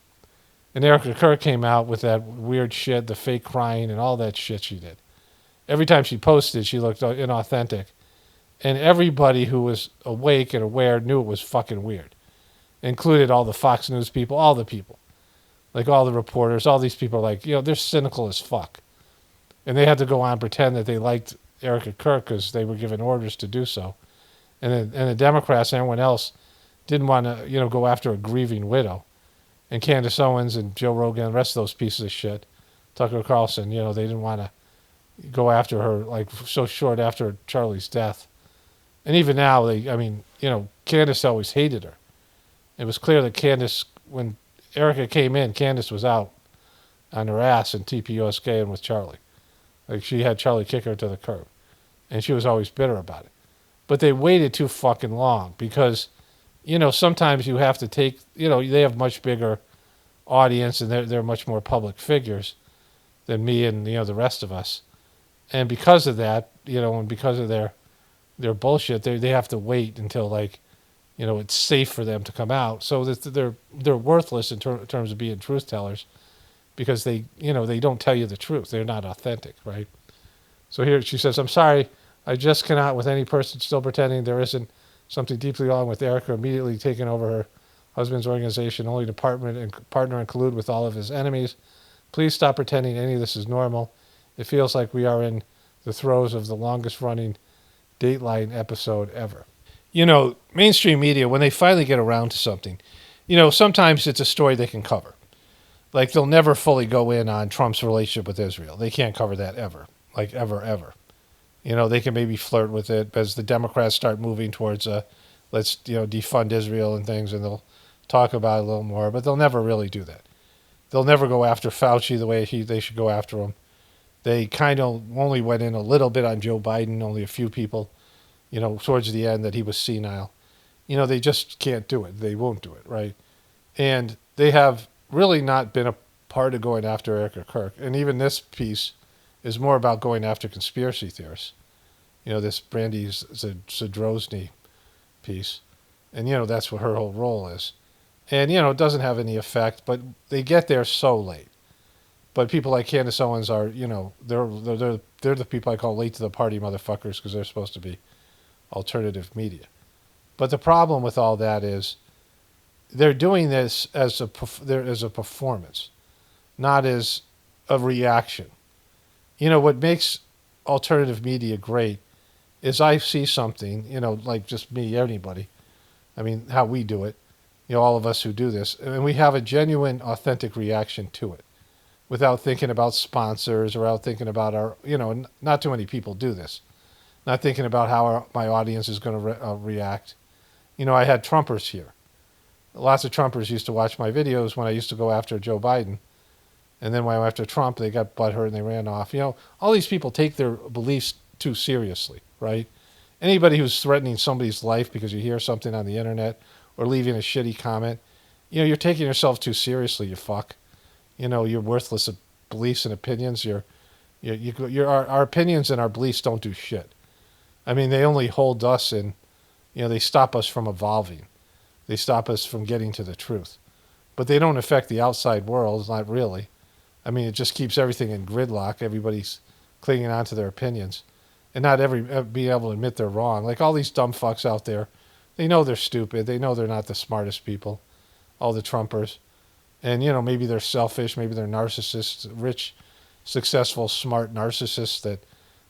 And Erica Kirk came out with that weird shit, the fake crying and all that shit she did. Every time she posted, she looked inauthentic. And everybody who was awake and aware knew it was fucking weird. Included all the Fox News people, all the people. Like all the reporters, all these people are like, they're cynical as fuck. And they had to go on and pretend that they liked Erica Kirk because they were given orders to do so. And the Democrats and everyone else didn't want to, go after a grieving widow. And Candace Owens and Joe Rogan and the rest of those pieces of shit, Tucker Carlson, they didn't want to go after her like so short after Charlie's death. And even now, Candace always hated her. It was clear that Candace, when Erica came in, Candace was out on her ass in TPUSK and with Charlie. Like, she had Charlie kick her to the curb. And she was always bitter about it. But they waited too fucking long because, sometimes you have to take, they have much bigger audience and they're much more public figures than me and, the rest of us. And because of that, and because of their bullshit, they have to wait until, it's safe for them to come out. So that they're worthless in terms of being truth tellers because they don't tell you the truth. They're not authentic, right? So here she says, I'm sorry, I just cannot with any person still pretending there isn't something deeply wrong with Erica immediately taking over her husband's organization only to partner and collude with all of his enemies. Please stop pretending any of this is normal. It feels like we are in the throes of the longest running Dateline episode ever. Mainstream media, when they finally get around to something, sometimes it's a story they can cover. Like, they'll never fully go in on Trump's relationship with Israel. They can't cover that ever. Like, ever. They can maybe flirt with it as the Democrats start moving towards let's, defund Israel and things, and they'll talk about it a little more, but they'll never really do that. They'll never go after Fauci the way they should go after him. They kind of only went in a little bit on Joe Biden, only a few people, towards the end that he was senile. They just can't do it. They won't do it, right? And they have really not been a part of going after Erica Kirk. And even this piece is more about going after conspiracy theorists. This Brandy Zadrozny piece. And, that's what her whole role is. And, it doesn't have any effect, but they get there so late. But people like Candace Owens are, they're the people I call late to the party motherfuckers because they're supposed to be alternative media. But the problem with all that is they're doing this as a performance, not as a reaction. What makes alternative media great is I see something, like just me, anybody. I mean, how we do it, all of us who do this, and we have a genuine, authentic reaction to it without thinking about sponsors or without thinking about our, not too many people do this. Not thinking about how my audience is going to react. I had Trumpers here. Lots of Trumpers used to watch my videos when I used to go after Joe Biden. And then when I went after Trump, they got butthurt and they ran off. All these people take their beliefs too seriously, right? Anybody who's threatening somebody's life because you hear something on the internet or leaving a shitty comment, you're taking yourself too seriously, you fuck. You're worthless beliefs and opinions. Our opinions and our beliefs don't do shit. I mean, they only hold us in, they stop us from evolving. They stop us from getting to the truth. But they don't affect the outside world, not really. I mean, it just keeps everything in gridlock. Everybody's clinging on to their opinions. And not being able to admit they're wrong. Like all these dumb fucks out there, they know they're stupid. They know they're not the smartest people, all the Trumpers. And, maybe they're selfish. Maybe they're narcissists, rich, successful, smart narcissists that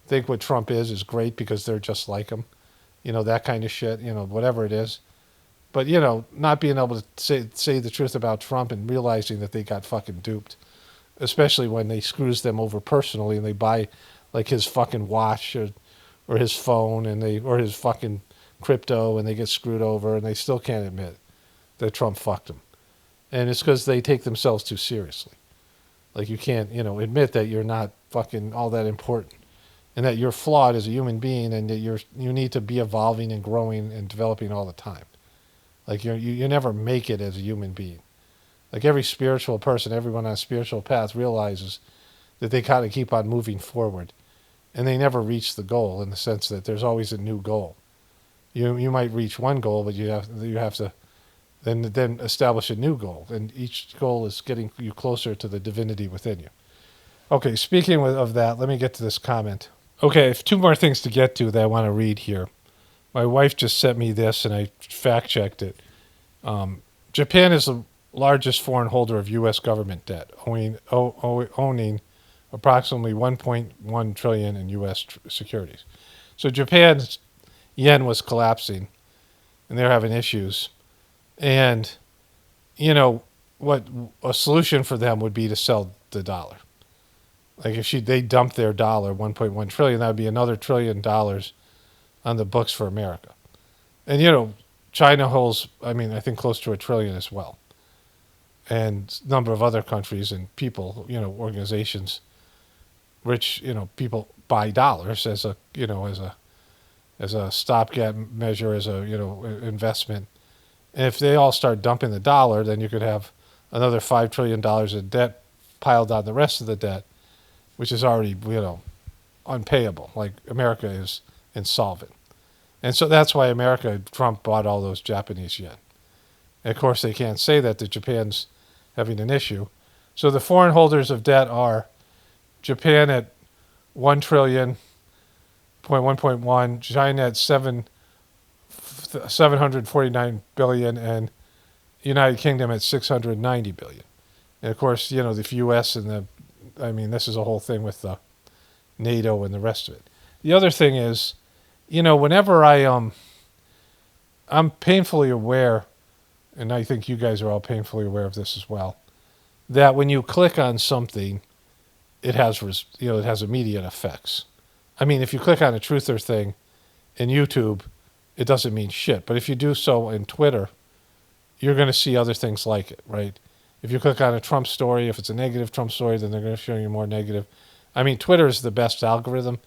think what Trump is great because they're just like him. That kind of shit, whatever it is. But, not being able to say the truth about Trump and realizing that they got fucking duped, especially when they screws them over personally and they buy like his fucking watch or his phone or his fucking crypto and they get screwed over and they still can't admit that Trump fucked them. And it's because they take themselves too seriously. Like you can't, admit that you're not fucking all that important, and that you're flawed as a human being, and that you need to be evolving and growing and developing all the time. Like you never make it as a human being. Like every spiritual person, everyone on a spiritual path realizes that they kind of keep on moving forward, and they never reach the goal in the sense that there's always a new goal. You might reach one goal, but you have to then establish a new goal, and each goal is getting you closer to the divinity within you. Okay, speaking of that, let me get to this comment. Okay, I have two more things to get to that I want to read here. My wife just sent me this, and I fact-checked it. Japan is the largest foreign holder of U.S. government debt, owning approximately $1.1 trillion in U.S. securities. So Japan's yen was collapsing, and they're having issues. And, what a solution for them would be to sell the dollar. Like if they dumped their dollar, $1.1 trillion, that would be another $1 trillion on the books for America. And, China holds, I think close to $1 trillion as well. And a number of other countries and people, organizations, rich, people buy dollars as a stopgap measure, as a, investment. And if they all start dumping the dollar, then you could have another $5 trillion of debt piled on the rest of the debt, which is already, unpayable. Like America is insolvent. And so that's why Trump bought all those Japanese yen. And of course, they can't say that Japan's having an issue. So the foreign holders of debt are Japan at $1 trillion, 1.1, China at 749 billion, and United Kingdom at 690 billion. And of course, the U.S. and this is a whole thing with the NATO and the rest of it. The other thing is, whenever I'm painfully aware, and I think you guys are all painfully aware of this as well, that when you click on something, it has immediate effects. If you click on a truther thing in YouTube, it doesn't mean shit. But if you do so in Twitter, you're going to see other things like it, right? If you click on a Trump story, if it's a negative Trump story, then they're going to show you more negative. Twitter is the best algorithm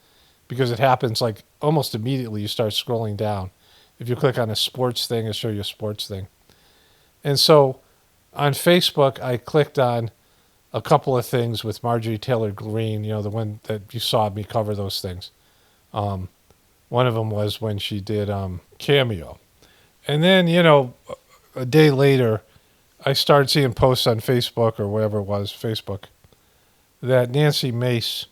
because it happens like almost immediately. You start scrolling down. If you click on a sports thing, it'll show you a sports thing. And so on Facebook, I clicked on a couple of things with Marjorie Taylor Greene, the one that you saw me cover those things. One of them was when she did Cameo. And then, a day later, I started seeing posts on Facebook or whatever it was, Facebook, that Nancy Mace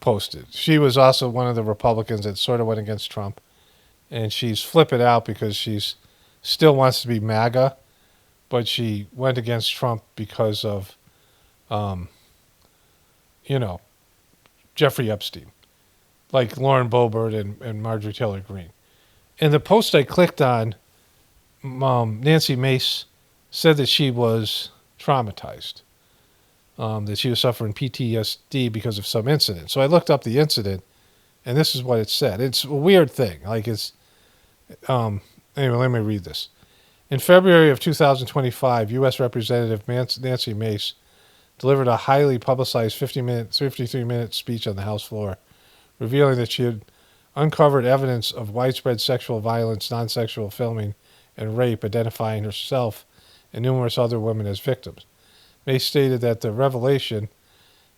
posted. She was also one of the Republicans that sort of went against Trump. And she's flipping out because she's still wants to be MAGA, but she went against Trump because of, Jeffrey Epstein, like Lauren Boebert and Marjorie Taylor Greene. And the post I clicked on, Nancy Mace said that she was traumatized, that she was suffering PTSD because of some incident. So I looked up the incident, and this is what it said. It's a weird thing. Anyway, let me read this. In February of 2025, U.S. Representative Nancy Mace delivered a highly publicized 53-minute speech on the House floor, revealing that she had uncovered evidence of widespread sexual violence, non-sexual filming, and rape, identifying herself and numerous other women as victims. Mace stated that the revelation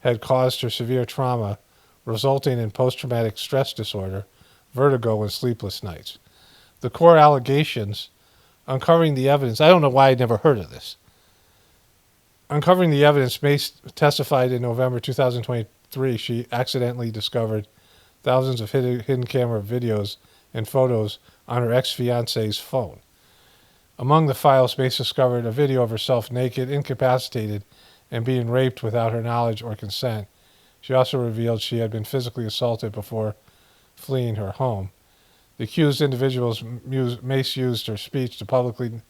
had caused her severe trauma, resulting in post-traumatic stress disorder, vertigo, and sleepless nights. The core allegations, uncovering the evidence, I don't know why I'd never heard of this. Uncovering the evidence, Mace testified in November 2023 she accidentally discovered thousands of hidden camera videos and photos on her ex-fiance's phone. Among the files, Mace discovered a video of herself naked, incapacitated, and being raped without her knowledge or consent. She also revealed she had been physically assaulted before fleeing her home. The accused individuals, Mace used her speech to publicly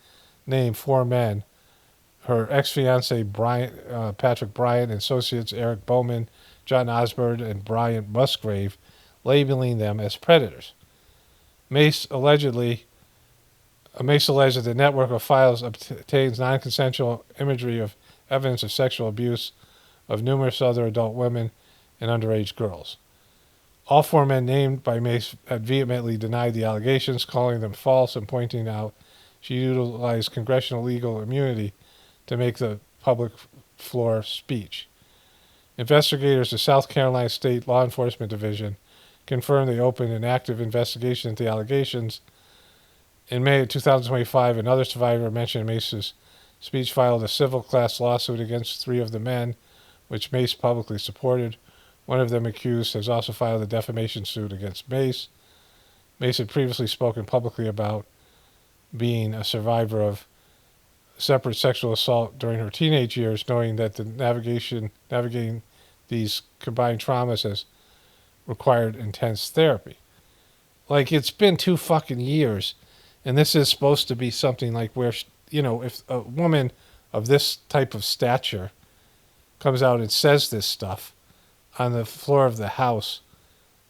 name 4 men: her ex-fiancé Patrick Bryant, and associates Eric Bowman, John Osborne, and Brian Musgrave, labeling them as predators. Mace allegedly Mace alleged that the network of files obtains non-consensual imagery of evidence of sexual abuse of numerous other adult women and underage girls. All 4 men named by Mace had vehemently denied the allegations, calling them false and pointing out she utilized congressional legal immunity to make the public floor speech. Investigators of South Carolina State Law Enforcement Division confirmed they opened an active investigation into the allegations. In May of 2025, another survivor mentioned Mace's speech filed a civil class lawsuit against 3 of the men, which Mace publicly supported. One of them accused has also filed a defamation suit against Mace. Mace had previously spoken publicly about being a survivor of separate sexual assault during her teenage years, knowing that the navigating these combined traumas has required intense therapy. Like, it's been 2 fucking years, and this is supposed to be something like where, if a woman of this type of stature comes out and says this stuff on the floor of the House,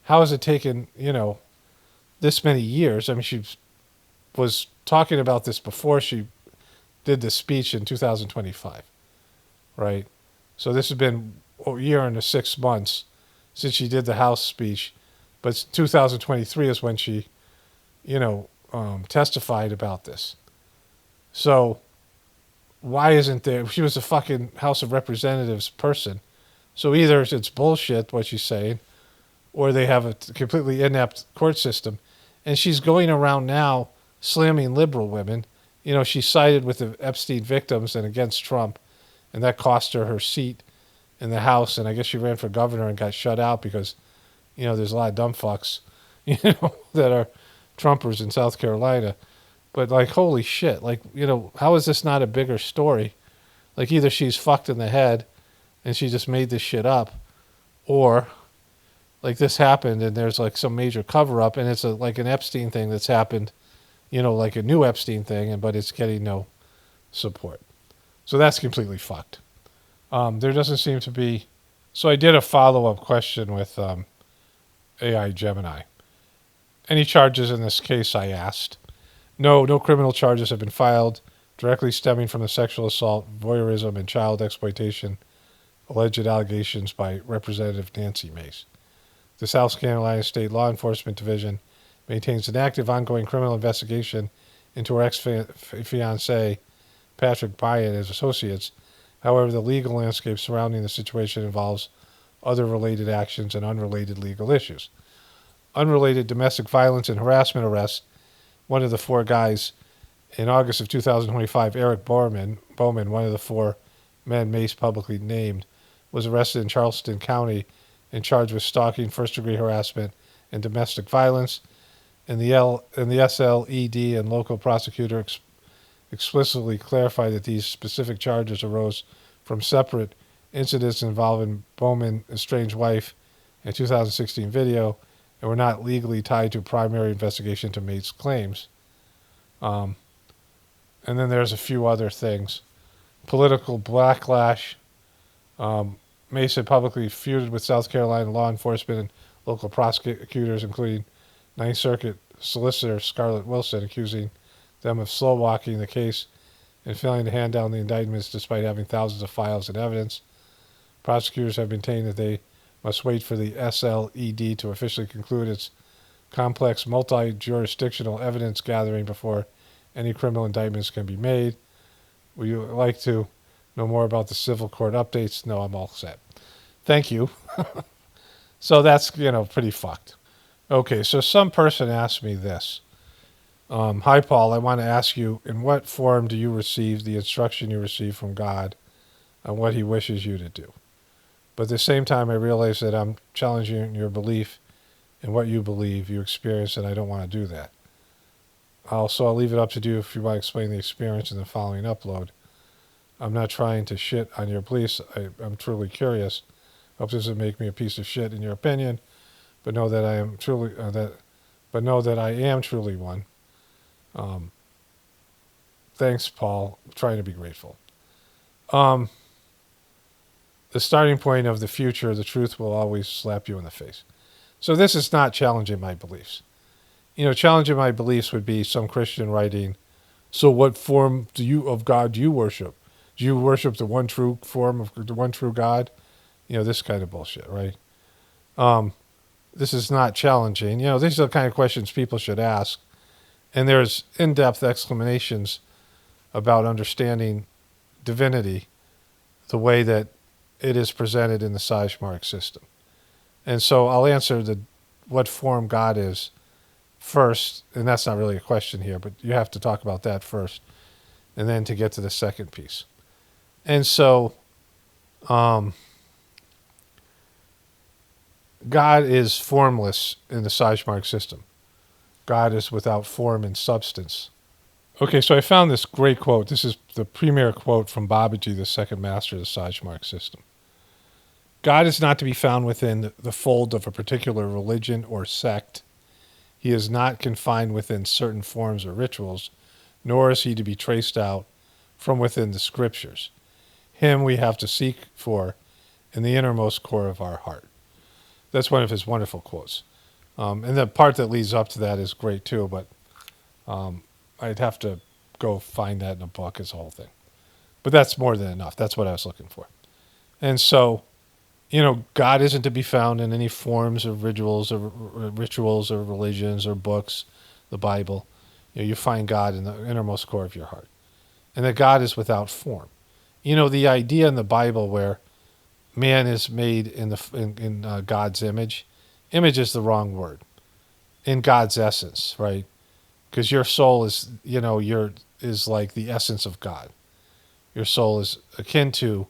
how has it taken, this many years? I mean, she was talking about this before she did the speech in 2025, right? So this has been a year and 6 months since she did the House speech, but 2023 is when she, testified about this. So why isn't there? She was a fucking House of Representatives person. So either it's bullshit what she's saying, or they have a completely inept court system. And she's going around now slamming liberal women. She sided with the Epstein victims and against Trump, and that cost her seat in the House. And I guess she ran for governor and got shut out because, there's a lot of dumb fucks, that are Trumpers in South Carolina. But, holy shit. How is this not a bigger story? Either she's fucked in the head and she just made this shit up, or this happened and there's some major cover up and it's an Epstein thing that's happened, like a new Epstein thing, but it's getting no support. So that's completely fucked. There doesn't seem to be. So I did a follow-up question with AI Gemini. Any charges in this case, I asked. No criminal charges have been filed directly stemming from the sexual assault, voyeurism, and child exploitation alleged allegations by Representative Nancy Mace. The South Carolina State Law Enforcement Division maintains an active ongoing criminal investigation into her ex-fiancé, Patrick Bryant, and his associates. However, the legal landscape surrounding the situation involves other related actions and unrelated legal issues. Unrelated domestic violence and harassment arrests. One of the 4 guys in August of 2025, Eric Bowman, one of the 4 men Mace publicly named, was arrested in Charleston County and charged with stalking, first-degree harassment, and domestic violence. And the SLED and local prosecutor explicitly clarified that these specific charges arose from separate incidents involving Bowman's estranged wife in 2016 video and were not legally tied to primary investigation into Mace's claims. And then there's a few other things. Political backlash. Mace had publicly feuded with South Carolina law enforcement and local prosecutors, including Ninth Circuit Solicitor Scarlett Wilson, accusing them of slow-walking the case and failing to hand down the indictments despite having thousands of files and evidence. Prosecutors have maintained that they must wait for the SLED to officially conclude its complex multi-jurisdictional evidence gathering before any criminal indictments can be made. Would you like to know more about the civil court updates? No, I'm all set. Thank you. So that's, pretty fucked. Okay, so some person asked me this. Hi, Paul. I want to ask you, in what form do you receive the instruction you receive from God on what he wishes you to do? But at the same time, I realize that I'm challenging your belief in what you believe you experience, and I don't want to do that. I'll leave it up to you if you want to explain the experience in the following upload. I'm not trying to shit on your beliefs. I'm truly curious. Hope this doesn't make me a piece of shit in your opinion, but know that I am truly one. Thanks, Paul. I'm trying to be grateful. The starting point of the future, the truth will always slap you in the face. So this is not challenging my beliefs. Challenging my beliefs would be some Christian writing So what form of God do you worship? Do you worship the one true form of the one true God? This kind of bullshit, right? This is not challenging. These are the kind of questions people should ask. And there's in-depth explanations about understanding divinity the way that it is presented in the Sage-Mark system. And so I'll answer what form God is first, and that's not really a question here, but you have to talk about that first, and then to get to the second piece. And so God is formless in the Sage-Mark system. God is without form and substance. Okay, so I found this great quote. This is the premier quote from Babaji, the second master of the Sage-Mark system. God is not to be found within the fold of a particular religion or sect. He is not confined within certain forms or rituals, nor is he to be traced out from within the scriptures. Him we have to seek for in the innermost core of our heart. That's one of his wonderful quotes. And the part that leads up to that is great too, but I'd have to go find that in a book as a whole thing. But that's more than enough. That's what I was looking for. And so, God isn't to be found in any forms of rituals or religions or books, the Bible. You find God in the innermost core of your heart. And that God is without form. The idea in the Bible where man is made in God's image. Image is the wrong word. In God's essence, right? Because your soul is, is like the essence of God. Your soul is akin to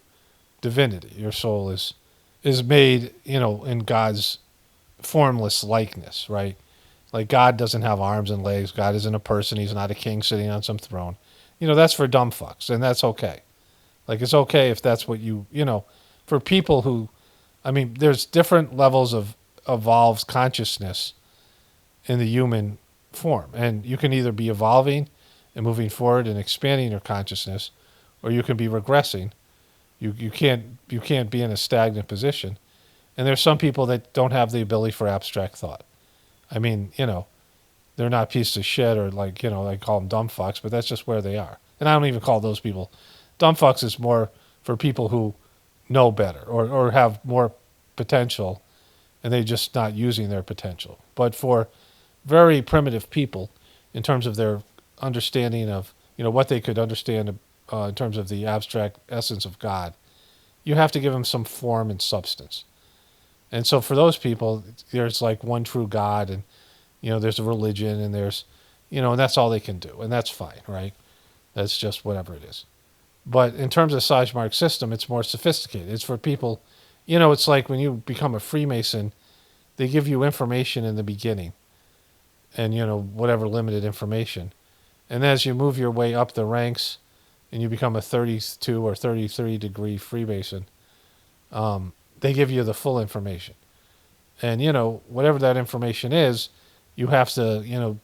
divinity. Your soul is made, in God's formless likeness, right? Like God doesn't have arms and legs. God isn't a person. He's not a king sitting on some throne. That's for dumb fucks, and that's okay. Like it's okay if that's what for people who, there's different levels of evolved consciousness in the human form. And you can either be evolving and moving forward and expanding your consciousness, or you can be regressing. You can't be in a stagnant position. And there's some people that don't have the ability for abstract thought. They're not pieces of shit or I call them dumb fucks, but that's just where they are. And I don't even call those people dumb fucks. Is more for people who know better or have more potential and they're just not using their potential. But for very primitive people, in terms of their understanding of, what they could understand in terms of the abstract essence of God, you have to give them some form and substance. And so for those people, there's like one true God and, there's a religion and there's, and that's all they can do. And that's fine, right? That's just whatever it is. But in terms of the Sage-Mark system, it's more sophisticated. It's for people, it's like when you become a Freemason, they give you information in the beginning and, whatever limited information. And as you move your way up the ranks and you become a 32 or 33 degree Freemason, they give you the full information. And, whatever that information is, you have to,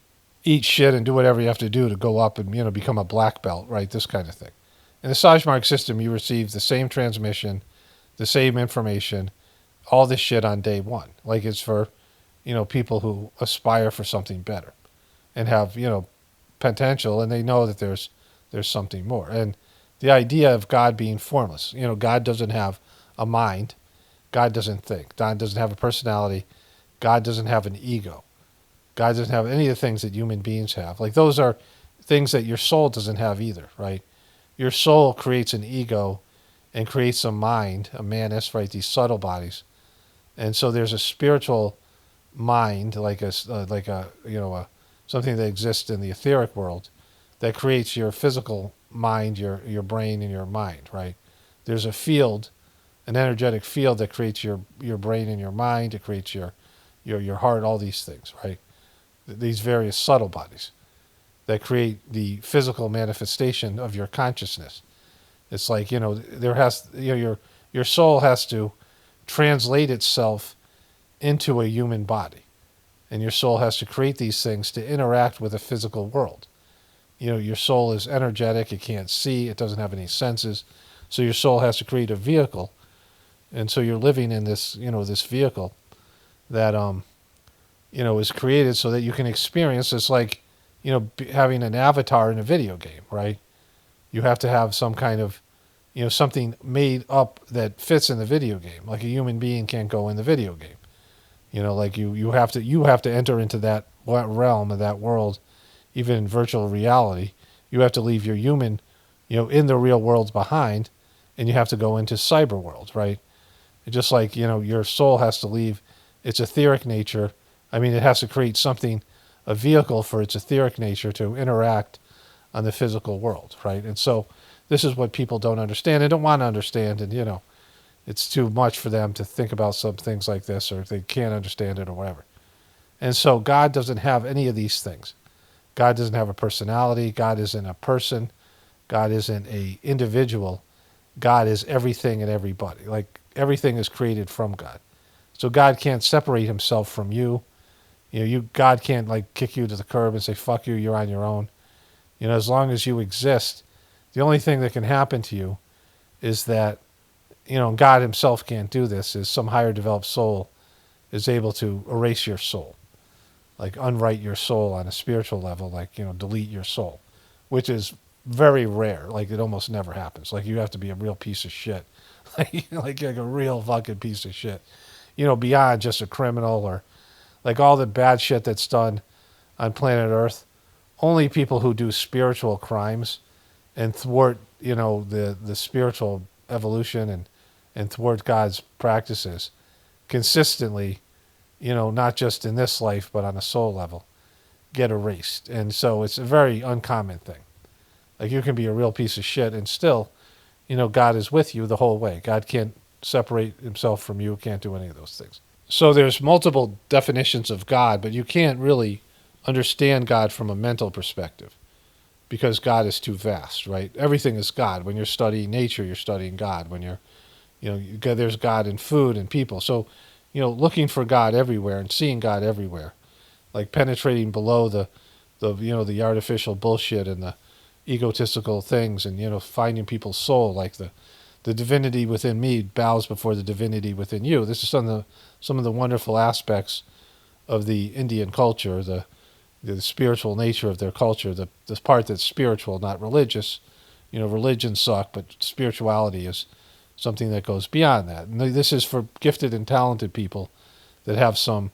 eat shit and do whatever you have to do to go up and, become a black belt, right? This kind of thing. In the Sage-Mark system, you receive the same transmission, the same information, all this shit on day one. Like it's for, people who aspire for something better and have, potential, and they know that there's something more. And the idea of God being formless, God doesn't have a mind. God doesn't think. God doesn't have a personality. God doesn't have an ego. God doesn't have any of the things that human beings have. Like those are things that your soul doesn't have either, right? Your soul creates an ego and creates a mind, a manus, right? These subtle bodies. And so there's a spiritual mind, like a something that exists in the etheric world that creates your physical mind, your brain, and your mind, right? There's a field, an energetic field that creates your brain and your mind, it creates your heart, all these things, right? These various subtle bodies that create the physical manifestation of your consciousness. It's like, there has, your soul has to translate itself into a human body. And your soul has to create these things to interact with the physical world. Your soul is energetic, it can't see, it doesn't have any senses. So your soul has to create a vehicle. And so you're living in this, this vehicle that, is created so that you can experience. It's like, having an avatar in a video game, right? You have to have some kind of, something made up that fits in the video game. Like a human being can't go in the video game. Like you have to enter into that realm of that world, even in virtual reality. You have to leave your human, in the real world behind, and you have to go into cyber world, right? Just like, your soul has to leave its etheric nature. I mean, it has to create something, a vehicle for its etheric nature to interact on the physical world, right? And so this is what people don't understand. They don't want to understand, and, it's too much for them to think about some things like this, or they can't understand it or whatever. And so God doesn't have any of these things. God doesn't have a personality. God isn't a person. God isn't a individual. God is everything and everybody. Like everything is created from God. So God can't separate himself from you. God can't like kick you to the curb and say, fuck you, you're on your own. As long as you exist, the only thing that can happen to you is that, God himself can't do this, is some higher developed soul is able to erase your soul. Like unwrite your soul on a spiritual level, like, delete your soul, which is very rare. Like it almost never happens. Like you have to be a real piece of shit, like a real fucking piece of shit, beyond just a criminal or like all the bad shit that's done on planet Earth. Only people who do spiritual crimes and thwart, the spiritual evolution and thwart God's practices consistently, not just in this life, but on a soul level, get erased. And so it's a very uncommon thing. Like you can be a real piece of shit and still, God is with you the whole way. God can't separate himself from you, can't do any of those things. So there's multiple definitions of God, but you can't really understand God from a mental perspective because God is too vast, right? Everything is God. When you're studying nature, you're studying God. When you're, there's God in food and people. So, looking for God everywhere and seeing God everywhere, like penetrating below the artificial bullshit and the egotistical things and, finding people's soul, like the divinity within me bows before the divinity within you. This is some of the wonderful aspects of the Indian culture, the spiritual nature of their culture, the part that's spiritual, not religious. Religions suck, but spirituality is something that goes beyond that. And this is for gifted and talented people that have some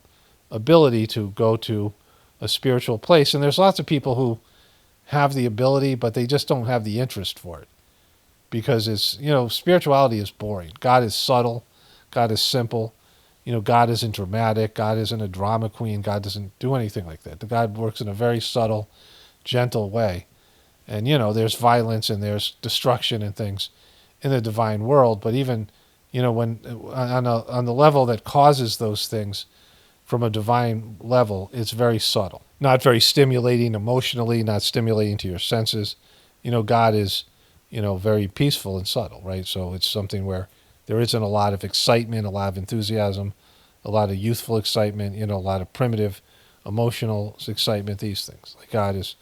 ability to go to a spiritual place. And there's lots of people who have the ability, but they just don't have the interest for it. Because it's, spirituality is boring. God is subtle. God is simple. God isn't dramatic. God isn't a drama queen. God doesn't do anything like that. The God works in a very subtle, gentle way. And, there's violence and there's destruction and things in the divine world. But even, when on the level that causes those things from a divine level, it's very subtle. Not very stimulating emotionally, not stimulating to your senses. God is, very peaceful and subtle, right? So it's something where there isn't a lot of excitement, a lot of enthusiasm, a lot of youthful excitement, a lot of primitive emotional excitement, these things. Like God is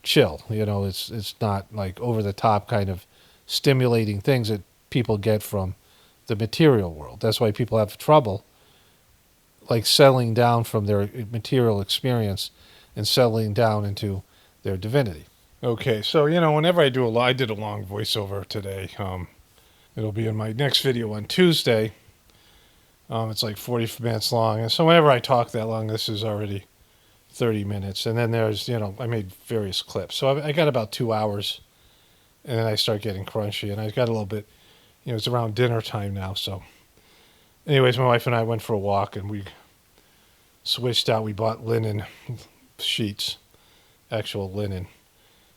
chill. It's not like over the top kind of stimulating things that people get from the material world. That's why people have trouble like settling down from their material experience and settling down into their divinity. Okay, so whenever I did a long voiceover today. It'll be in my next video on Tuesday. It's like 40 minutes long, and so whenever I talk that long, this is already 30 minutes. And then there's, I made various clips, so I got about 2 hours, and then I start getting crunchy, and I got a little bit, it's around dinner time now. So, anyways, my wife and I went for a walk, and we switched out. We bought linen sheets, actual linen,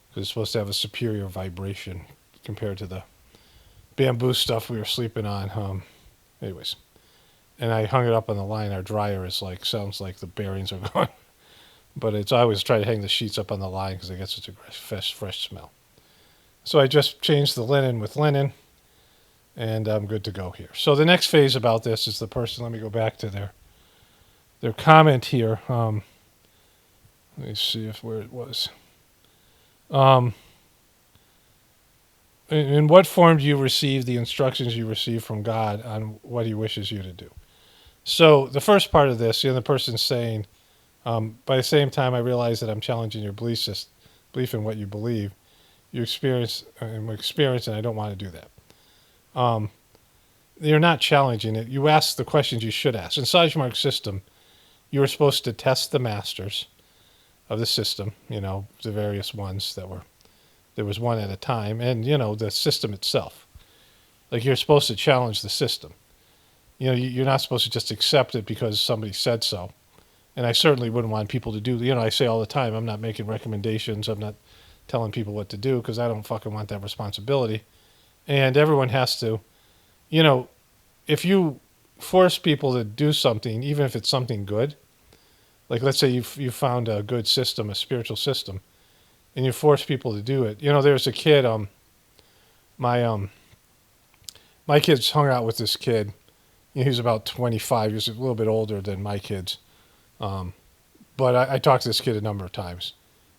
because it's supposed to have a superior vibration compared to the bamboo stuff we were sleeping on. Anyways, and I hung it up on the line. Our dryer is sounds like the bearings are gone, but I always try to hang the sheets up on the line because it gets such a fresh smell. So I just changed the linen with linen, and I'm good to go here. So the next phase about this is the person. Let me go back to their comment here. Let me see where it was. In what form do you receive the instructions you receive from God on what he wishes you to do? So the first part of this, the person's saying, By the same time, I realize that I'm challenging your belief in what you believe, you experience, and I don't want to do that. You're not challenging it. You ask the questions you should ask. In Sajmark's system, you were supposed to test the masters of the system, the various ones there was one at a time, and, the system itself. Like, you're supposed to challenge the system. You're not supposed to just accept it because somebody said so. And I certainly wouldn't want people to do, I say all the time, I'm not making recommendations. I'm not telling people what to do because I don't fucking want that responsibility. And everyone has to, if you force people to do something, even if it's something good, like let's say you found a good system, a spiritual system, and you force people to do it. There's a kid, my kids hung out with this kid. He was about 25. He was a little bit older than my kids. But I talked to this kid a number of times.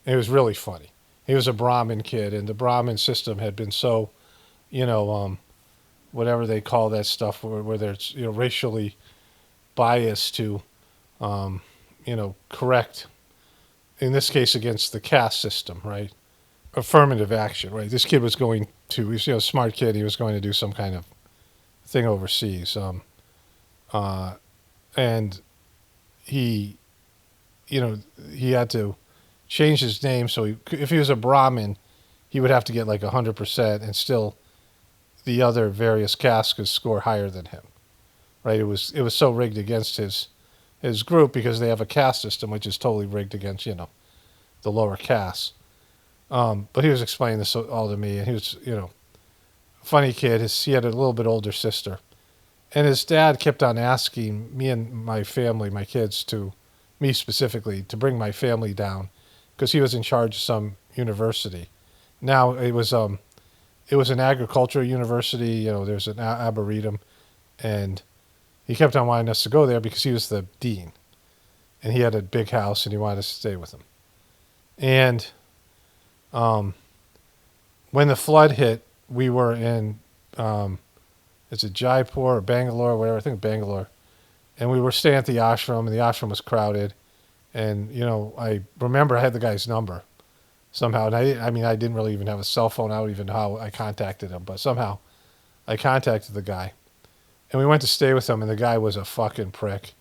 And it was really funny. He was a Brahmin kid, and the Brahmin system had been so, whatever they call that stuff, where they're racially biased to, correct, in this case against the caste system, right? Affirmative action, right? This kid was going to, he was a smart kid. He was going to do some kind of thing overseas. And he had to change his name. So if he was a Brahmin, he would have to get like 100%, and still the other various castes could score higher than him, right? It was so rigged against his group because they have a caste system, which is totally rigged against, the lower castes. But he was explaining this all to me, and he was, funny kid. He had a little bit older sister. And his dad kept on asking me and my family, my kids, me specifically, to bring my family down because he was in charge of some university. Now, it was an agricultural university. There's an arboretum. And he kept on wanting us to go there because he was the dean. And he had a big house, and he wanted us to stay with him. And when the flood hit, we were in... is it Jaipur or Bangalore or whatever? I think Bangalore. And we were staying at the ashram, and the ashram was crowded. And, I remember I had the guy's number somehow. And I didn't really even have a cell phone. I don't even know how I contacted him. But somehow I contacted the guy. And we went to stay with him, and the guy was a fucking prick.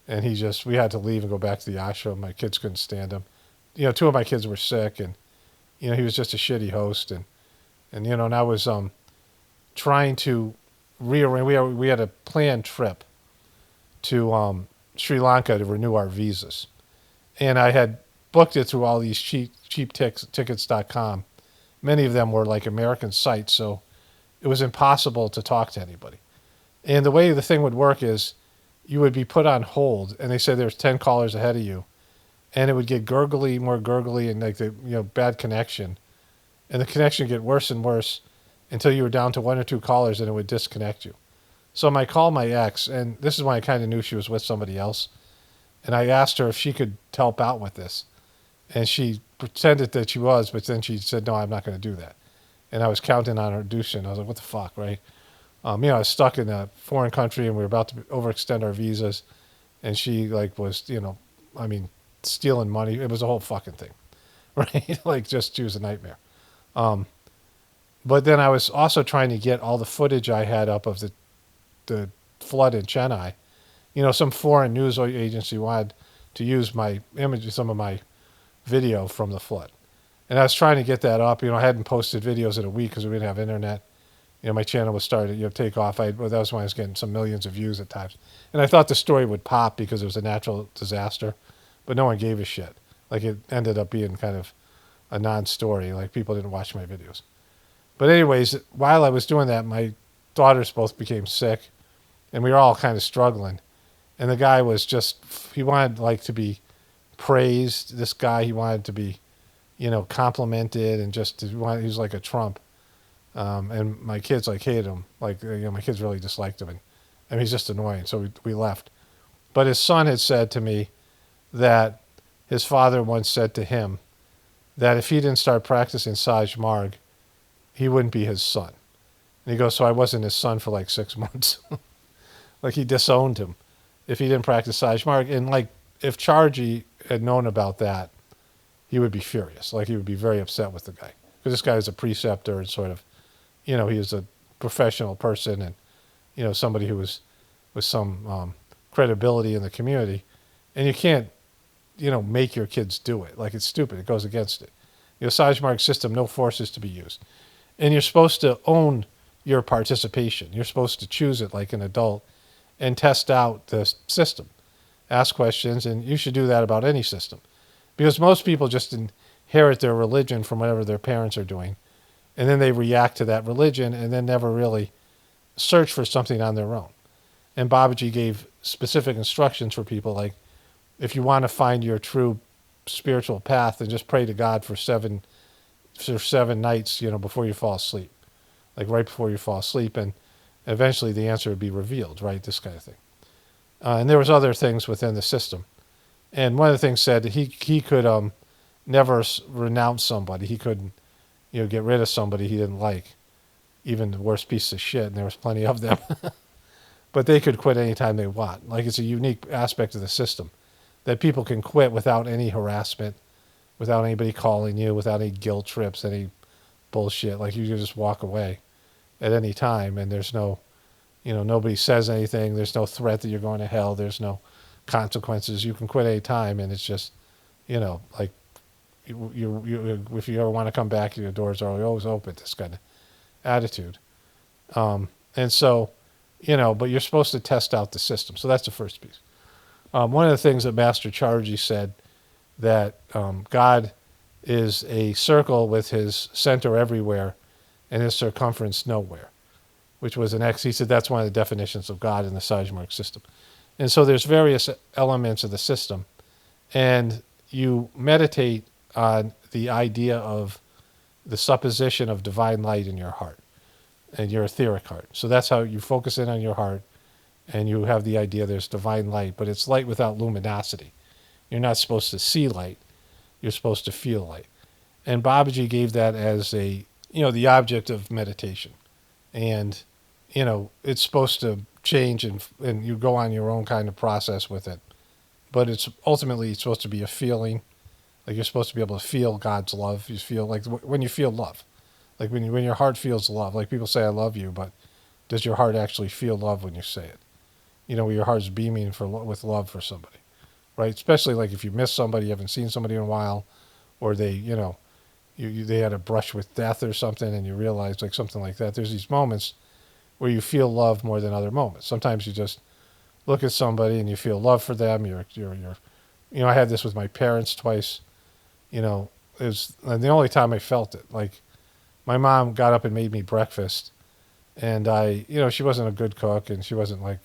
And we had to leave and go back to the ashram. My kids couldn't stand him. Two of my kids were sick, and, he was just a shitty host. And I was trying to rearrange. We had a planned trip to Sri Lanka to renew our visas. And I had booked it through all these cheaptickets.com. Many of them were like American sites, so it was impossible to talk to anybody. And the way the thing would work is you would be put on hold, and they said there's 10 callers ahead of you. And it would get more gurgly, and like the bad connection. And the connection would get worse and worse until you were down to 1 or 2 callers, and it would disconnect you. So I called my ex, and this is when I kind of knew she was with somebody else. And I asked her if she could help out with this. And she pretended that she was, but then she said, no, I'm not going to do that. And I was counting on her douching. I was like, what the fuck, right? I was stuck in a foreign country, and we were about to overextend our visas. And she was, stealing money. It was a whole fucking thing, right? She was a nightmare. But then I was also trying to get all the footage I had up of the flood in Chennai. Some foreign news agency wanted to use my images, some of my video from the flood. And I was trying to get that up. I hadn't posted videos in a week because we didn't have internet. My channel was starting to take off. That was when I was getting some millions of views at times. And I thought the story would pop because it was a natural disaster. But no one gave a shit. It ended up being kind of a non-story. People didn't watch my videos. But anyways, while I was doing that, my daughters both became sick, and we were all kind of struggling. And the guy was he wanted to be praised. This guy, he wanted to be, complimented, and he was like a Trump. And my kids hated him. My kids really disliked him, and he's just annoying. So we left. But his son had said to me that his father once said to him that if he didn't start practicing Saj Marg, he wouldn't be his son. And he goes, so I wasn't his son for 6 months. He disowned him if he didn't practice Saj Marg. And if Charji had known about that, he would be furious. Like, he would be very upset with the guy. Because this guy was a preceptor and sort of, he was a professional person and, somebody who was with some credibility in the community. And you can't, make your kids do it. Like, it's stupid. It goes against it. Sizemore system, no force is to be used. And you're supposed to own your participation. You're supposed to choose it like an adult and test out the system. Ask questions, and you should do that about any system. Because most people just inherit their religion from whatever their parents are doing, and then they react to that religion and then never really search for something on their own. And Babaji gave specific instructions for people, like, if you want to find your true spiritual path, then just pray to God for seven nights, before you fall asleep. Like, right before you fall asleep, and eventually the answer would be revealed, right? This kind of thing. And there was other things within the system. And one of the things said that he could never renounce somebody. He couldn't, get rid of somebody he didn't like, even the worst piece of shit, and there was plenty of them. But they could quit anytime they want. Like, it's a unique aspect of the system that people can quit without any harassment, without anybody calling you, without any guilt trips, any bullshit. Like, you can just walk away at any time, and there's no, nobody says anything. There's no threat that you're going to hell. There's no consequences. You can quit any time, and it's just, like, you if you ever want to come back, your doors are always open. This kind of attitude, and so, but you're supposed to test out the system. So that's the first piece. One of the things that Master Charji said, that God is a circle with his center everywhere and his circumference nowhere, which was he said that's one of the definitions of God in the Sajmark system. And so there's various elements of the system, and you meditate on the idea of the supposition of divine light in your heart and your etheric heart. So that's how you focus in on your heart, and you have the idea there's divine light, but it's light without luminosity. You're not supposed to see light. You're supposed to feel light. And Babaji gave that as the object of meditation. And, it's supposed to change, and you go on your own kind of process with it. But it's ultimately supposed to be a feeling. Like, you're supposed to be able to feel God's love. You feel like when you feel love. Like, when your heart feels love. Like, people say, I love you, but does your heart actually feel love when you say it? Where your heart's beaming with love for somebody. Right? Especially, like, if you miss somebody, you haven't seen somebody in a while, or they, they had a brush with death or something, and you realize, like, something like that. There's these moments where you feel love more than other moments. Sometimes you just look at somebody and you feel love for them. I had this with my parents twice. It was the only time I felt it. Like, my mom got up and made me breakfast, and she wasn't a good cook, and she wasn't like,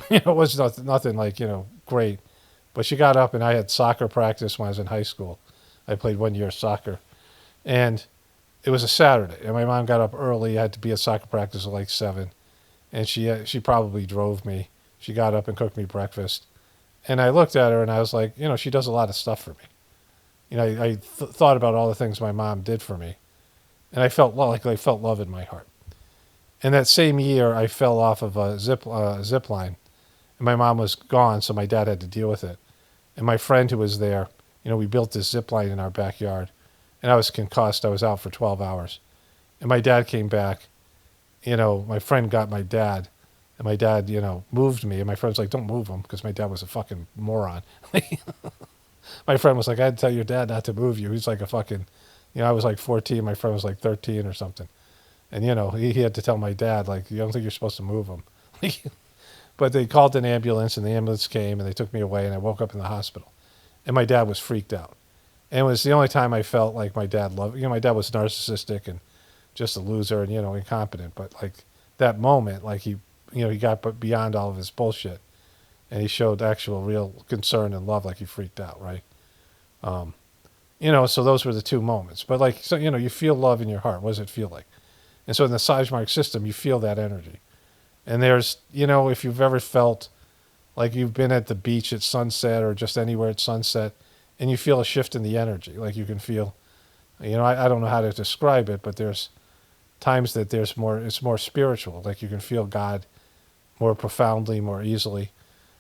it was nothing like, great. But she got up, and I had soccer practice when I was in high school. I played 1 year soccer, and it was a Saturday, and my mom got up early. I had to be at soccer practice at like 7, and she probably drove me. She got up and cooked me breakfast, and I looked at her, and I was like, she does a lot of stuff for me. I thought about all the things my mom did for me, and I felt love in my heart. And that same year, I fell off of a zip line, and my mom was gone, so my dad had to deal with it. And my friend who was there, we built this zip line in our backyard, and I was concussed. I was out for 12 hours. And my dad came back. My friend got my dad, and my dad, moved me. And my friend was like, don't move him, because my dad was a fucking moron. My friend was like, I had to tell your dad not to move you. He's like a fucking, I was like 14. My friend was like 13 or something. And, he had to tell my dad, like, you don't think you're supposed to move him. But they called an ambulance, and the ambulance came, and they took me away, and I woke up in the hospital. And my dad was freaked out. And it was the only time I felt like my dad loved, my dad was narcissistic and just a loser and, incompetent. But, like, that moment, like, he got beyond all of his bullshit. And he showed actual real concern and love, like he freaked out, right? So those were the two moments. But, like, so, you feel love in your heart. What does it feel like? And so in the Sajmark system, you feel that energy. And there's, if you've ever felt like you've been at the beach at sunset or just anywhere at sunset, and you feel a shift in the energy, like you can feel, I don't know how to describe it, but there's times that it's more spiritual, like you can feel God more profoundly, more easily.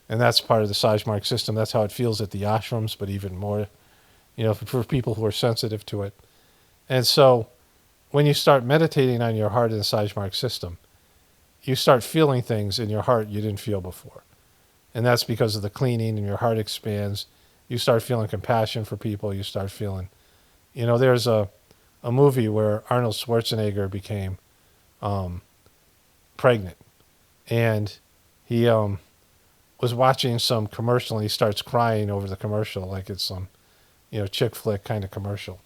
And that's part of the Sajmark system. That's how it feels at the ashrams, but even more, for people who are sensitive to it. And so when you start meditating on your heart in the Sajmark system, you start feeling things in your heart you didn't feel before. And that's because of the cleaning, and your heart expands. You start feeling compassion for people. You start feeling, there's a movie where Arnold Schwarzenegger became pregnant. And he was watching some commercial, and he starts crying over the commercial like it's some, chick flick kind of commercial.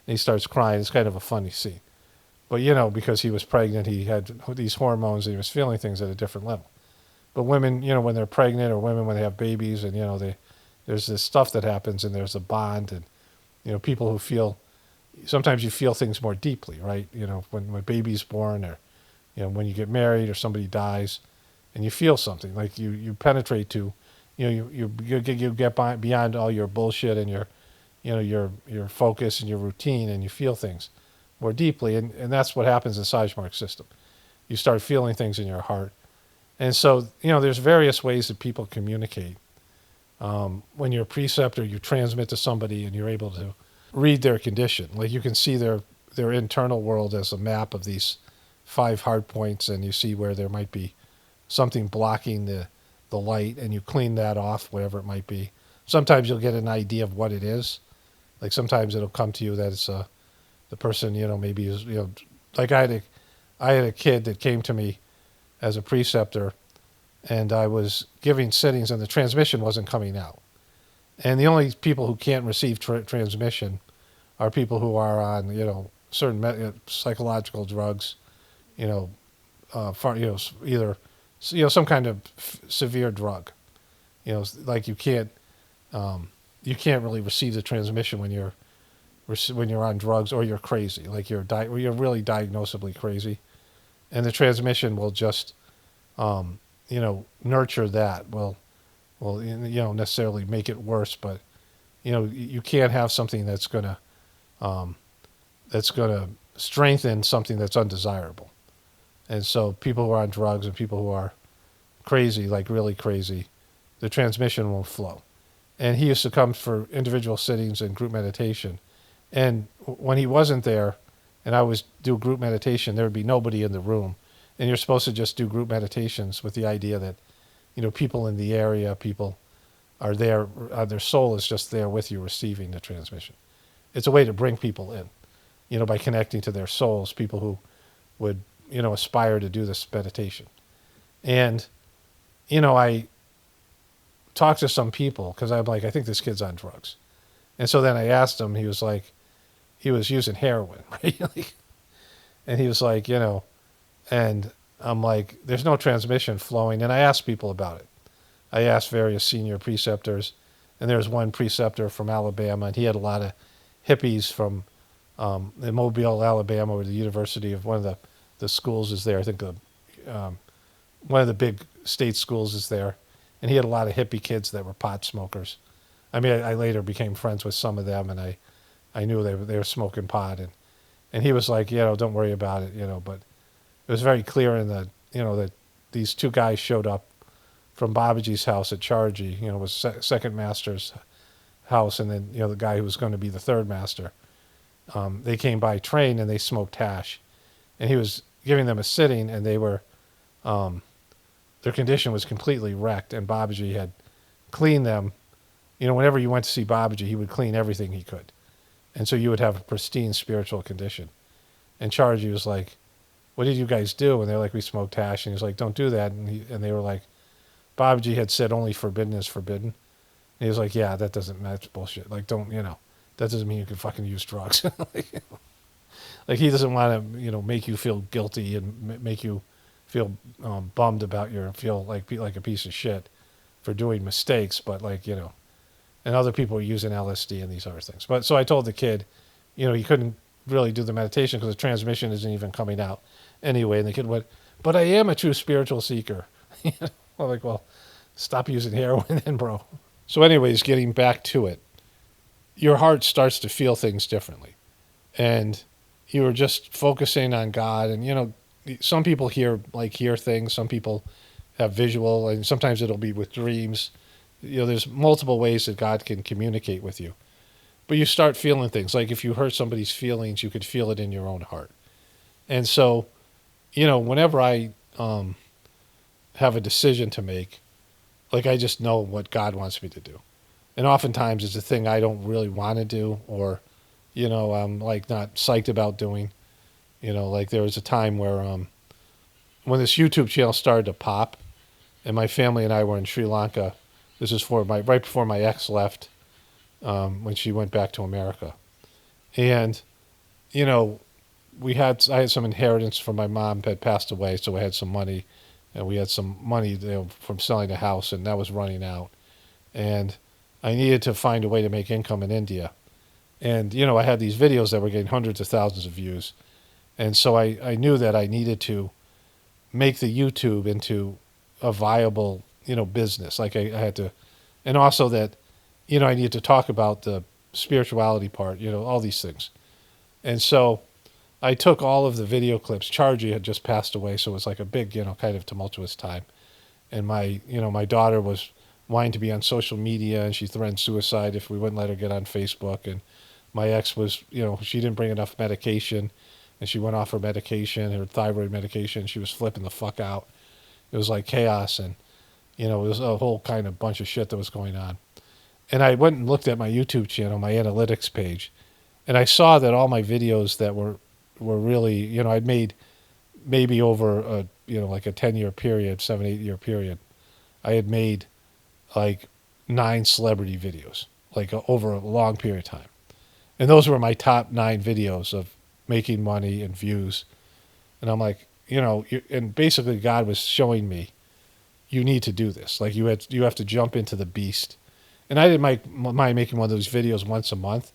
And he starts crying. It's kind of a funny scene. But, because he was pregnant, he had these hormones, and he was feeling things at a different level. But women, when they're pregnant, or women when they have babies, and, there's this stuff that happens, and there's a bond, and, people who feel, sometimes you feel things more deeply, right? When a baby's born, or, when you get married, or somebody dies, and you feel something, like you penetrate to, you get beyond all your bullshit and your focus and your routine, and you feel things more deeply. And that's what happens in Sajmark system. You start feeling things in your heart. And so, there's various ways that people communicate. When you're a preceptor, you transmit to somebody, and you're able to read their condition. Like, you can see their internal world as a map of these 5 hard points, and you see where there might be something blocking the light, and you clean that off, whatever it might be. Sometimes you'll get an idea of what it is. Like, sometimes it'll come to you that it's the person, maybe is, like I had a kid that came to me as a preceptor, and I was giving sittings, and the transmission wasn't coming out. And the only people who can't receive transmission are people who are on, certain psychological drugs, either, some kind of severe drug. Like you can't really receive the transmission when you're on drugs, or you're crazy, like you're really diagnosably crazy, and the transmission will just, nurture that. Will necessarily make it worse, but you can't have something that's gonna strengthen something that's undesirable. And so people who are on drugs and people who are crazy, like really crazy, the transmission won't flow. And he used to come for individual sittings and group meditation. And when he wasn't there, and I was do group meditation, there would be nobody in the room. And you're supposed to just do group meditations with the idea that, people in the area, people are there, their soul is just there with you receiving the transmission. It's a way to bring people in, by connecting to their souls, people who would, aspire to do this meditation. And, I talked to some people, because I'm like, I think this kid's on drugs. And so then I asked him, he was like, he was using heroin, right? And he was like, and I'm like, there's no transmission flowing. And I asked people about it. I asked various senior preceptors, and there was one preceptor from Alabama, and he had a lot of hippies from in Mobile, Alabama, where the university of one of the schools is there. I think one of the big state schools is there. And he had a lot of hippie kids that were pot smokers. I mean, I later became friends with some of them, and I knew they were smoking pot. And he was like, don't worry about it, but it was very clear in the, that these 2 guys showed up from Babaji's house at Charji, was second master's house, and then, the guy who was going to be the third master. They came by train, and they smoked hash. And he was giving them a sitting, and they were, their condition was completely wrecked, and Babaji had cleaned them. Whenever you went to see Babaji, he would clean everything he could. And so you would have a pristine spiritual condition. And Charji was like, what did you guys do? And they're like, we smoked hash. And he was like, don't do that. And they were like, Babaji had said only forbidden is forbidden. And he was like, yeah, that's bullshit. Like, don't, that doesn't mean you can fucking use drugs. Like he doesn't want to, make you feel guilty and make you feel bummed about feel like a piece of shit for doing mistakes. But like, and other people are using LSD and these other things. But so I told the kid, he couldn't really do the meditation because the transmission isn't even coming out anyway. And the kid went, but I am a true spiritual seeker. I'm like, well, stop using heroin then, bro. So anyways, getting back to it, your heart starts to feel things differently. And you were just focusing on God. And, some people hear things. Some people have visual, and sometimes it'll be with dreams. There's multiple ways that God can communicate with you. But you start feeling things. Like if you hurt somebody's feelings, you could feel it in your own heart. And so, whenever I have a decision to make, like I just know what God wants me to do. And oftentimes it's a thing I don't really want to do, or, I'm like not psyched about doing. Like there was a time where when this YouTube channel started to pop, and my family and I were in Sri Lanka. This is right before my ex left, when she went back to America. And, I had some inheritance from my mom that had passed away, so we had some money, and we had some money from selling the house, and that was running out. And I needed to find a way to make income in India. And, I had these videos that were getting hundreds of thousands of views. And so I knew that I needed to make the YouTube into a viable, business. Like I had to, and also that, I needed to talk about the spirituality part, all these things. And so I took all of the video clips. Chargy had just passed away, so it was like a big, kind of tumultuous time. And my daughter was wanting to be on social media, and she threatened suicide if we wouldn't let her get on Facebook. And my ex was, she didn't bring enough medication, and she went off her medication, her thyroid medication. She was flipping the fuck out. It was like chaos, and, it was a whole kind of bunch of shit that was going on. And I went and looked at my YouTube channel, my analytics page, and I saw that all my videos that were really, I'd made maybe over like a 10-year period, 7-8 year period, I had made like 9 celebrity videos, like over a long period of time. And those were my top 9 videos of making money and views. And I'm like, and basically God was showing me, you need to do this. Like you have to jump into the beast. And I didn't mind making one of those videos once a month,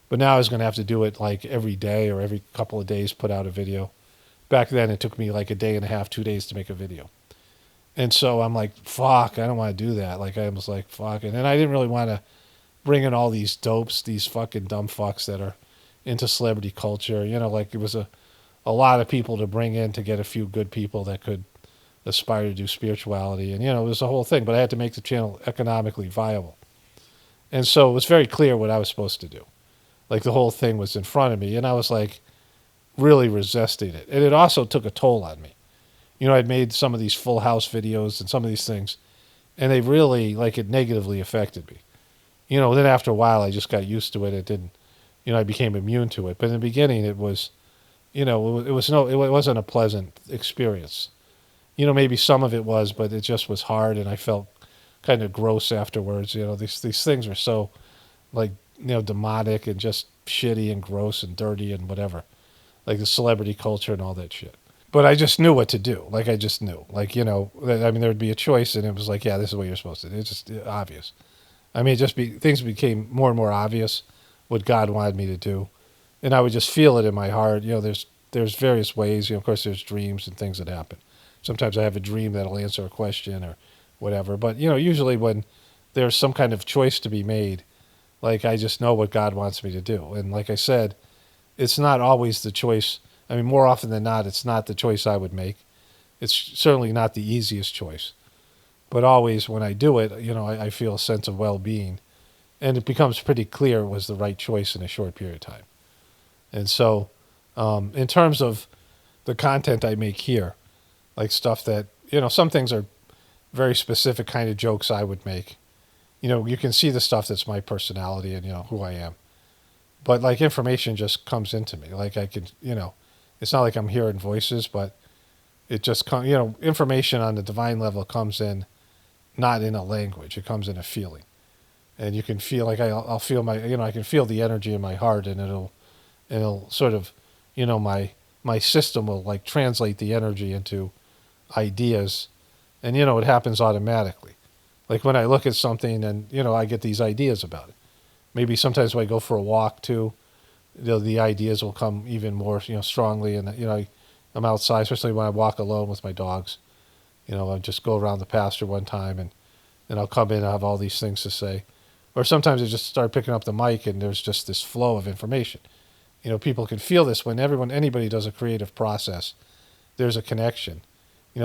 but now I was going to have to do it like every day or every couple of days, put out a video. Back then it took me like a day and a half, 2 days to make a video. And so I'm like, fuck, I don't want to do that. Like I was like, fuck. And then I didn't really want to bring in all these dopes, these fucking dumb fucks that are into celebrity culture. Like it was a lot of people to bring in to get a few good people that could aspire to do spirituality. And, it was a whole thing, but I had to make the channel economically viable. And so it was very clear what I was supposed to do. Like the whole thing was in front of me, and I was like really resisting it. And it also took a toll on me. I'd made some of these Full House videos and some of these things, and they really, like, it negatively affected me. Then after a while, I just got used to it. It didn't, I became immune to it. But in the beginning, it was, it wasn't a pleasant experience. Maybe some of it was, but it just was hard, and I felt kind of gross afterwards. These things are so, like, demonic and just shitty and gross and dirty and whatever, like the celebrity culture and all that shit. But I just knew what to do. Like I just knew, like, there would be a choice, and it was like, yeah, this is what you're supposed to do. It's just obvious. Things became more and more obvious what God wanted me to do, and I would just feel it in my heart. There's various ways. Of course, there's dreams and things that happen. Sometimes I have a dream that'll answer a question or whatever. But usually when there's some kind of choice to be made, like I just know what God wants me to do. And like I said, it's not always the choice. More often than not, it's not the choice I would make. It's certainly not the easiest choice. But always when I do it, I feel a sense of well-being. And it becomes pretty clear it was the right choice in a short period of time. And so in terms of the content I make here, like stuff that, some things are very specific kind of jokes I would make. You can see the stuff that's my personality and, who I am. But like information just comes into me. Like I can, it's not like I'm hearing voices, but it just comes, information on the divine level comes in, not in a language. It comes in a feeling. And you can feel like I'll feel I can feel the energy in my heart, and it'll sort of, my system will like translate the energy into ideas, and, it happens automatically. Like when I look at something and, I get these ideas about it. Maybe sometimes when I go for a walk too, the ideas will come even more, strongly. And, I'm outside, especially when I walk alone with my dogs. I'll just go around the pasture one time and I'll come in and have all these things to say. Or sometimes I just start picking up the mic and there's just this flow of information. People can feel this when anybody does a creative process. There's a connection.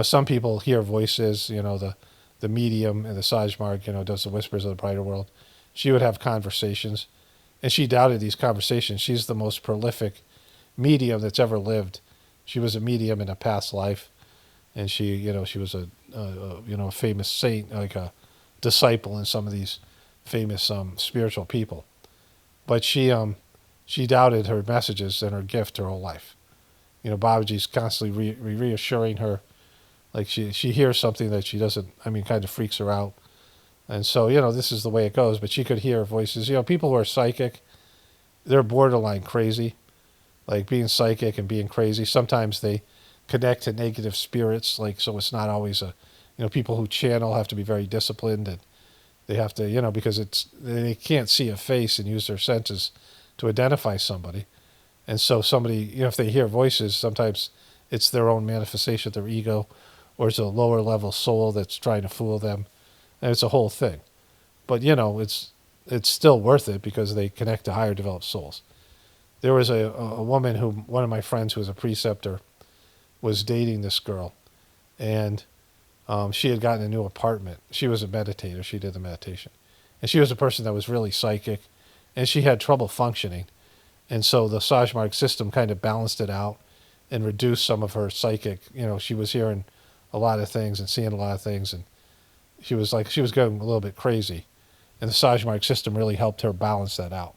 some people hear voices, the medium and the Sajmark, does the whispers of the brighter world. She would have conversations, and she doubted these conversations. She's the most prolific medium that's ever lived. She was a medium in a past life, and she was a famous saint, like a disciple in some of these famous spiritual people. But she doubted her messages and her gift her whole life. Babaji's constantly reassuring her, like she hears something that she doesn't, kind of freaks her out. And so, this is the way it goes, but she could hear voices. People who are psychic, they're borderline crazy, like being psychic and being crazy. Sometimes they connect to negative spirits, so it's not always people who channel have to be very disciplined, and they have to, because they can't see a face and use their senses to identify somebody. And so somebody, if they hear voices, sometimes it's their own manifestation of their ego, or it's a lower level soul that's trying to fool them. And it's a whole thing. But, it's still worth it because they connect to higher developed souls. There was a woman who, one of my friends who was a preceptor, was dating this girl. And she had gotten a new apartment. She was a meditator. She did the meditation. And she was a person that was really psychic. And she had trouble functioning. And so the Sajmark system kind of balanced it out and reduced some of her psychic. She was hearing a lot of things and seeing a lot of things. And she was going a little bit crazy. And the Sajmark system really helped her balance that out.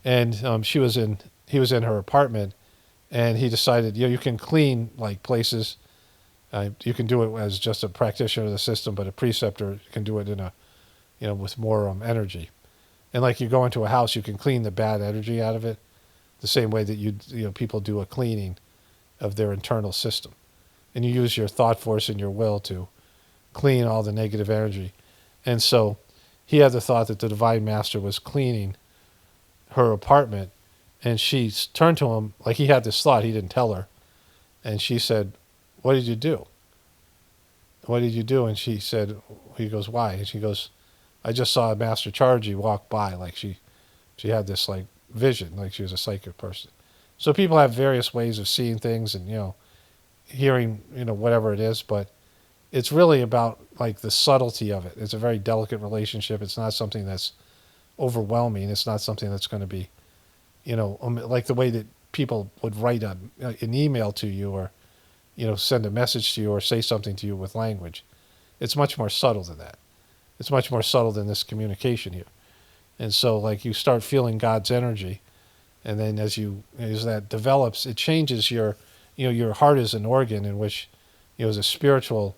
And he was in her apartment, and he decided, you can clean like places. You can do it as just a practitioner of the system, but a preceptor can do it in with more energy. And like you go into a house, you can clean the bad energy out of it, the same way that people do a cleaning of their internal system, and you use your thought force and your will to clean all the negative energy. And so he had the thought that the Divine Master was cleaning her apartment, and she turned to him, like he had this thought, he didn't tell her, and she said, "What did you do? What did you do?" And he goes, "Why?" And she goes, "I just saw Master Charji walk by." Like she had this like vision, like she was a psychic person. So people have various ways of seeing things and, hearing, whatever it is, but it's really about like the subtlety of it. It's a very delicate relationship. It's not something that's overwhelming. It's not something that's going to be, like the way that people would write an email to you, or, send a message to you, or say something to you with language. It's much more subtle than that. It's much more subtle than this communication here. And so like you start feeling God's energy, and then as that develops, it changes your heart is an organ in which, as a spiritual,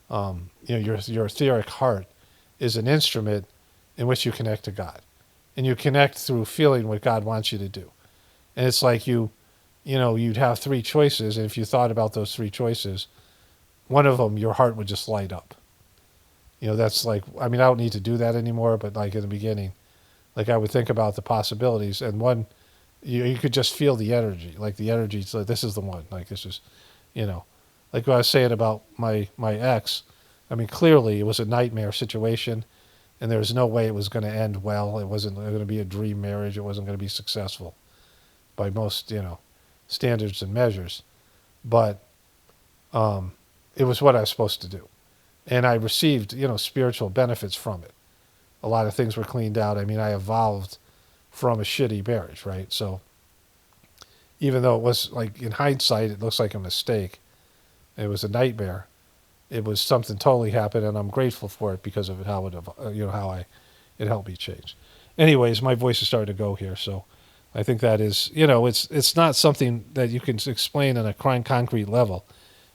your etheric heart is an instrument in which you connect to God. And you connect through feeling what God wants you to do. And it's like you'd have three choices, and if you thought about those three choices, one of them, your heart would just light up. That's like, I don't need to do that anymore, but like in the beginning, like I would think about the possibilities, and one, you could just feel the energy, like the energy, it's like, this is the one, like this is, like what I was saying about my ex. Clearly it was a nightmare situation, and there was no way it was going to end well. It wasn't going to be a dream marriage. It wasn't going to be successful by most, standards and measures. But it was what I was supposed to do. And I received, spiritual benefits from it. A lot of things were cleaned out. I evolved from a shitty marriage, right? So even though it was like, in hindsight, it looks like a mistake, it was a nightmare, it was something totally happened, and I'm grateful for it because of how it helped me change. Anyways, my voice is starting to go here, so I think that is, it's not something that you can explain on a concrete level.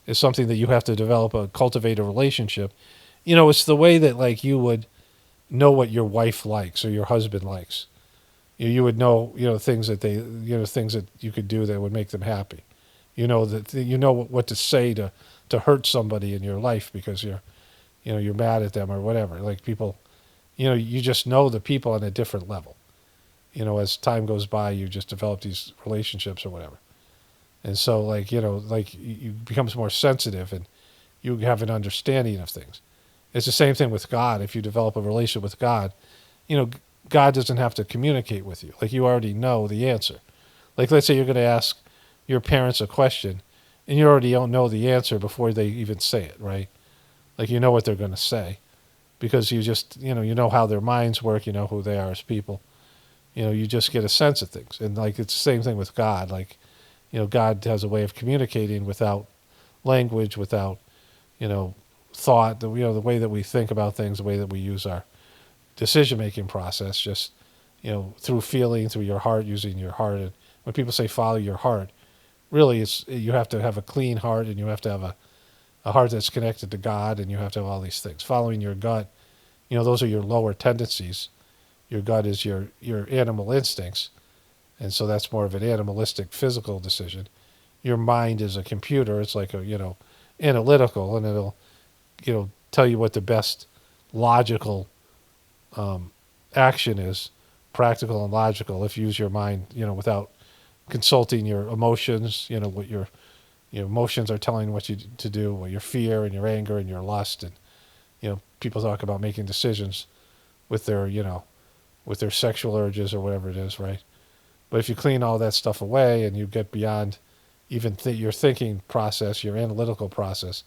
It's something that you have to cultivate a relationship. It's the way that like you would know what your wife likes or your husband likes. You would know, things that things that you could do that would make them happy. What to say to hurt somebody in your life because you're mad at them or whatever. Like people, you just know the people on a different level. As time goes by, you just develop these relationships or whatever. And so like, you become more sensitive and you have an understanding of things. It's the same thing with God. If you develop a relationship with God, God doesn't have to communicate with you. Like you already know the answer. Like let's say you're going to ask your parents a question, and you already don't know the answer before they even say it, right? Like you know what they're going to say because you just, you know how their minds work, you know who they are as people. You just get a sense of things. And like it's the same thing with God. Like, God has a way of communicating without language, without, thought, the way that we think about things, the way that we use our decision-making process, just, through feeling, through your heart, using your heart. And when people say follow your heart, really you have to have a clean heart and you have to have a heart that's connected to God, and you have to have all these things. Following your gut, those are your lower tendencies. Your gut is your animal instincts, and so that's more of an animalistic physical decision. Your mind is a computer. It's like analytical, and it'll tell you what the best logical action is, practical and logical, if you use your mind without consulting your emotions, what your emotions are telling what you to do, what your fear and your anger and your lust. And people talk about making decisions with their with their sexual urges or whatever it is, right? But if you clean all that stuff away and you get beyond even your thinking process, your analytical process,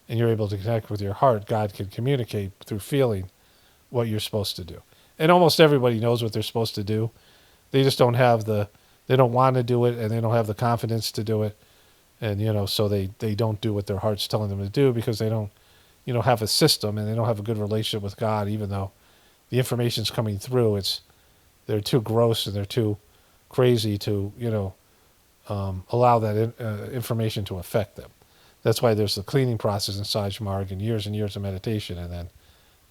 and you're able to connect with your heart, God can communicate through feeling what you're supposed to do. And almost everybody knows what they're supposed to do. They just don't have they don't want to do it, and they don't have the confidence to do it. And, so they don't do what their heart's telling them to do because they don't, have a system, and they don't have a good relationship with God, even though the information's coming through. They're too gross and they're too crazy to, allow that information to affect them. That's why there's the cleaning process inside Shmarg and years of meditation, and then,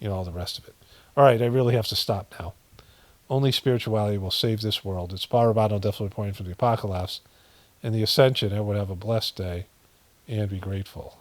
all the rest of it. All right, I really have to stop now. Only spirituality will save this world. It's Power Bottle definitely pointing from the apocalypse and the ascension. Everyone have a blessed day and be grateful.